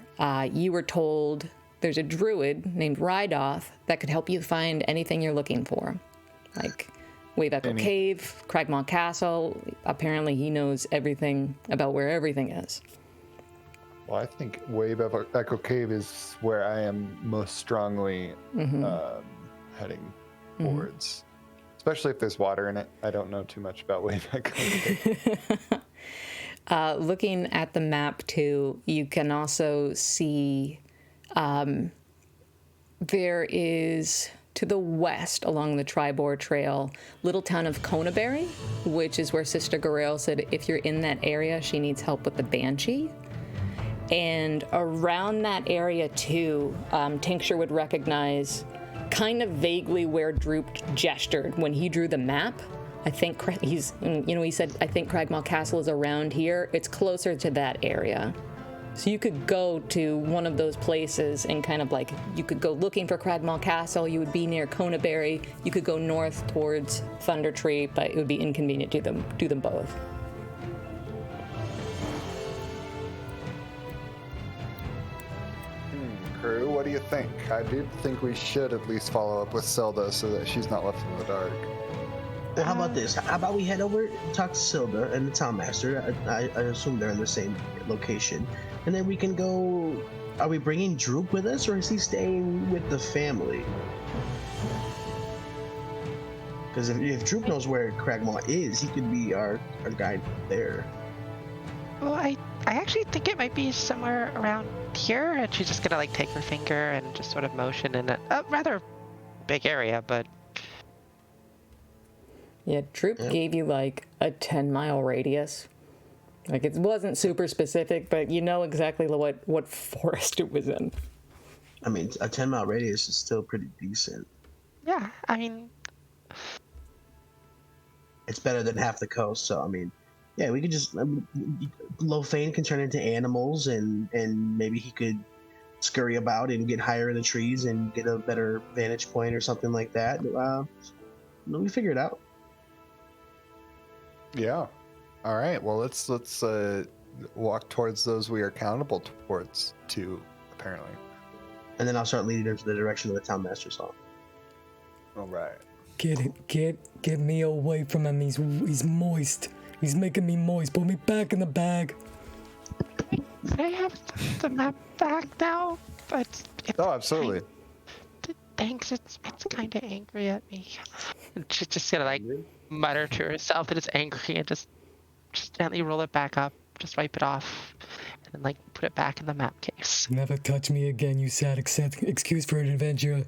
[SPEAKER 1] you were told there's a druid named Rydoth that could help you find anything you're looking for. Like Wave Echo Cave, Cragmaw Castle. Apparently he knows everything about where everything is.
[SPEAKER 4] Well, I think Wave Echo Cave is where I am most strongly heading towards. Especially if there's water in it. I don't know too much about Wave Echo Cave.
[SPEAKER 1] Looking at the map, too, you can also see there is, to the west along the Tribord Trail, little town of Conaberry, which is where Sister Garael said if you're in that area, she needs help with the Banshee. And around that area, too, Tincture would recognize kind of vaguely where Droop gestured when he drew the map. I think he said, I think Cragmaw Castle is around here. It's closer to that area. So you could go to one of those places and kind of you could go looking for Cragmaw Castle. You would be near Conaberry. You could go north towards Thunder Tree, but it would be inconvenient to do them both.
[SPEAKER 4] Crew, what do you think? I do think we should at least follow up with Zelda so that she's not left in the dark.
[SPEAKER 2] Well, how about this? How about we head over and talk to Silda and the Town Master? I assume they're in the same location. And then we can go... Are we bringing Droop with us, or is he staying with the family? Because if Droop knows where Cragmaw is, he could be our guide there.
[SPEAKER 5] Well, I actually think it might be somewhere around here, and she's just gonna take her finger and just sort of motion in a rather big area, but...
[SPEAKER 1] Yeah, Droop gave you a 10-mile radius. It wasn't super specific, but you know exactly what forest it was in.
[SPEAKER 2] I mean, a 10-mile radius is still pretty decent.
[SPEAKER 5] Yeah, I mean...
[SPEAKER 2] It's better than half the coast, so, I mean... Yeah, we could just... Lofane can turn into animals, and maybe he could scurry about and get higher in the trees and get a better vantage point or something like that. We figure it out.
[SPEAKER 4] Yeah. All right. Well, let's walk towards those we are accountable towards, too, apparently.
[SPEAKER 2] And then I'll start leading them to the direction of the Town Master's Hall.
[SPEAKER 4] All right.
[SPEAKER 1] Get me away from him. He's moist. He's making me moist. Put me back in the bag.
[SPEAKER 5] I have the map back now, but...
[SPEAKER 4] absolutely.
[SPEAKER 5] Thanks, it's kind of angry at me. And she's just gonna mutter to herself that it's angry and just gently roll it back up, just wipe it off, and then put it back in the map case.
[SPEAKER 1] Never touch me again, you sad excuse for an adventure.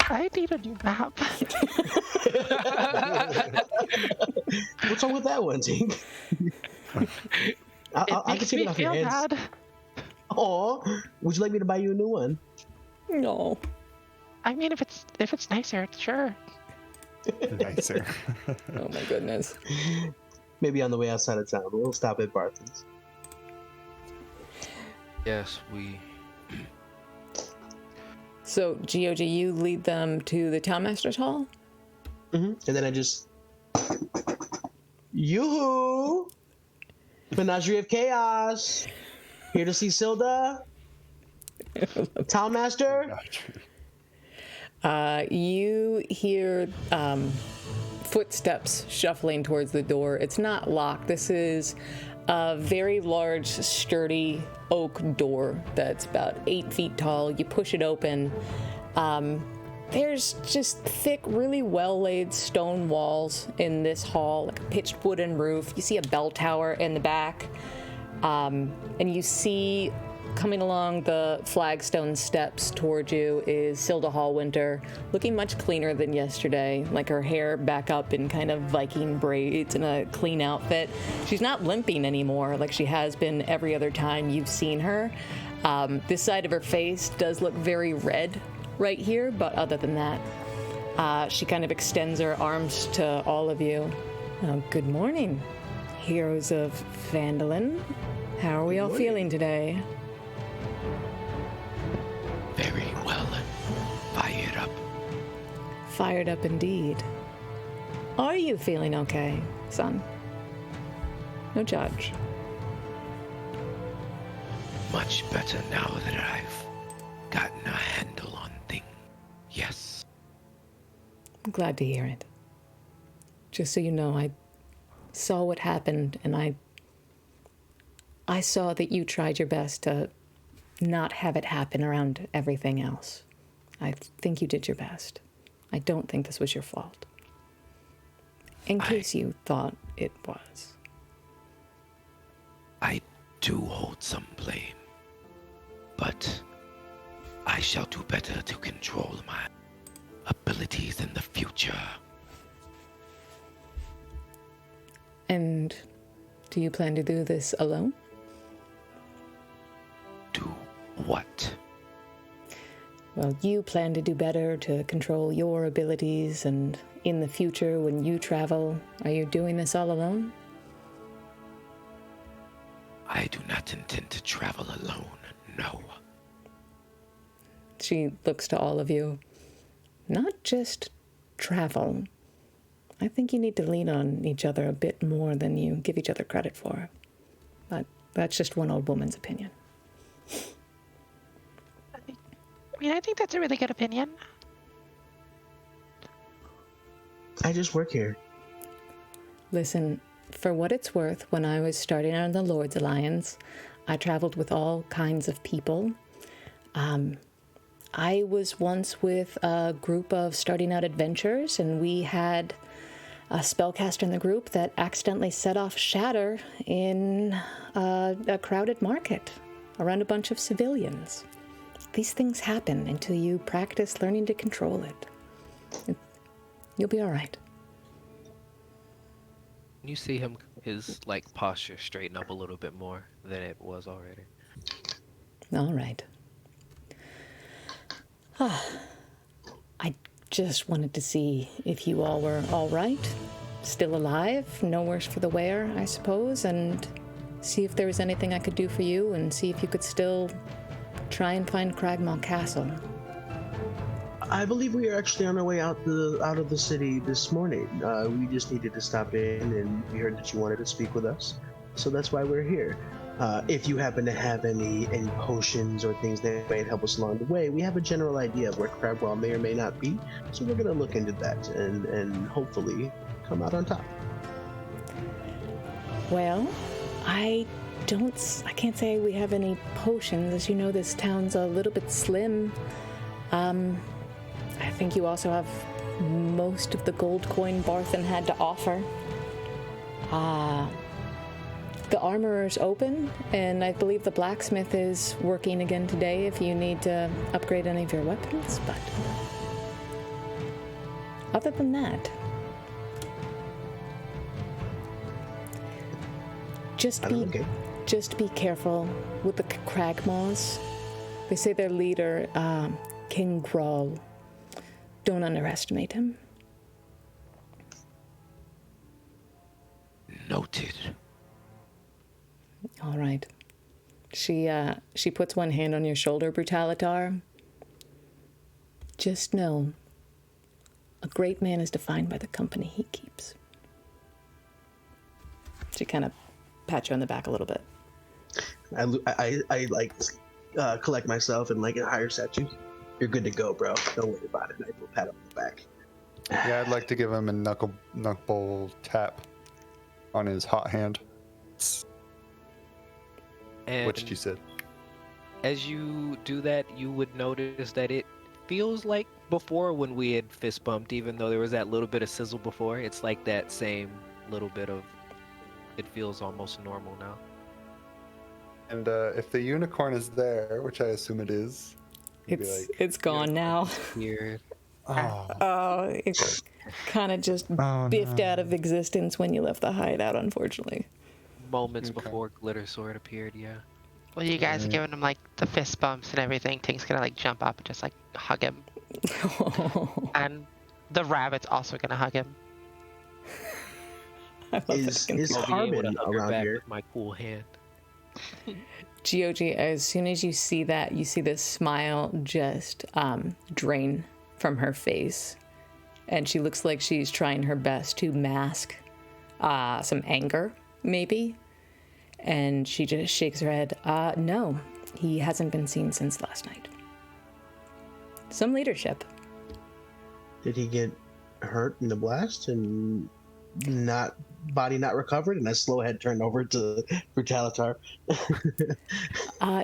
[SPEAKER 5] I need a new map.
[SPEAKER 2] What's wrong with that one, Tink? I can take it off your hands.
[SPEAKER 5] Bad.
[SPEAKER 2] Aw, would you like me to buy you a new one?
[SPEAKER 1] No.
[SPEAKER 5] I mean, if it's nicer, sure.
[SPEAKER 4] Nicer.
[SPEAKER 1] Oh my goodness.
[SPEAKER 2] Maybe on the way outside of town. We'll stop at Barthen's.
[SPEAKER 3] Yes, we...
[SPEAKER 1] So, GOG, you lead them to the Town Master's Hall?
[SPEAKER 2] Mm-hmm. And then I just Yoo-hoo! Menagerie of Chaos. Here to see Silda. Town Master.
[SPEAKER 1] You hear footsteps shuffling towards the door. It's not locked. This is a very large, sturdy oak door that's about 8 feet tall. You push it open. There's just thick, really well-laid stone walls in this hall, like a pitched wooden roof. You see a bell tower in the back. And you see, coming along the flagstone steps toward you, is Silda Hallwinter, looking much cleaner than yesterday, like her hair back up in kind of Viking braids and a clean outfit. She's not limping anymore like she has been every other time you've seen her. This side of her face does look very red right here, but other than that, she kind of extends her arms to all of you. Good morning, heroes of Phandalin. How are we all feeling today?
[SPEAKER 7] Very well. Fired up.
[SPEAKER 1] Fired up indeed. Are you feeling okay, son? No judge.
[SPEAKER 7] Much better now that I've gotten a handle on things. Yes.
[SPEAKER 1] I'm glad to hear it. Just so you know, I saw what happened, and I saw that you tried your best to not have it happen around everything else. I think you did your best. I don't think this was your fault. In case you thought it was.
[SPEAKER 7] I do hold some blame, but I shall do better to control my abilities in the future.
[SPEAKER 1] And do you plan to do this alone?
[SPEAKER 7] Do what?
[SPEAKER 1] Well, you plan to do better to control your abilities, and in the future, when you travel, are you doing this all alone?
[SPEAKER 7] I do not intend to travel alone, no.
[SPEAKER 1] She looks to all of you. Not just travel. I think you need to lean on each other a bit more than you give each other credit for. But that's just one old woman's opinion.
[SPEAKER 5] I think that's a really good opinion.
[SPEAKER 2] I just work here.
[SPEAKER 1] Listen, for what it's worth, when I was starting out in the Lord's Alliance, I traveled with all kinds of people. I was once with a group of starting out adventurers, and we had a spellcaster in the group that accidentally set off shatter in a crowded market around a bunch of civilians. These things happen until you practice learning to control it. You'll be all right.
[SPEAKER 3] You see him, his posture straighten up a little bit more than it was already.
[SPEAKER 1] All right. I just wanted to see if you all were all right, still alive, no worse for the wear, I suppose, and see if there was anything I could do for you, and see if you could still try and find Cragmaw Castle.
[SPEAKER 2] I believe we are actually on our way out of the city this morning. We just needed to stop in, and we heard that you wanted to speak with us, so that's why we're here. If you happen to have any potions or things that might help us along the way, we have a general idea of where Cragmaw may or may not be, so we're going to look into that and hopefully come out on top.
[SPEAKER 1] Well, I can't say we have any potions. As you know, this town's a little bit slim. I think you also have most of the gold coin Barthen had to offer. The armorer's open, and I believe the blacksmith is working again today if you need to upgrade any of your weapons, but other than that, just be careful with the Cragmaws. They say their leader, King Grawl. Don't underestimate him.
[SPEAKER 7] Noted.
[SPEAKER 1] All right. She puts one hand on your shoulder, Brutalitar. Just know, a great man is defined by the company he keeps. She kind of pats you on the back a little bit.
[SPEAKER 2] I like collect myself and like higher statue. You're good to go, bro. Don't worry about it. I will pat him on the back.
[SPEAKER 4] Yeah, I'd like to give him a knuckle tap on his hot hand.
[SPEAKER 3] And
[SPEAKER 4] What you said.
[SPEAKER 3] as you do that, you would notice that it feels like before when we had fist bumped, even though there was that little bit of sizzle before, it's like that same little bit of, it feels almost normal now.
[SPEAKER 4] And if the unicorn is there, which I assume it is, you'd be like,
[SPEAKER 1] It's gone now.
[SPEAKER 3] Weird.
[SPEAKER 4] oh,
[SPEAKER 1] Oh, it kind of just biffed out of existence when you left the hideout, unfortunately.
[SPEAKER 3] Moments before Glitter Sword appeared, yeah.
[SPEAKER 5] Well, you guys are giving him like the fist bumps and everything. Tink's gonna like jump up and just like hug him. And the rabbit's also gonna hug him.
[SPEAKER 1] I love
[SPEAKER 2] Is
[SPEAKER 3] I'll be able
[SPEAKER 2] Carbon
[SPEAKER 3] to hug her
[SPEAKER 2] around
[SPEAKER 3] back
[SPEAKER 2] here?
[SPEAKER 3] with my cool hand.
[SPEAKER 1] GOG, as soon as you see that, you see this smile just drain from her face. And she looks like she's trying her best to mask some anger, maybe. And she just shakes her head. No, he hasn't been seen since last night. Some leadership.
[SPEAKER 2] Did he get hurt in the blast and body not recovered, and a slow head turned over to Brutalitar?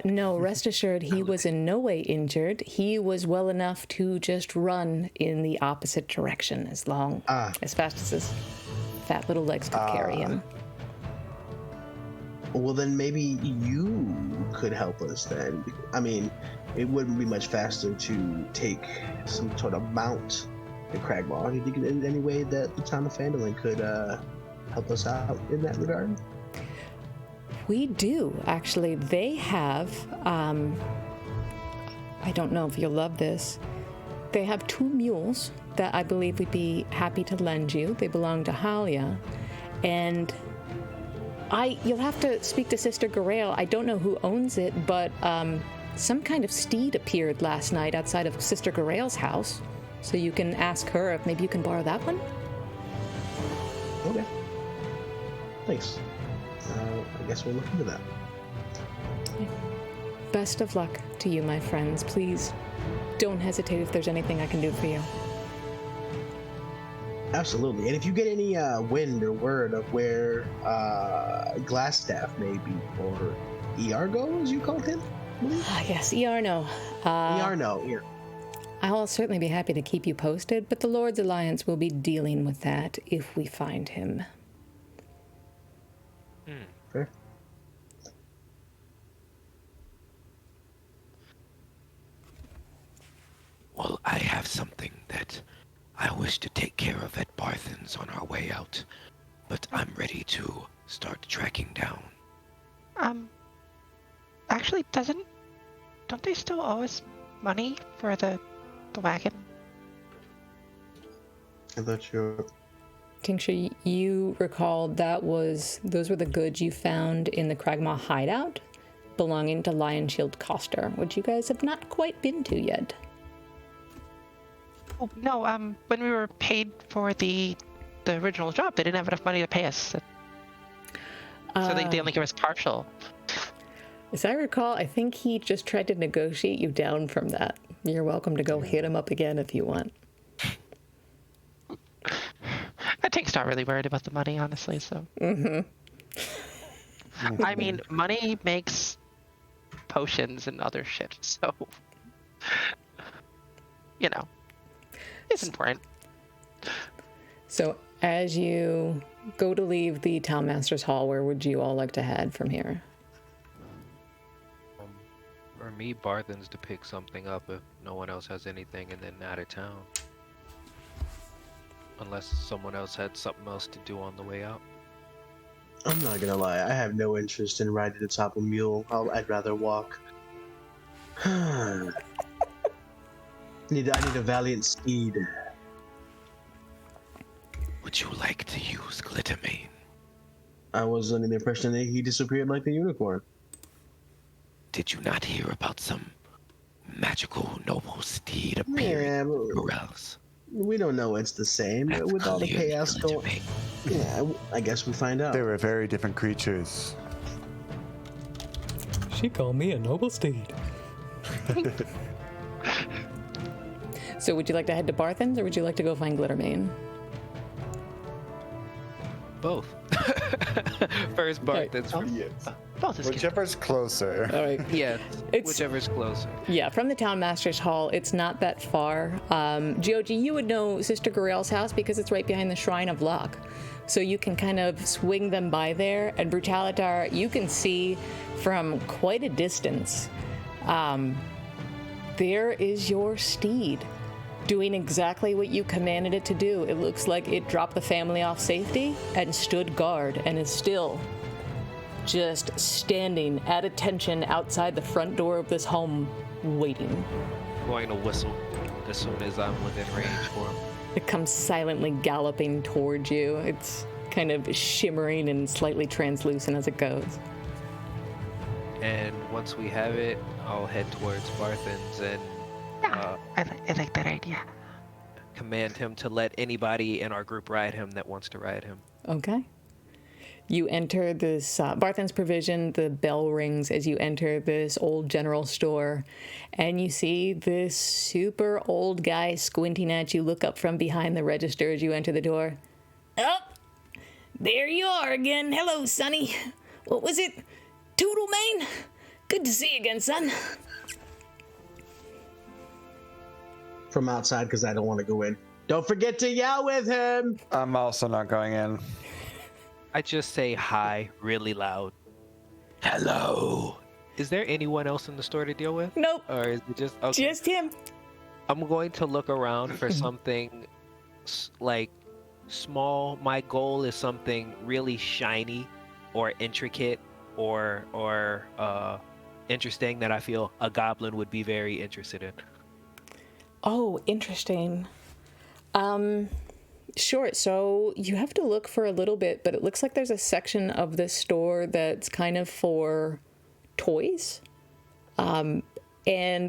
[SPEAKER 1] No, rest assured, he was in no way injured. He was well enough to just run in the opposite direction as fast as his fat little legs could carry him.
[SPEAKER 2] Well, then maybe you could help us then. I mean, it wouldn't be much faster to take some sort of mount at Cragmaw. Do you think in any way that the town of Phandalin could help us out in that regard?
[SPEAKER 1] We do, actually. They have, I don't know if you'll love this, they have 2 mules that I believe we'd be happy to lend you. They belong to Halia. And you'll have to speak to Sister Garael. I don't know who owns it, but some kind of steed appeared last night outside of Sister Garael's house. So you can ask her if maybe you can borrow that one.
[SPEAKER 2] Okay. Thanks. I guess we'll look into that.
[SPEAKER 1] Best of luck to you, my friends. Please don't hesitate if there's anything I can do for you.
[SPEAKER 2] Absolutely. And if you get any wind or word of where Glassstaff may be, or Iargo, as you called him?
[SPEAKER 1] Yes, Iarno.
[SPEAKER 2] Iarno, yeah.
[SPEAKER 1] I'll certainly be happy to keep you posted, but the Lord's Alliance will be dealing with that if we find him.
[SPEAKER 2] Fair.
[SPEAKER 7] Well, I have something that I wish to take care of at Barthen's on our way out, but I'm ready to start tracking down.
[SPEAKER 5] Actually, don't they still owe us money for the wagon?
[SPEAKER 2] I thought you.
[SPEAKER 1] Tincture, you recall those were the goods you found in the Cragmaw hideout belonging to Lion Shield Coster, which you guys have not quite been to yet.
[SPEAKER 5] Oh, no, when we were paid for the original job, they didn't have enough money to pay us. So they only give us partial.
[SPEAKER 1] As I recall, I think he just tried to negotiate you down from that. You're welcome to go hit him up again if you want.
[SPEAKER 5] I think he's not really worried about the money, honestly, so. I mean, money makes potions and other shit, so. You know. It's important.
[SPEAKER 1] So, as you go to leave the Townmaster's Hall, where would you all like to head from here?
[SPEAKER 3] For me, Barthen's to pick something up if no one else has anything, and then out of town. Unless someone else had something else to do on the way out.
[SPEAKER 2] I'm not gonna lie, I have no interest in riding the top of a mule. I'd rather walk. I need a valiant steed.
[SPEAKER 7] Would you like to use Glittermane?
[SPEAKER 2] I was under the impression that he disappeared like the unicorn.
[SPEAKER 7] Did you not hear about some magical noble steed appearing
[SPEAKER 2] Yeah,
[SPEAKER 7] anywhere else?
[SPEAKER 2] We don't know it's the same. With all the chaos going, yeah, I guess we find out.
[SPEAKER 4] They were very different creatures.
[SPEAKER 1] She called me a noble steed. So would you like to head to Barthen's, or would you like to go find Glittermane?
[SPEAKER 3] Both. First Barthen's.
[SPEAKER 5] Both is good.
[SPEAKER 4] Whichever's closer.
[SPEAKER 1] All right.
[SPEAKER 3] Yeah,
[SPEAKER 1] It's-
[SPEAKER 3] whichever's closer.
[SPEAKER 1] Yeah, from the Town Master's Hall, it's not that far. Gioji, you would know Sister Guriel's house because it's right behind the Shrine of Luck. So you can kind of swing them by there. And Brutalitar, you can see from quite a distance. There is your steed doing exactly what you commanded it to do. It looks like it dropped the family off safety and stood guard and is still just standing at attention outside the front door of this home, waiting.
[SPEAKER 3] I'm going to whistle as soon as I'm within range for him.
[SPEAKER 1] It comes silently galloping towards you. It's kind of shimmering and slightly translucent as it goes.
[SPEAKER 3] And once we have it, I'll head towards Barthen's and
[SPEAKER 5] I like that idea.
[SPEAKER 3] command him to let anybody in our group ride him that wants to ride him.
[SPEAKER 1] Okay. You enter this Barthen's Provision. The bell rings as you enter this old general store, and you see this super old guy squinting at you. Look up from behind the register as you enter the door.
[SPEAKER 6] Oh, there you are again. Hello, Sonny. What was it? Toodlemane? Good to see you again, son.
[SPEAKER 2] From outside because I don't want to go in. Don't forget to yell with him.
[SPEAKER 4] I'm also not going in.
[SPEAKER 3] I just say hi really loud. Hello. Is there anyone else in the store to deal with?
[SPEAKER 1] Nope.
[SPEAKER 3] Or is it just okay?
[SPEAKER 1] Just him.
[SPEAKER 3] I'm going to look around for something like small. My goal is something really shiny or intricate or interesting that I feel a goblin would be very interested in.
[SPEAKER 1] Oh, interesting. Sure. So you have to look for a little bit, but it looks like there's a section of this store that's kind of for toys. And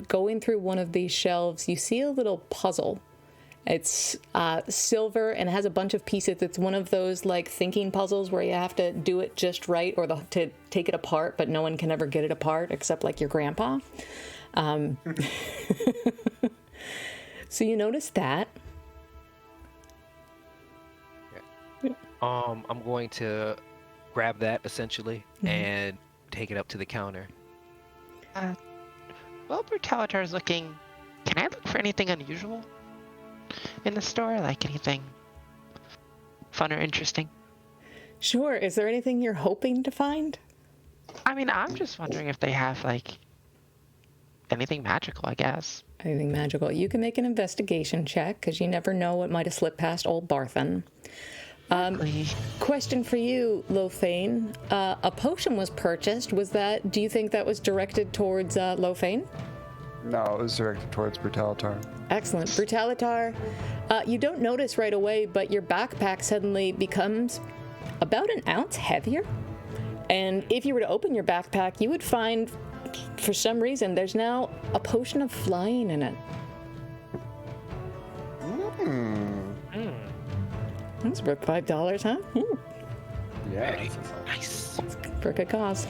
[SPEAKER 1] going through one of these shelves, you see a little puzzle. It's silver and it has a bunch of pieces. It's one of those like thinking puzzles where you have to do it just right or to take it apart, but no one can ever get it apart except like your grandpa. So you notice that.
[SPEAKER 3] I'm going to grab that essentially and take it up to the counter.
[SPEAKER 5] While Brutalitar is looking, can I look for anything unusual in the store? Like anything fun or interesting?
[SPEAKER 1] Sure. Is there anything you're hoping to find?
[SPEAKER 5] I mean, I'm just wondering if they have, like, anything magical, I guess.
[SPEAKER 1] Anything magical. You can make an investigation check because you never know what might have slipped past old Barthen. Question for you, Lothane. A potion was purchased. Do you think that was directed towards Lothane?
[SPEAKER 4] No, it was directed towards Brutalitar.
[SPEAKER 1] Excellent. Brutalitar, you don't notice right away, but your backpack suddenly becomes about an ounce heavier. And if you were to open your backpack, you would find, for some reason, there's now a potion of flying in it. That's worth $5, huh? Ooh.
[SPEAKER 4] Yeah.
[SPEAKER 3] Nice.
[SPEAKER 1] For a good cause.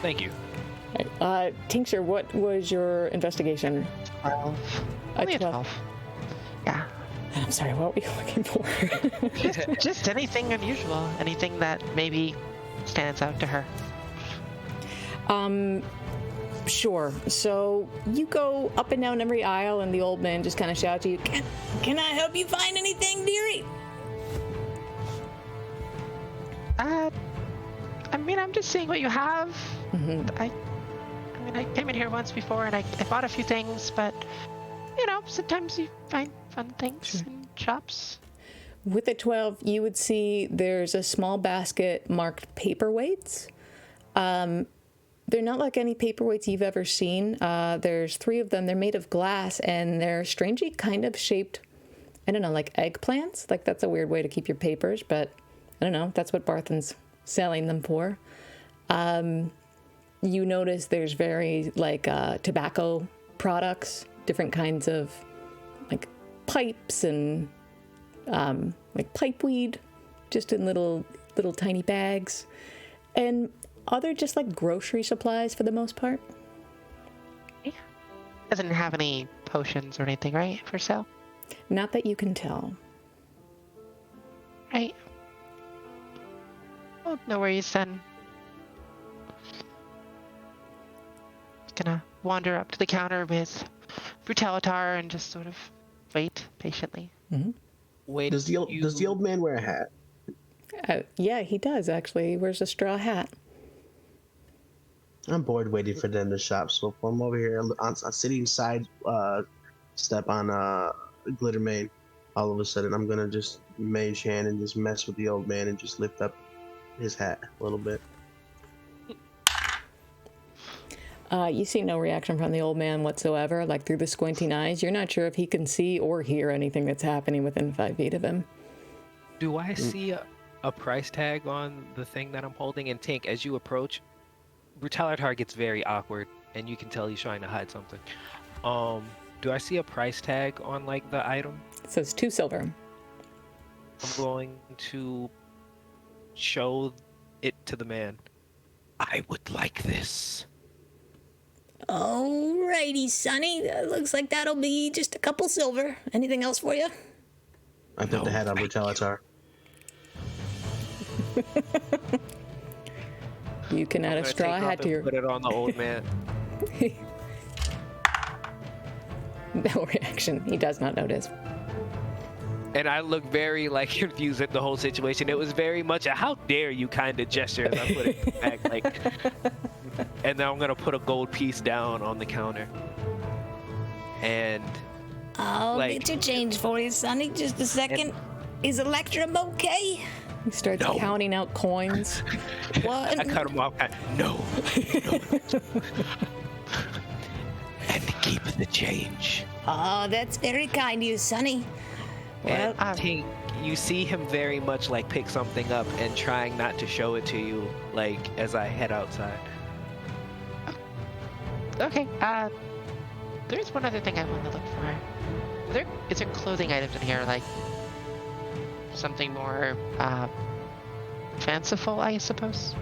[SPEAKER 3] Thank you.
[SPEAKER 1] Tincture, what was your investigation?
[SPEAKER 5] 12. Only a 12. Yeah.
[SPEAKER 1] I'm sorry, what were you looking for?
[SPEAKER 5] Just anything unusual. Anything that maybe stands out to her.
[SPEAKER 1] Sure. So you go up and down every aisle, and the old man just kind of shouts to you,
[SPEAKER 6] Can I help you find anything, dearie?
[SPEAKER 5] I mean, I'm just seeing what you have. I came in here once before, and I bought a few things, but, you know, sometimes you find fun things in shops.
[SPEAKER 1] With a 12, you would see there's a small basket marked paperweights. They're not like any paperweights you've ever seen. There's 3 of them. They're made of glass, and they're strangely kind of shaped, I don't know, like eggplants. Like, that's a weird way to keep your papers, but I don't know. That's what Barthen's selling them for. You notice there's very, like, tobacco products, different kinds of, like, pipes and like pipeweed, just in little tiny bags, and other just like grocery supplies for the most part.
[SPEAKER 5] Doesn't have any potions or anything, right, for sale?
[SPEAKER 1] Not that you can tell.
[SPEAKER 5] Right. Well, no worries then. Gonna wander up to the counter with Brutalitar and just sort of wait patiently.
[SPEAKER 1] Mm-hmm.
[SPEAKER 3] Wait,
[SPEAKER 2] Does the old man wear a hat?
[SPEAKER 1] Yeah, he does actually. He wears a straw hat.
[SPEAKER 2] I'm bored waiting for them to shop, so if I'm over here on sitting side step on Glitter Mane, all of a sudden I'm gonna just mage hand and just mess with the old man and just lift up his hat a little bit.
[SPEAKER 1] You see no reaction from the old man whatsoever, like through the squinting eyes. You're not sure if he can see or hear anything that's happening within 5 feet of him.
[SPEAKER 3] Do I see a price tag on the thing that I'm holding? And Tink, as you approach, Brutalitar gets very awkward, and you can tell he's trying to hide something. Do I see a price tag on, like, the item?
[SPEAKER 1] It says 2 silver.
[SPEAKER 3] I'm going to show it to the man.
[SPEAKER 7] I would like this.
[SPEAKER 9] Alrighty, Sonny. Looks like that'll be just a couple silver. Anything else for you?
[SPEAKER 2] I put the hat on Brutalitar.
[SPEAKER 1] You can add a straw hat to your...
[SPEAKER 3] Put it on the old man.
[SPEAKER 1] No reaction. He does not notice.
[SPEAKER 3] And I look very, like, confused at the whole situation. It was very much a how dare you kind of gesture as I put it back, like... And then I'm going to put a gold piece down on the counter. And...
[SPEAKER 9] I'll get your change for you, Sonny. Just a second. Is Electrum okay?
[SPEAKER 1] He starts counting out coins.
[SPEAKER 9] What?
[SPEAKER 3] I cut him off. No.
[SPEAKER 7] And keep the change.
[SPEAKER 9] Oh, that's very kind of you, Sonny. Well,
[SPEAKER 3] And I think you see him very much like pick something up and trying not to show it to you, like as I head outside.
[SPEAKER 5] Okay, there's one other thing I want to look for. Is there clothing items in here, like something more fanciful, I suppose?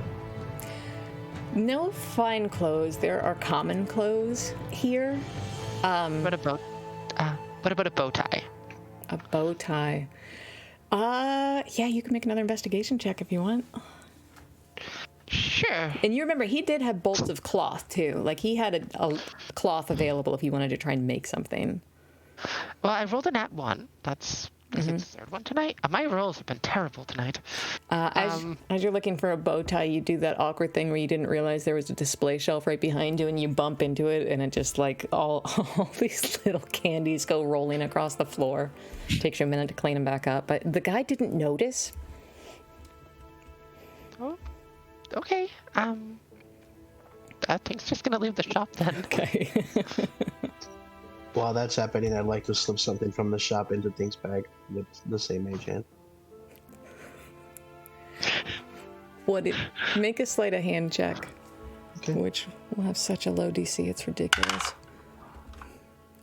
[SPEAKER 1] No fine clothes. There are common clothes here.
[SPEAKER 5] What about a bow tie?
[SPEAKER 1] A bow tie. Yeah, you can make another investigation check if you want.
[SPEAKER 5] Sure.
[SPEAKER 1] And you remember, he did have bolts of cloth, too. Like, he had a cloth available if you wanted to try and make something.
[SPEAKER 5] Well, I rolled a nat 1. That's the third one tonight. My rolls have been terrible tonight.
[SPEAKER 1] As you're looking for a bow tie, you do that awkward thing where you didn't realize there was a display shelf right behind you, and you bump into it, and it just, like, all these little candies go rolling across the floor. It takes you a minute to clean them back up. But the guy didn't notice.
[SPEAKER 5] Oh. Okay, I think it's just gonna leave the shop then.
[SPEAKER 1] Okay.
[SPEAKER 2] While that's happening, I'd like to slip something from the shop into Think's bag with the same mage hand.
[SPEAKER 1] Make a sleight of hand check,
[SPEAKER 2] Okay.
[SPEAKER 1] which will have such a low DC, it's ridiculous.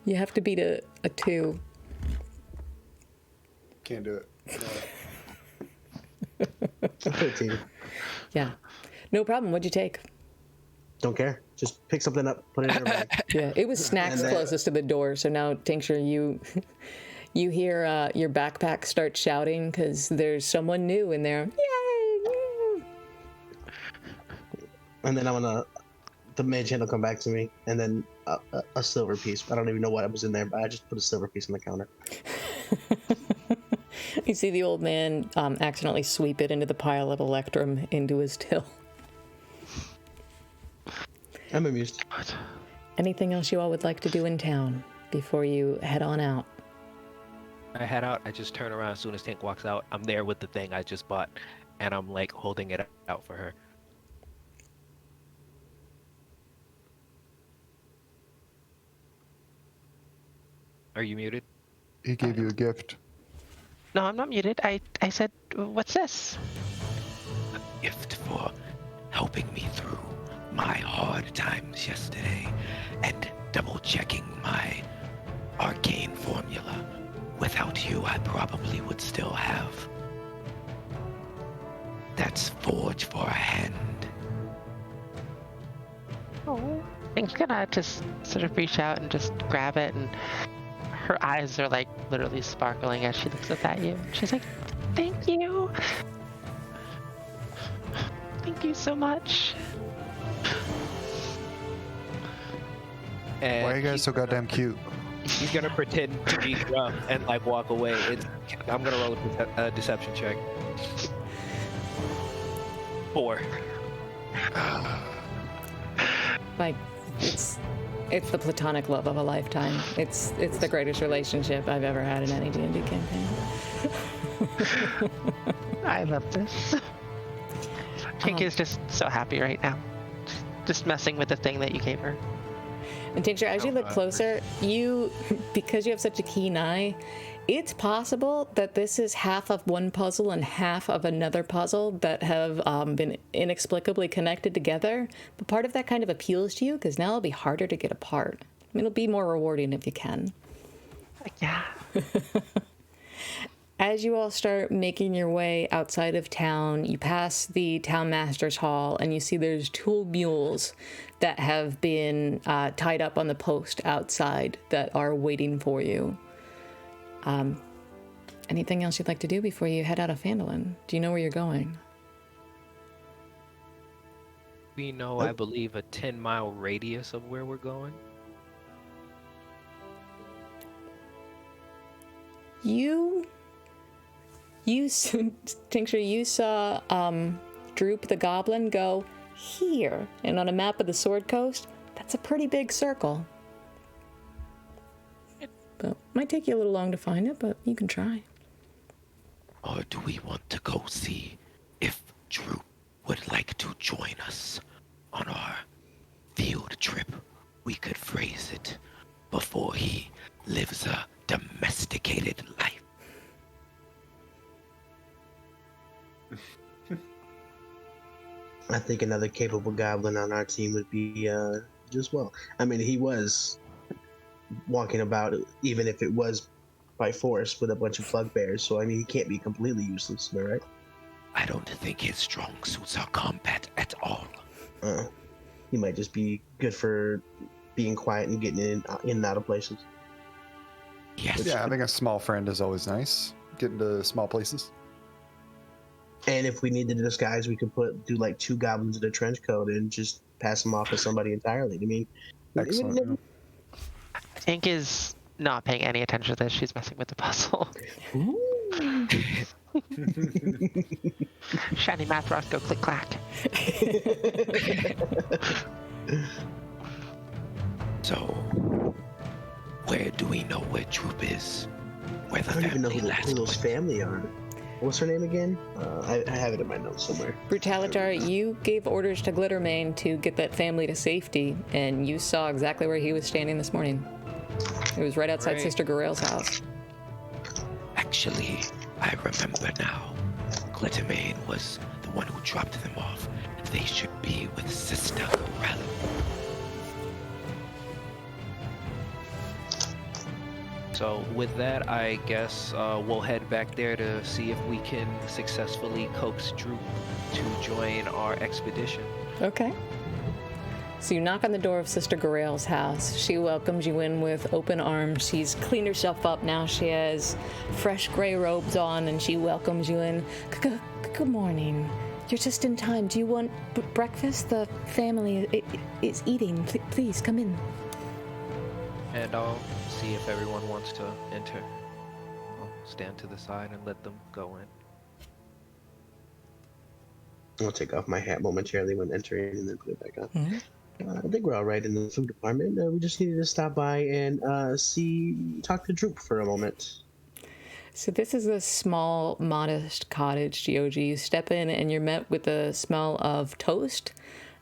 [SPEAKER 1] You have to beat a 2.
[SPEAKER 4] Can't do it.
[SPEAKER 2] 13.
[SPEAKER 1] Yeah. No problem. What'd you take?
[SPEAKER 2] Don't care. Just pick something up, put it in your bag.
[SPEAKER 1] Yeah, it was snacks closest to the door. So now, Tincture, you hear your backpack start shouting because there's someone new in there. Yay!
[SPEAKER 2] And then the mage hand will come back to me, and then a silver piece. I don't even know what was in there, but I just put a silver piece on the counter.
[SPEAKER 1] You see the old man accidentally sweep it into the pile of Electrum into his till.
[SPEAKER 2] I'm amused.
[SPEAKER 1] Anything else you all would like to do in town before you head on out?
[SPEAKER 3] I head out. I just turn around as soon as Tink walks out. I'm there with the thing I just bought, and I'm like holding it out for her. Are you muted?
[SPEAKER 4] He gave you a gift.
[SPEAKER 5] No, I'm not muted. I said, what's this?
[SPEAKER 7] A gift for helping me through my hard times yesterday and double checking my arcane formula probably would still have. That's forge for a hand.
[SPEAKER 5] Oh. Pink's gonna just sort of reach out and just grab it, and her eyes are like literally sparkling as she looks up at you. She's like, "Thank you. Thank you so much."
[SPEAKER 3] And
[SPEAKER 4] Why are you guys so goddamn cute?
[SPEAKER 3] he's gonna pretend to be rough and like walk away. I'm gonna roll a deception check. 4.
[SPEAKER 1] Like, it's the platonic love of a lifetime. It's the greatest relationship I've ever had in any D&D campaign.
[SPEAKER 5] I love this. Pink is just so happy right now. Just messing with the thing that you gave her.
[SPEAKER 1] And Tincture, as you look closer, because you have such a keen eye, it's possible that this is half of one puzzle and half of another puzzle that have been inexplicably connected together. But part of that kind of appeals to you because now it'll be harder to get apart. I mean, it'll be more rewarding if you can.
[SPEAKER 5] Yeah.
[SPEAKER 1] As you all start making your way outside of town, you pass the town master's hall and you see there's 2 mules that have been tied up on the post outside that are waiting for you. Anything else you'd like to do before you head out of Phandalin? Do you know where you're going?
[SPEAKER 3] We know, I believe, a 10-mile radius of where we're going. Tincture, you saw Droop the Goblin go here, and on a map of the Sword Coast, that's a pretty big circle. But might take you a little long to find it, but you can try.
[SPEAKER 7] Or do we want to go see if Droop would like to join us on our field trip? We could phrase it before he lives a domesticated life.
[SPEAKER 2] I think another capable goblin on our team would be just well. I mean, he was walking about, even if it was by force, with a bunch of bugbears. So I mean, he can't be completely useless, am I right?
[SPEAKER 7] I don't think his strong suits are combat at all.
[SPEAKER 2] He might just be good for being quiet and getting in and out of places.
[SPEAKER 7] Yes.
[SPEAKER 4] But yeah, having a small friend is always nice. Getting to small places.
[SPEAKER 2] And if we needed to disguise, we could do like 2 goblins in a trench coat and just pass them off as somebody entirely. I mean,
[SPEAKER 4] Excellent.
[SPEAKER 5] Pink is not paying any attention to this. She's messing with the puzzle. Shiny math rods go click clack.
[SPEAKER 7] So, where do we know where Droop is? Where the
[SPEAKER 2] I don't even know
[SPEAKER 7] family last
[SPEAKER 2] who those
[SPEAKER 7] went?
[SPEAKER 2] family are. What's her name again? I have it in my notes somewhere.
[SPEAKER 1] Brutalitar, you gave orders to Glittermane to get that family to safety, and you saw exactly where he was standing this morning. It was right outside
[SPEAKER 3] Great.
[SPEAKER 1] Sister Garel's house.
[SPEAKER 7] Actually, I remember now. Glittermane was the one who dropped them off. They should be with Sister Garel.
[SPEAKER 3] So with that, I guess we'll head back there to see if we can successfully coax Droop to join our expedition.
[SPEAKER 1] Okay. So you knock on the door of Sister Garel's house. She welcomes you in with open arms. She's cleaned herself up now. She has fresh gray robes on, and she welcomes you in. Good morning. You're just in time. Do you want breakfast? The family is eating. Please come in.
[SPEAKER 3] And I'll see if everyone wants to enter. I'll stand to the side and let them go in.
[SPEAKER 2] I'll take off my hat momentarily when entering and then put it back on.
[SPEAKER 1] Mm-hmm.
[SPEAKER 2] I think we're all right in the food department. We just needed to stop by and talk to Droop for a moment.
[SPEAKER 1] So this is a small, modest cottage, GOG. You step in and you're met with the smell of toast,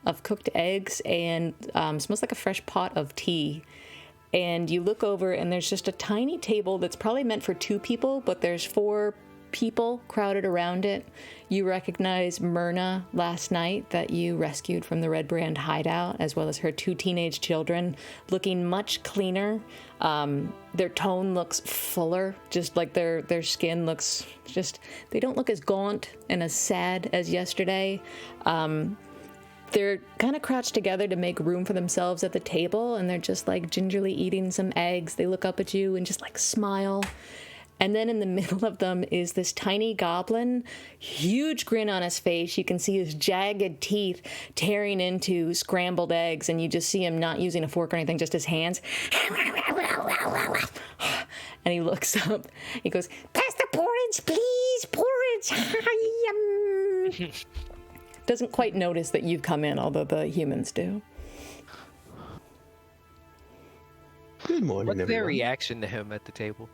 [SPEAKER 1] of cooked eggs, and smells like a fresh pot of tea. And you look over and there's just a tiny table that's probably meant for 2 people, but there's 4 people crowded around it. You recognize Myrna last night that you rescued from the Red Brand hideout, as well as her 2 teenage children, looking much cleaner. Their tone looks fuller, just like their skin looks just, they don't look as gaunt and as sad as yesterday. They're kind of crouched together to make room for themselves at the table, and they're just like gingerly eating some eggs. They look up at you and just like smile. And then in the middle of them is this tiny goblin, huge grin on his face. You can see his jagged teeth tearing into scrambled eggs, and you just see him not using a fork or anything, just his hands. And he looks up. He goes, "Pass the porridge, please, porridge." Doesn't quite notice that you've come in, although the humans do.
[SPEAKER 2] Good morning,
[SPEAKER 3] What's their
[SPEAKER 2] everyone.
[SPEAKER 3] reaction to him at the table?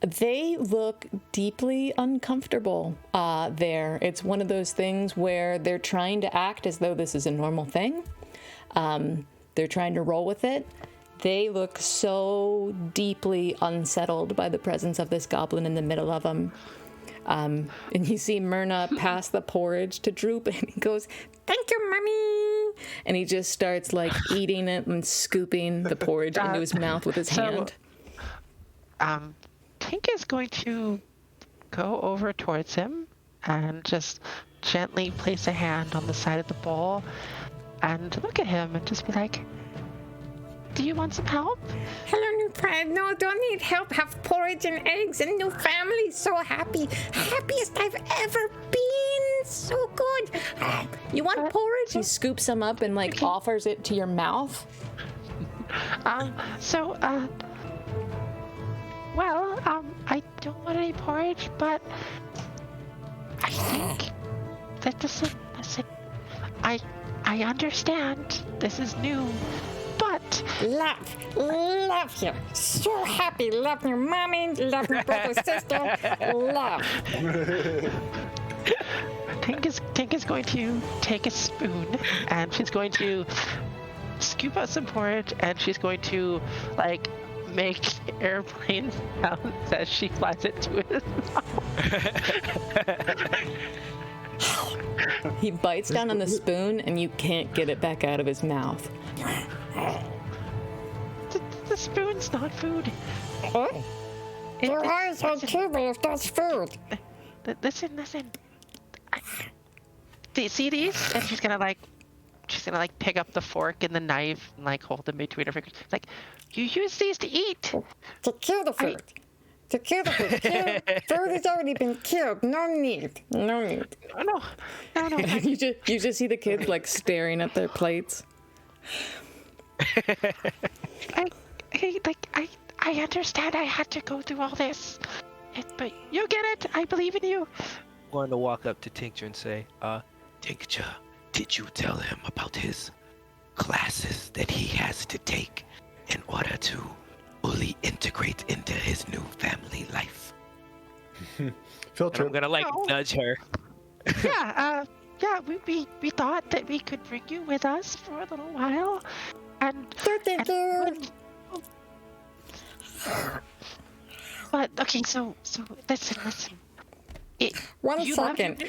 [SPEAKER 1] They look deeply uncomfortable there. It's one of those things where they're trying to act as though this is a normal thing. They're trying to roll with it. They look so deeply unsettled by the presence of this goblin in the middle of them. And you see Myrna pass the porridge to Droop, and he goes, "Thank you, Mommy." And he just starts like eating it and scooping the porridge into his mouth with his hand.
[SPEAKER 5] Tink is going to go over towards him and just gently place a hand on the side of the bowl and look at him and just be like, "Do you want some help?"
[SPEAKER 1] Hello, new friend. No, don't need help. Have porridge and eggs and new family. So happy. Happiest I've ever been. So good. You want porridge? He scoops some up and like offers it to your mouth.
[SPEAKER 5] I don't want any porridge, but I think that listen, I understand this is new, but
[SPEAKER 1] Love you. So happy. Love your mommy. Love your brother, sister. Love.
[SPEAKER 5] Tink is going to take a spoon and she's going to scoop out some porridge and she's going to like make airplane sounds as she flies it to his mouth.
[SPEAKER 1] He bites down on the spoon and you can't get it back out of his mouth.
[SPEAKER 5] The spoon's not food.
[SPEAKER 1] Oh? Your eyes are too, but if that's food.
[SPEAKER 5] Listen. Do you see these? And she's gonna pick up the fork and the knife and like hold them between her fingers. It's like, you use these to eat.
[SPEAKER 1] To kill the food. To kill the food. Food has already been killed. No need.
[SPEAKER 5] No.
[SPEAKER 1] You just see the kids like staring at their plates.
[SPEAKER 5] I understand I had to go through all this. But you get it. I believe in you.
[SPEAKER 3] I'm going to walk up to Tincture and say,
[SPEAKER 7] Tincture, did you tell him about his classes that he has to take in order to fully integrate into his new family life?
[SPEAKER 4] Filter.
[SPEAKER 3] I'm going to nudge her.
[SPEAKER 5] Yeah, we thought that we could bring you with us for a little while. But okay, so listen.
[SPEAKER 1] One second.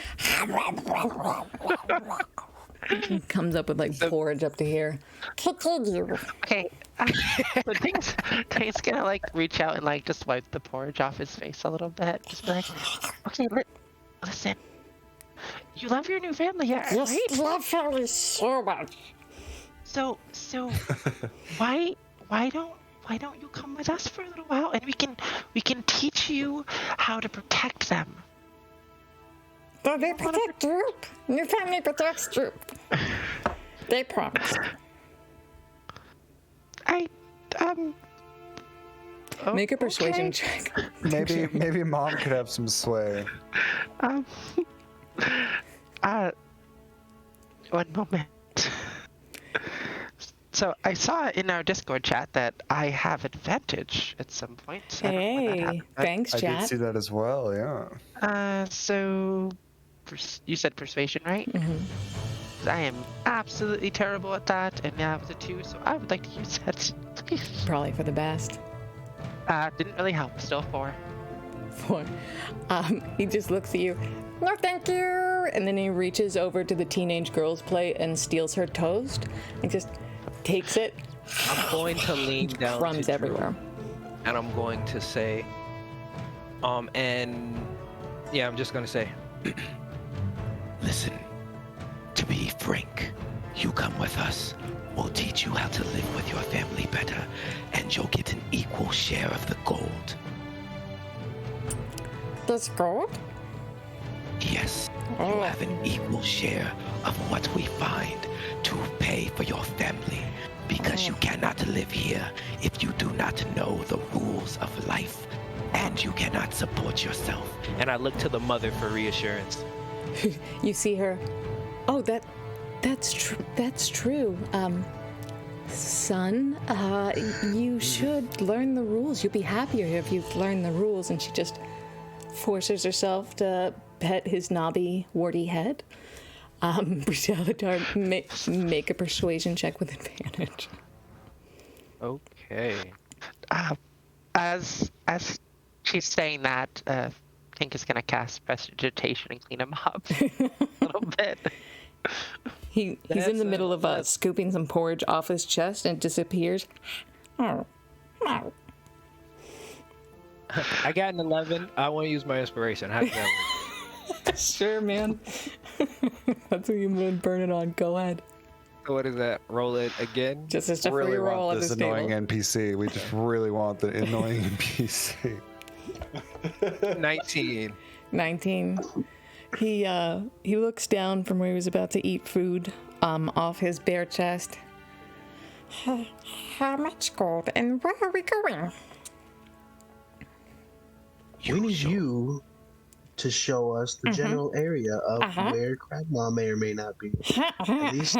[SPEAKER 1] He comes up with like porridge up to here.
[SPEAKER 5] Okay. So Tate's gonna like reach out and like just wipe the porridge off his face a little bit. Just be like, okay, listen. You love your new family, yeah?
[SPEAKER 1] Yes,
[SPEAKER 5] right?
[SPEAKER 1] love family so much.
[SPEAKER 5] So why don't you come with us for a little while and we can teach you how to protect them.
[SPEAKER 1] Do they protect Droop? New family protects Droop. They promise. Make a persuasion check.
[SPEAKER 4] Maybe mom could have some sway.
[SPEAKER 5] One moment. So I saw in our Discord chat that I have advantage at some point.
[SPEAKER 1] Hey, thanks,
[SPEAKER 4] I
[SPEAKER 1] chat.
[SPEAKER 4] did see that as well, yeah.
[SPEAKER 5] So you said persuasion, right?
[SPEAKER 1] Mm-hmm.
[SPEAKER 5] I am absolutely terrible at that, and now it's a 2, so I would like to use that.
[SPEAKER 1] Probably for the best.
[SPEAKER 5] Didn't really help. Still 4.
[SPEAKER 1] for. He just looks at you. No, thank you. And then he reaches over to the teenage girl's plate and steals her toast. And just takes it.
[SPEAKER 3] I'm going to lean down
[SPEAKER 1] Crumbs
[SPEAKER 3] to
[SPEAKER 1] everywhere.
[SPEAKER 3] Drew, and I'm going to say, and yeah, I'm just going to say,
[SPEAKER 7] Listen, to be frank, you come with us. We'll teach you how to live with your family better, and you'll get an equal share of the gold.
[SPEAKER 1] This gold?
[SPEAKER 7] Yes, you'll have an equal share of what we find to pay for your family, because you cannot live here if you do not know the rules of life, and you cannot support yourself.
[SPEAKER 3] and I look to the mother for reassurance.
[SPEAKER 1] You see her. Oh, that's true. That's true. Son, you should learn the rules. You'll be happier if you've learned the rules. And she just forces herself to pet his knobby, warty head. Brutalitar, make a persuasion check with advantage.
[SPEAKER 3] Okay.
[SPEAKER 5] As she's saying that, Tink is gonna cast prestidigitation and clean him up a little bit.
[SPEAKER 1] He's in the middle of scooping some porridge off his chest and disappears.
[SPEAKER 3] I got an 11. I want to use my inspiration. How does that work?
[SPEAKER 1] Sure, man. That's what you've been burning on. Go ahead.
[SPEAKER 3] So what is that? Roll it again?
[SPEAKER 1] Just a free
[SPEAKER 4] Really
[SPEAKER 1] roll
[SPEAKER 4] want
[SPEAKER 1] at
[SPEAKER 4] this
[SPEAKER 1] this
[SPEAKER 4] annoying
[SPEAKER 1] table.
[SPEAKER 4] NPC. We just really want the annoying NPC.
[SPEAKER 3] 19.
[SPEAKER 1] 19. He looks down from where he was about to eat food off his bare chest. How much gold and where are we going?
[SPEAKER 2] We need you to show us the general area of where Cragmaw may or may not be. At least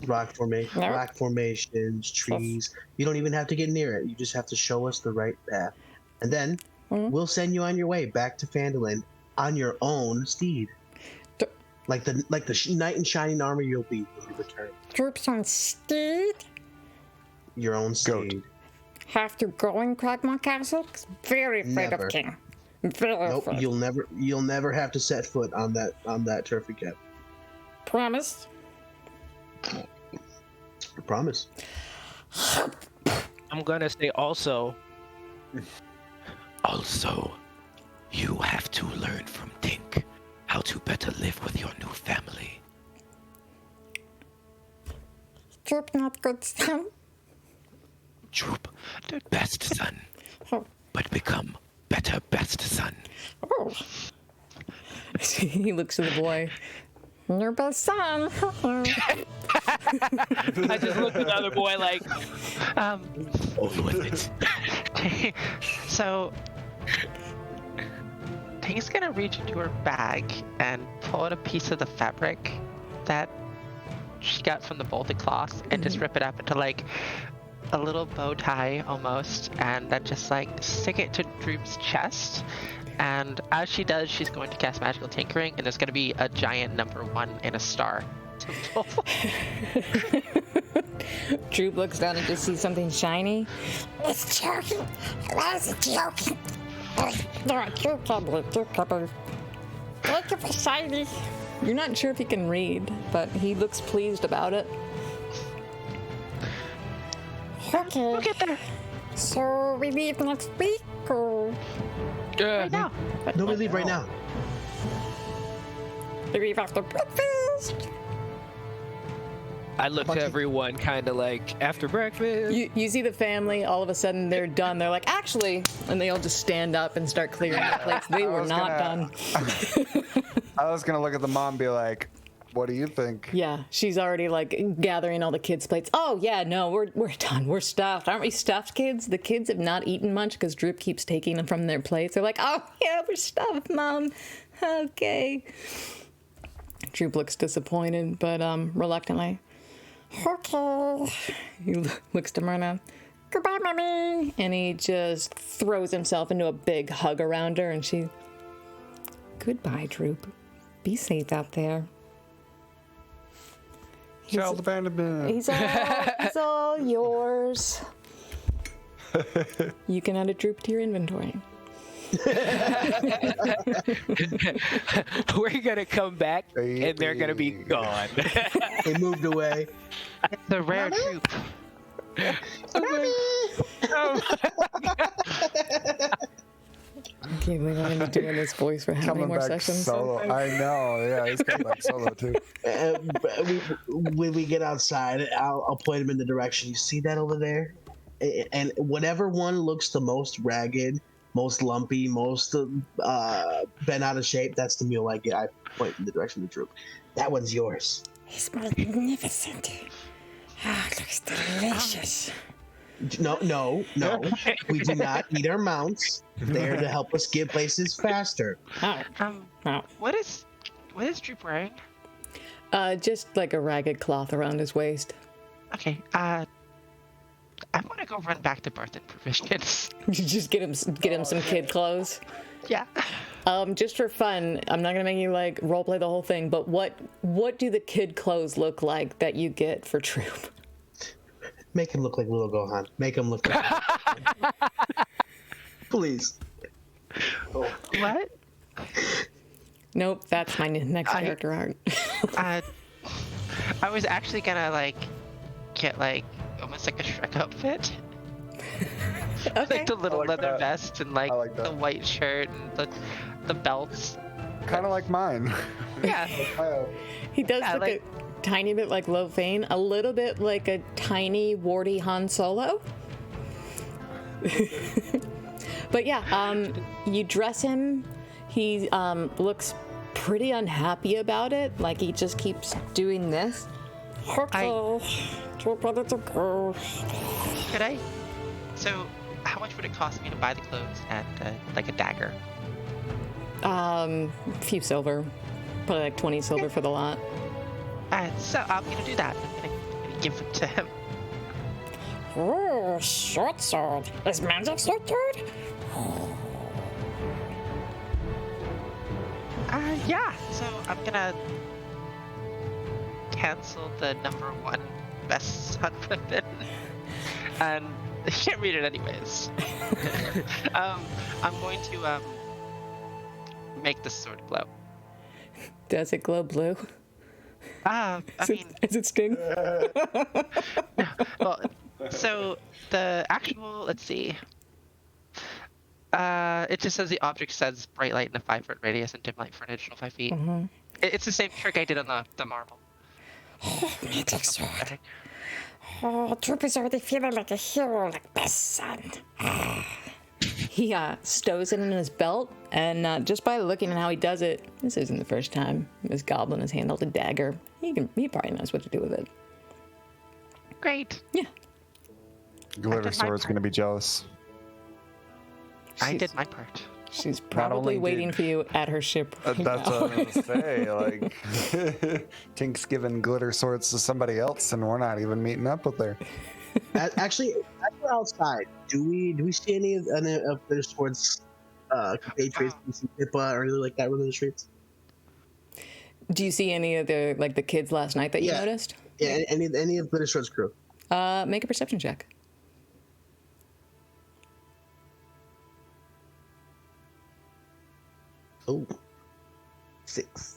[SPEAKER 2] rock formations, trees. You don't even have to get near it. You just have to show us the right path. And then we'll send you on your way back to Phandalin on your own steed. Like the knight in shining armor you'll be when you return.
[SPEAKER 1] Troops on steed?
[SPEAKER 2] Your own steed.
[SPEAKER 4] Goat.
[SPEAKER 1] Have to go in Cragmaw Castle? Very afraid
[SPEAKER 2] Never.
[SPEAKER 1] of King. Very
[SPEAKER 2] Nope,
[SPEAKER 1] afraid.
[SPEAKER 2] you'll never have to set foot on that turf again.
[SPEAKER 1] Promise?
[SPEAKER 2] I promise.
[SPEAKER 3] I'm going to say also,
[SPEAKER 7] Also, you have to learn from Tink how to better live with your new family.
[SPEAKER 1] Troop not good son.
[SPEAKER 7] Troop, best son,
[SPEAKER 1] Oh.
[SPEAKER 7] but become better best son.
[SPEAKER 1] Oh. He looks at the boy. Your best son.
[SPEAKER 3] I just looked at the other boy like,
[SPEAKER 7] On with it.
[SPEAKER 5] So Tink's gonna reach into her bag and pull out a piece of the fabric that she got from the bolted cloth and just rip it up into like a little bow tie almost, and then just like stick it to Droop's chest. And as she does, she's going to cast magical tinkering, and there's going to be a giant number 1 and a star symbol.
[SPEAKER 1] Droop looks down and just sees something shiny.
[SPEAKER 9] It's joking. Why is it joking?
[SPEAKER 1] Thank you for shiny. You're not sure if he can read, but he looks pleased about it.
[SPEAKER 9] Okay.
[SPEAKER 5] We'll get there
[SPEAKER 9] So we leave next week or
[SPEAKER 5] right now.
[SPEAKER 2] No, we leave right now.
[SPEAKER 1] We leave after breakfast.
[SPEAKER 3] I look to everyone kind of like, after breakfast.
[SPEAKER 1] You see the family, all of a sudden they're done. They're like, actually, and they all just stand up and start clearing the plates. They were not done.
[SPEAKER 4] I was gonna look at the mom and be like, "What do you think?"
[SPEAKER 1] Yeah, she's already like gathering all the kids' plates. Oh yeah, no, we're done. We're stuffed. Aren't we stuffed, kids? The kids have not eaten much because Droop keeps taking them from their plates. They're like, oh yeah, we're stuffed, Mom. Okay. Droop looks disappointed, but reluctantly. Okay. He looks to Myrna. Goodbye, Mommy. And he just throws himself into a big hug around her, and she. Goodbye, Droop. Be safe out there.
[SPEAKER 4] Child abandonment.
[SPEAKER 1] He's all yours. You can add a Droop to your inventory.
[SPEAKER 3] We're gonna come back and they're gonna be gone.
[SPEAKER 2] They moved away.
[SPEAKER 5] The rare troop.
[SPEAKER 3] Oh
[SPEAKER 1] I can't believe I'm gonna be doing this voice for how many
[SPEAKER 4] Coming
[SPEAKER 1] more
[SPEAKER 4] back
[SPEAKER 1] sessions?
[SPEAKER 4] solo. I know. Yeah, he's coming back solo too.
[SPEAKER 2] When we get outside, I'll point him in the direction. You see that over there? And whatever one looks the most ragged, most lumpy, most bent out of shape, that's the mule I get. I point in the direction of the troop. That one's yours.
[SPEAKER 9] It's magnificent. Ah, looks delicious.
[SPEAKER 2] No. We do not need our mounts. They're to help us get places faster.
[SPEAKER 5] What is Droop wearing?
[SPEAKER 1] Just like a ragged cloth around his waist.
[SPEAKER 5] Okay, I want to go run back to Birth and Provisions.
[SPEAKER 1] You just get him some kid clothes.
[SPEAKER 5] Yeah.
[SPEAKER 1] Just for fun, I'm not gonna make you like role play the whole thing, but what do the kid clothes look like that you get for Troop?
[SPEAKER 2] Make him look like little Gohan. Make him look like Please.
[SPEAKER 5] Oh. What?
[SPEAKER 1] Nope, that's my next character art.
[SPEAKER 5] I was actually gonna like get like almost like a Shrek outfit.
[SPEAKER 1] Okay.
[SPEAKER 5] Like the little leather
[SPEAKER 4] that.
[SPEAKER 5] vest and like the white shirt and the belts.
[SPEAKER 4] Kind of like mine.
[SPEAKER 5] Yeah.
[SPEAKER 1] He does
[SPEAKER 5] Yeah,
[SPEAKER 1] look
[SPEAKER 5] like-
[SPEAKER 1] a tiny bit like Lofane, a little bit like a tiny, warty Han Solo. But yeah, you dress him. He looks pretty unhappy about it. Like he just keeps doing this.
[SPEAKER 5] Could I? So, how much would it cost me to buy the clothes and like a dagger?
[SPEAKER 1] Few silver, probably like 20 silver for the lot.
[SPEAKER 5] So I'm gonna do that. I'm gonna give it to him.
[SPEAKER 6] Oh, short sword. Is magic short sword?
[SPEAKER 5] Yeah. So I'm gonna cancel the #1 best son weapon, and I can't read it anyways. I'm going to make the sword glow.
[SPEAKER 1] Does it glow blue?
[SPEAKER 5] I mean,
[SPEAKER 1] Is it sting?
[SPEAKER 5] well, so the actual, let's see. It just says the object sends bright light in a 5-foot radius and dim light for an additional 5 feet.
[SPEAKER 1] Mm-hmm.
[SPEAKER 5] It's the same trick I did on the marble.
[SPEAKER 6] Oh, magic sword. Oh, Troop is already feeling like a hero, like best son.
[SPEAKER 1] He stows it in his belt, and just by looking at how he does it, this isn't the first time this goblin has handled a dagger. He probably knows what to do with it.
[SPEAKER 5] Great.
[SPEAKER 1] Yeah.
[SPEAKER 4] Glitter
[SPEAKER 5] did my
[SPEAKER 4] Sword's
[SPEAKER 5] part.
[SPEAKER 4] gonna be jealous.
[SPEAKER 5] I did my part.
[SPEAKER 1] She's
[SPEAKER 4] only
[SPEAKER 1] probably waiting
[SPEAKER 4] did-
[SPEAKER 1] for you at her ship right
[SPEAKER 4] That's
[SPEAKER 1] now.
[SPEAKER 4] what I was gonna say. Like, Tink's giving glitter swords to somebody else, and we're not even meeting up with her.
[SPEAKER 2] Actually, as we're outside, do we see any of their swords, compatriots, Pippa or anything like that running the streets?
[SPEAKER 1] Do you see any of the kids last night that you
[SPEAKER 2] Yeah.
[SPEAKER 1] noticed?
[SPEAKER 2] Yeah, any of Glitter Sword's crew.
[SPEAKER 1] Make a perception check.
[SPEAKER 2] Oh, 6.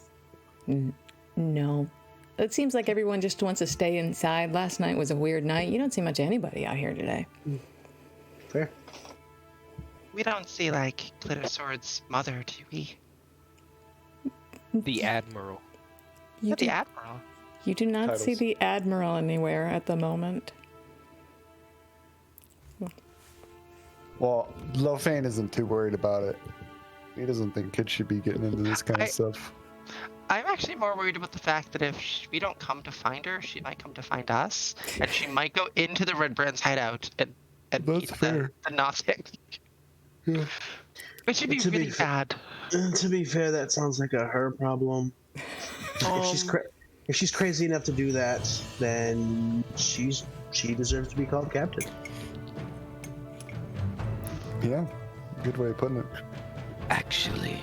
[SPEAKER 1] No. It seems like everyone just wants to stay inside. Last night was a weird night. You don't see much of anybody out here today.
[SPEAKER 2] Fair.
[SPEAKER 5] We don't see like Glitter Sword's mother, do we?
[SPEAKER 3] The Admiral.
[SPEAKER 1] You
[SPEAKER 5] The
[SPEAKER 1] do,
[SPEAKER 5] Admiral.
[SPEAKER 1] you do not see
[SPEAKER 4] Titles.
[SPEAKER 1] the Admiral anywhere at the moment.
[SPEAKER 4] Well, Lofane isn't too worried about it. He doesn't think kids should be getting into this kind of stuff.
[SPEAKER 5] I'm actually more worried about the fact that if we don't come to find her, she might come to find us, and she might go into the Red Brand's hideout and
[SPEAKER 4] That's
[SPEAKER 5] meet
[SPEAKER 4] fair.
[SPEAKER 5] the Nazi.
[SPEAKER 4] Yeah.
[SPEAKER 5] Which would be
[SPEAKER 2] To be
[SPEAKER 5] really
[SPEAKER 2] fa-
[SPEAKER 5] bad.
[SPEAKER 2] To be fair, that sounds like a her problem. If she's crazy enough to do that, then she deserves to be called captain.
[SPEAKER 4] Yeah, good way of putting it.
[SPEAKER 7] Actually,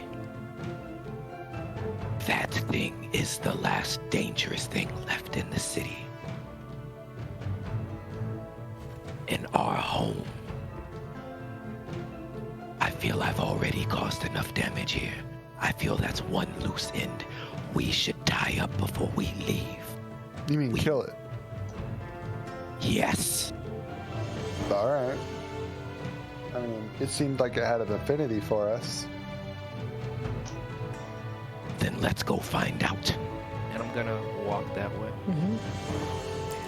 [SPEAKER 7] that thing is the last dangerous thing left in the city. In our home. I feel I've already already caused enough damage here. I feel that's one loose end we should tie up before we leave.
[SPEAKER 4] You mean kill it?
[SPEAKER 7] Yes.
[SPEAKER 4] All right. I mean, it seemed like it had an affinity for us.
[SPEAKER 7] Then let's go find out.
[SPEAKER 3] And I'm gonna walk that way.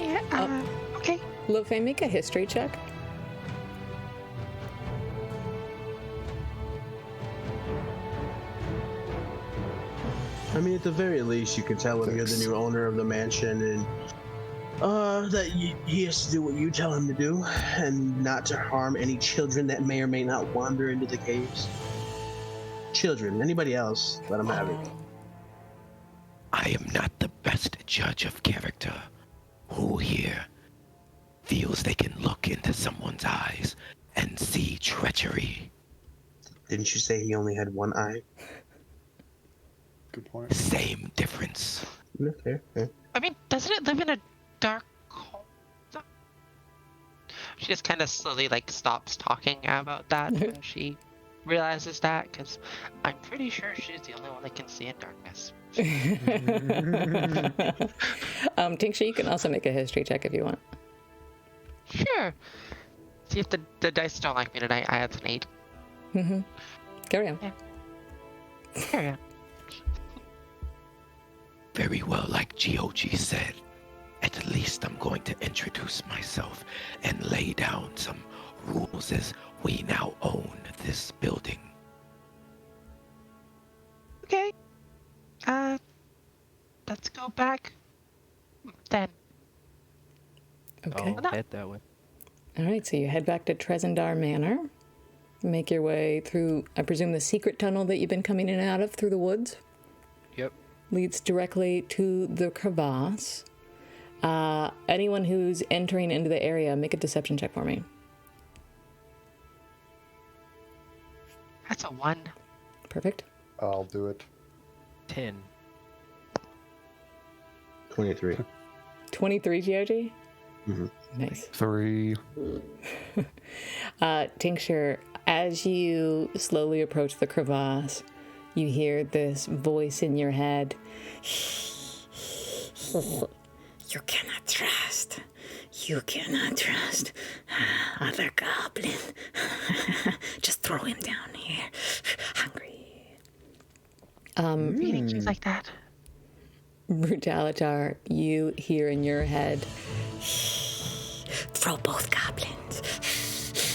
[SPEAKER 5] Yeah. Okay.
[SPEAKER 1] Lofe, make a history check.
[SPEAKER 2] I mean, at the very least, you can tell him you're the new owner of the mansion, and that he has to do what you tell him to do, and not to harm any children that may or may not wander into the caves. Children, anybody else, let him have it.
[SPEAKER 7] I am not the best judge of character. Who here feels they can look into someone's eyes and see treachery?
[SPEAKER 2] Didn't you say he only had one eye?
[SPEAKER 4] Good point.
[SPEAKER 7] Same difference.
[SPEAKER 2] Yeah, fair.
[SPEAKER 5] I mean, doesn't it live in a dark hole? She just kind of slowly stops talking about that when she realizes that, because I'm pretty sure she's the only one that can see in darkness.
[SPEAKER 1] Tincture, you can also make a history check if you want.
[SPEAKER 5] Sure. See if the dice don't like me tonight. I have an 8.
[SPEAKER 1] Carry on.
[SPEAKER 5] Yeah. Carry on.
[SPEAKER 7] Very well, like GOG said. At least I'm going to introduce myself and lay down some rules as we now own this building.
[SPEAKER 5] Okay. Let's go back then.
[SPEAKER 1] Okay.
[SPEAKER 3] I'll head that way.
[SPEAKER 1] All right, so you head back to Trezendar Manor. Make your way through, I presume, the secret tunnel that you've been coming in and out of through the woods.
[SPEAKER 3] Yep.
[SPEAKER 1] Leads directly to the crevasse. Anyone who's entering into the area, make a deception check for me.
[SPEAKER 5] That's a 1.
[SPEAKER 1] Perfect.
[SPEAKER 4] I'll do it.
[SPEAKER 3] 10.
[SPEAKER 2] 23.
[SPEAKER 1] 23, GOG? Nice.
[SPEAKER 4] 3.
[SPEAKER 1] Tincture, as you slowly approach the crevasse, you hear this voice in your head.
[SPEAKER 9] You cannot trust. You cannot trust other goblin. Just throw him down here. Hungry.
[SPEAKER 5] Reading things like that.
[SPEAKER 1] Brutalitar, you hear in your head.
[SPEAKER 9] Throw both goblins.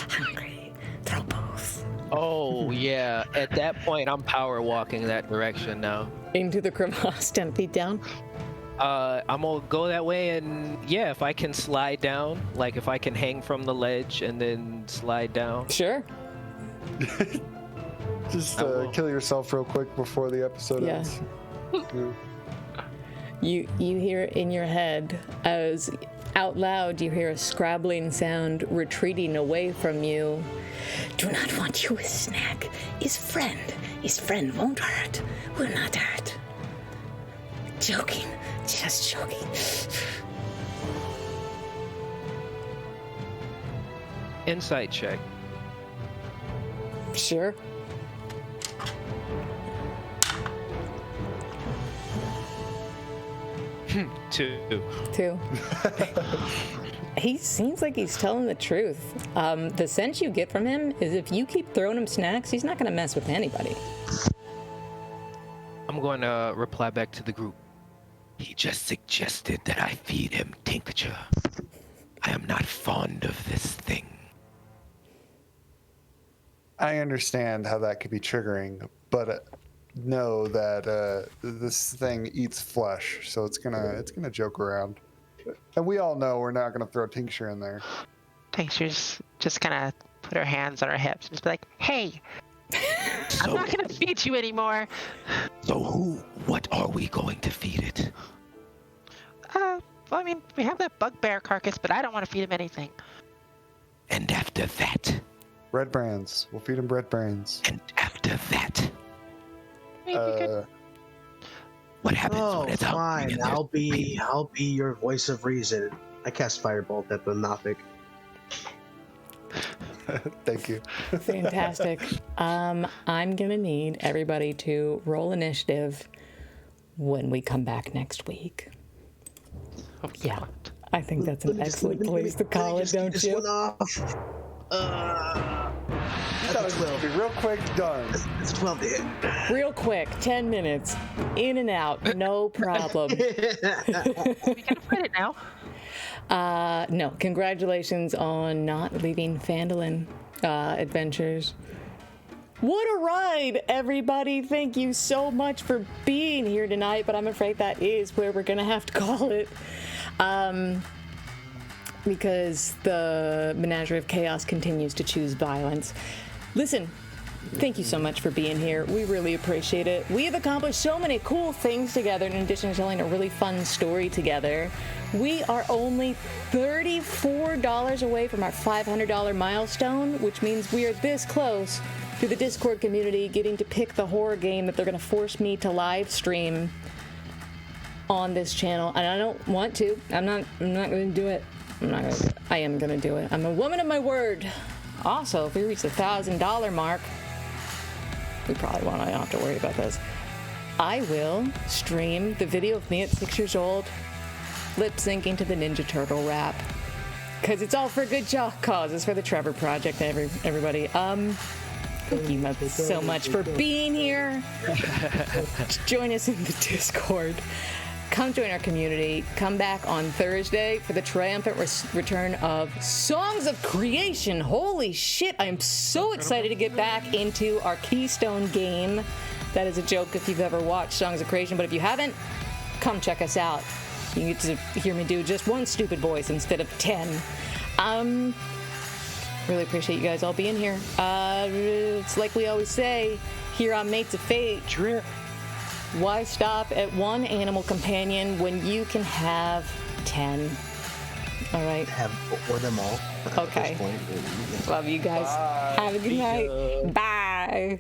[SPEAKER 9] Hungry. Throw both.
[SPEAKER 3] Oh, yeah. At that point, I'm power walking that direction now.
[SPEAKER 1] Into the crevasse, 10 feet down.
[SPEAKER 3] I'm gonna go that way, and yeah, if I can slide down, like if I can hang from the ledge and then slide down.
[SPEAKER 1] Sure.
[SPEAKER 4] Just kill yourself real quick before the episode ends.
[SPEAKER 1] You hear in your head, as out loud, you hear a scrabbling sound retreating away from you.
[SPEAKER 9] Do not want you a snack. His friend won't hurt. Will not hurt. Joking. Just joking.
[SPEAKER 3] Insight check.
[SPEAKER 1] Sure. Two. He seems like he's telling the truth. The sense you get from him is if you keep throwing him snacks, he's not going to mess with anybody.
[SPEAKER 3] I'm going to reply back to the group.
[SPEAKER 7] He just suggested that I feed him tincture. I am not fond of this thing.
[SPEAKER 4] I understand how that could be triggering, but know that this thing eats flesh, so it's gonna joke around. And we all know we're not gonna throw tincture in there.
[SPEAKER 5] Tincture's just gonna put her hands on her hips and just be like, "Hey, I'm not gonna feed you anymore."
[SPEAKER 7] So what are we going to feed it?
[SPEAKER 5] Well, I mean, we have that bugbear carcass, but I don't want to feed him anything.
[SPEAKER 7] And after that?
[SPEAKER 4] Bread brands. We'll feed him bread brands.
[SPEAKER 7] And after that?
[SPEAKER 5] I mean, we could...
[SPEAKER 7] What happens when it's out?
[SPEAKER 2] Fine. I'll be your voice of reason. I cast Firebolt at the Nothic.
[SPEAKER 4] Thank you.
[SPEAKER 1] Fantastic. I'm gonna need everybody to roll initiative when we come back next week. Yeah, I think that's an excellent place to call it, don't you?
[SPEAKER 2] That's a 12.
[SPEAKER 4] Be real quick, done.
[SPEAKER 2] It's 12 to hit.
[SPEAKER 1] Real quick, 10 minutes, in and out, no problem.
[SPEAKER 5] We can fight it now.
[SPEAKER 1] No, congratulations on not leaving Phandalin adventures. What a ride, everybody. Thank you so much for being here tonight, but I'm afraid that is where we're going to have to call it. Because the Menagerie of Chaos continues to choose violence. Listen, thank you so much for being here. We really appreciate it. We have accomplished so many cool things together in addition to telling a really fun story together. We are only $34 away from our $500 milestone, which means we are this close to the Discord community getting to pick the horror game that they're going to force me to live stream on this channel. And I don't want to. I'm not going to do it. I am going to do it. I'm a woman of my word. Also, if we reach the $1,000 mark, we probably won't have to worry about this. I will stream the video of me at 6 years old, lip syncing to the Ninja Turtle rap. Because it's all for a good cause. It's for the Trevor Project, everybody. Thank you so much for being here. Join us in the Discord. Come join our community. Come back on Thursday for the triumphant return of Songs of Creation. Holy shit, I am so excited to get back into our Keystone game. That is a joke if you've ever watched Songs of Creation, but if you haven't, come check us out. You get to hear me do just one stupid voice instead of 10. Really appreciate you guys all being here. It's like we always say here on Mates of Fate. Why stop at one animal companion when you can have 10? All right.
[SPEAKER 2] Or them all.
[SPEAKER 1] Okay. Love you guys.
[SPEAKER 4] Bye.
[SPEAKER 1] Have a good night. Bye.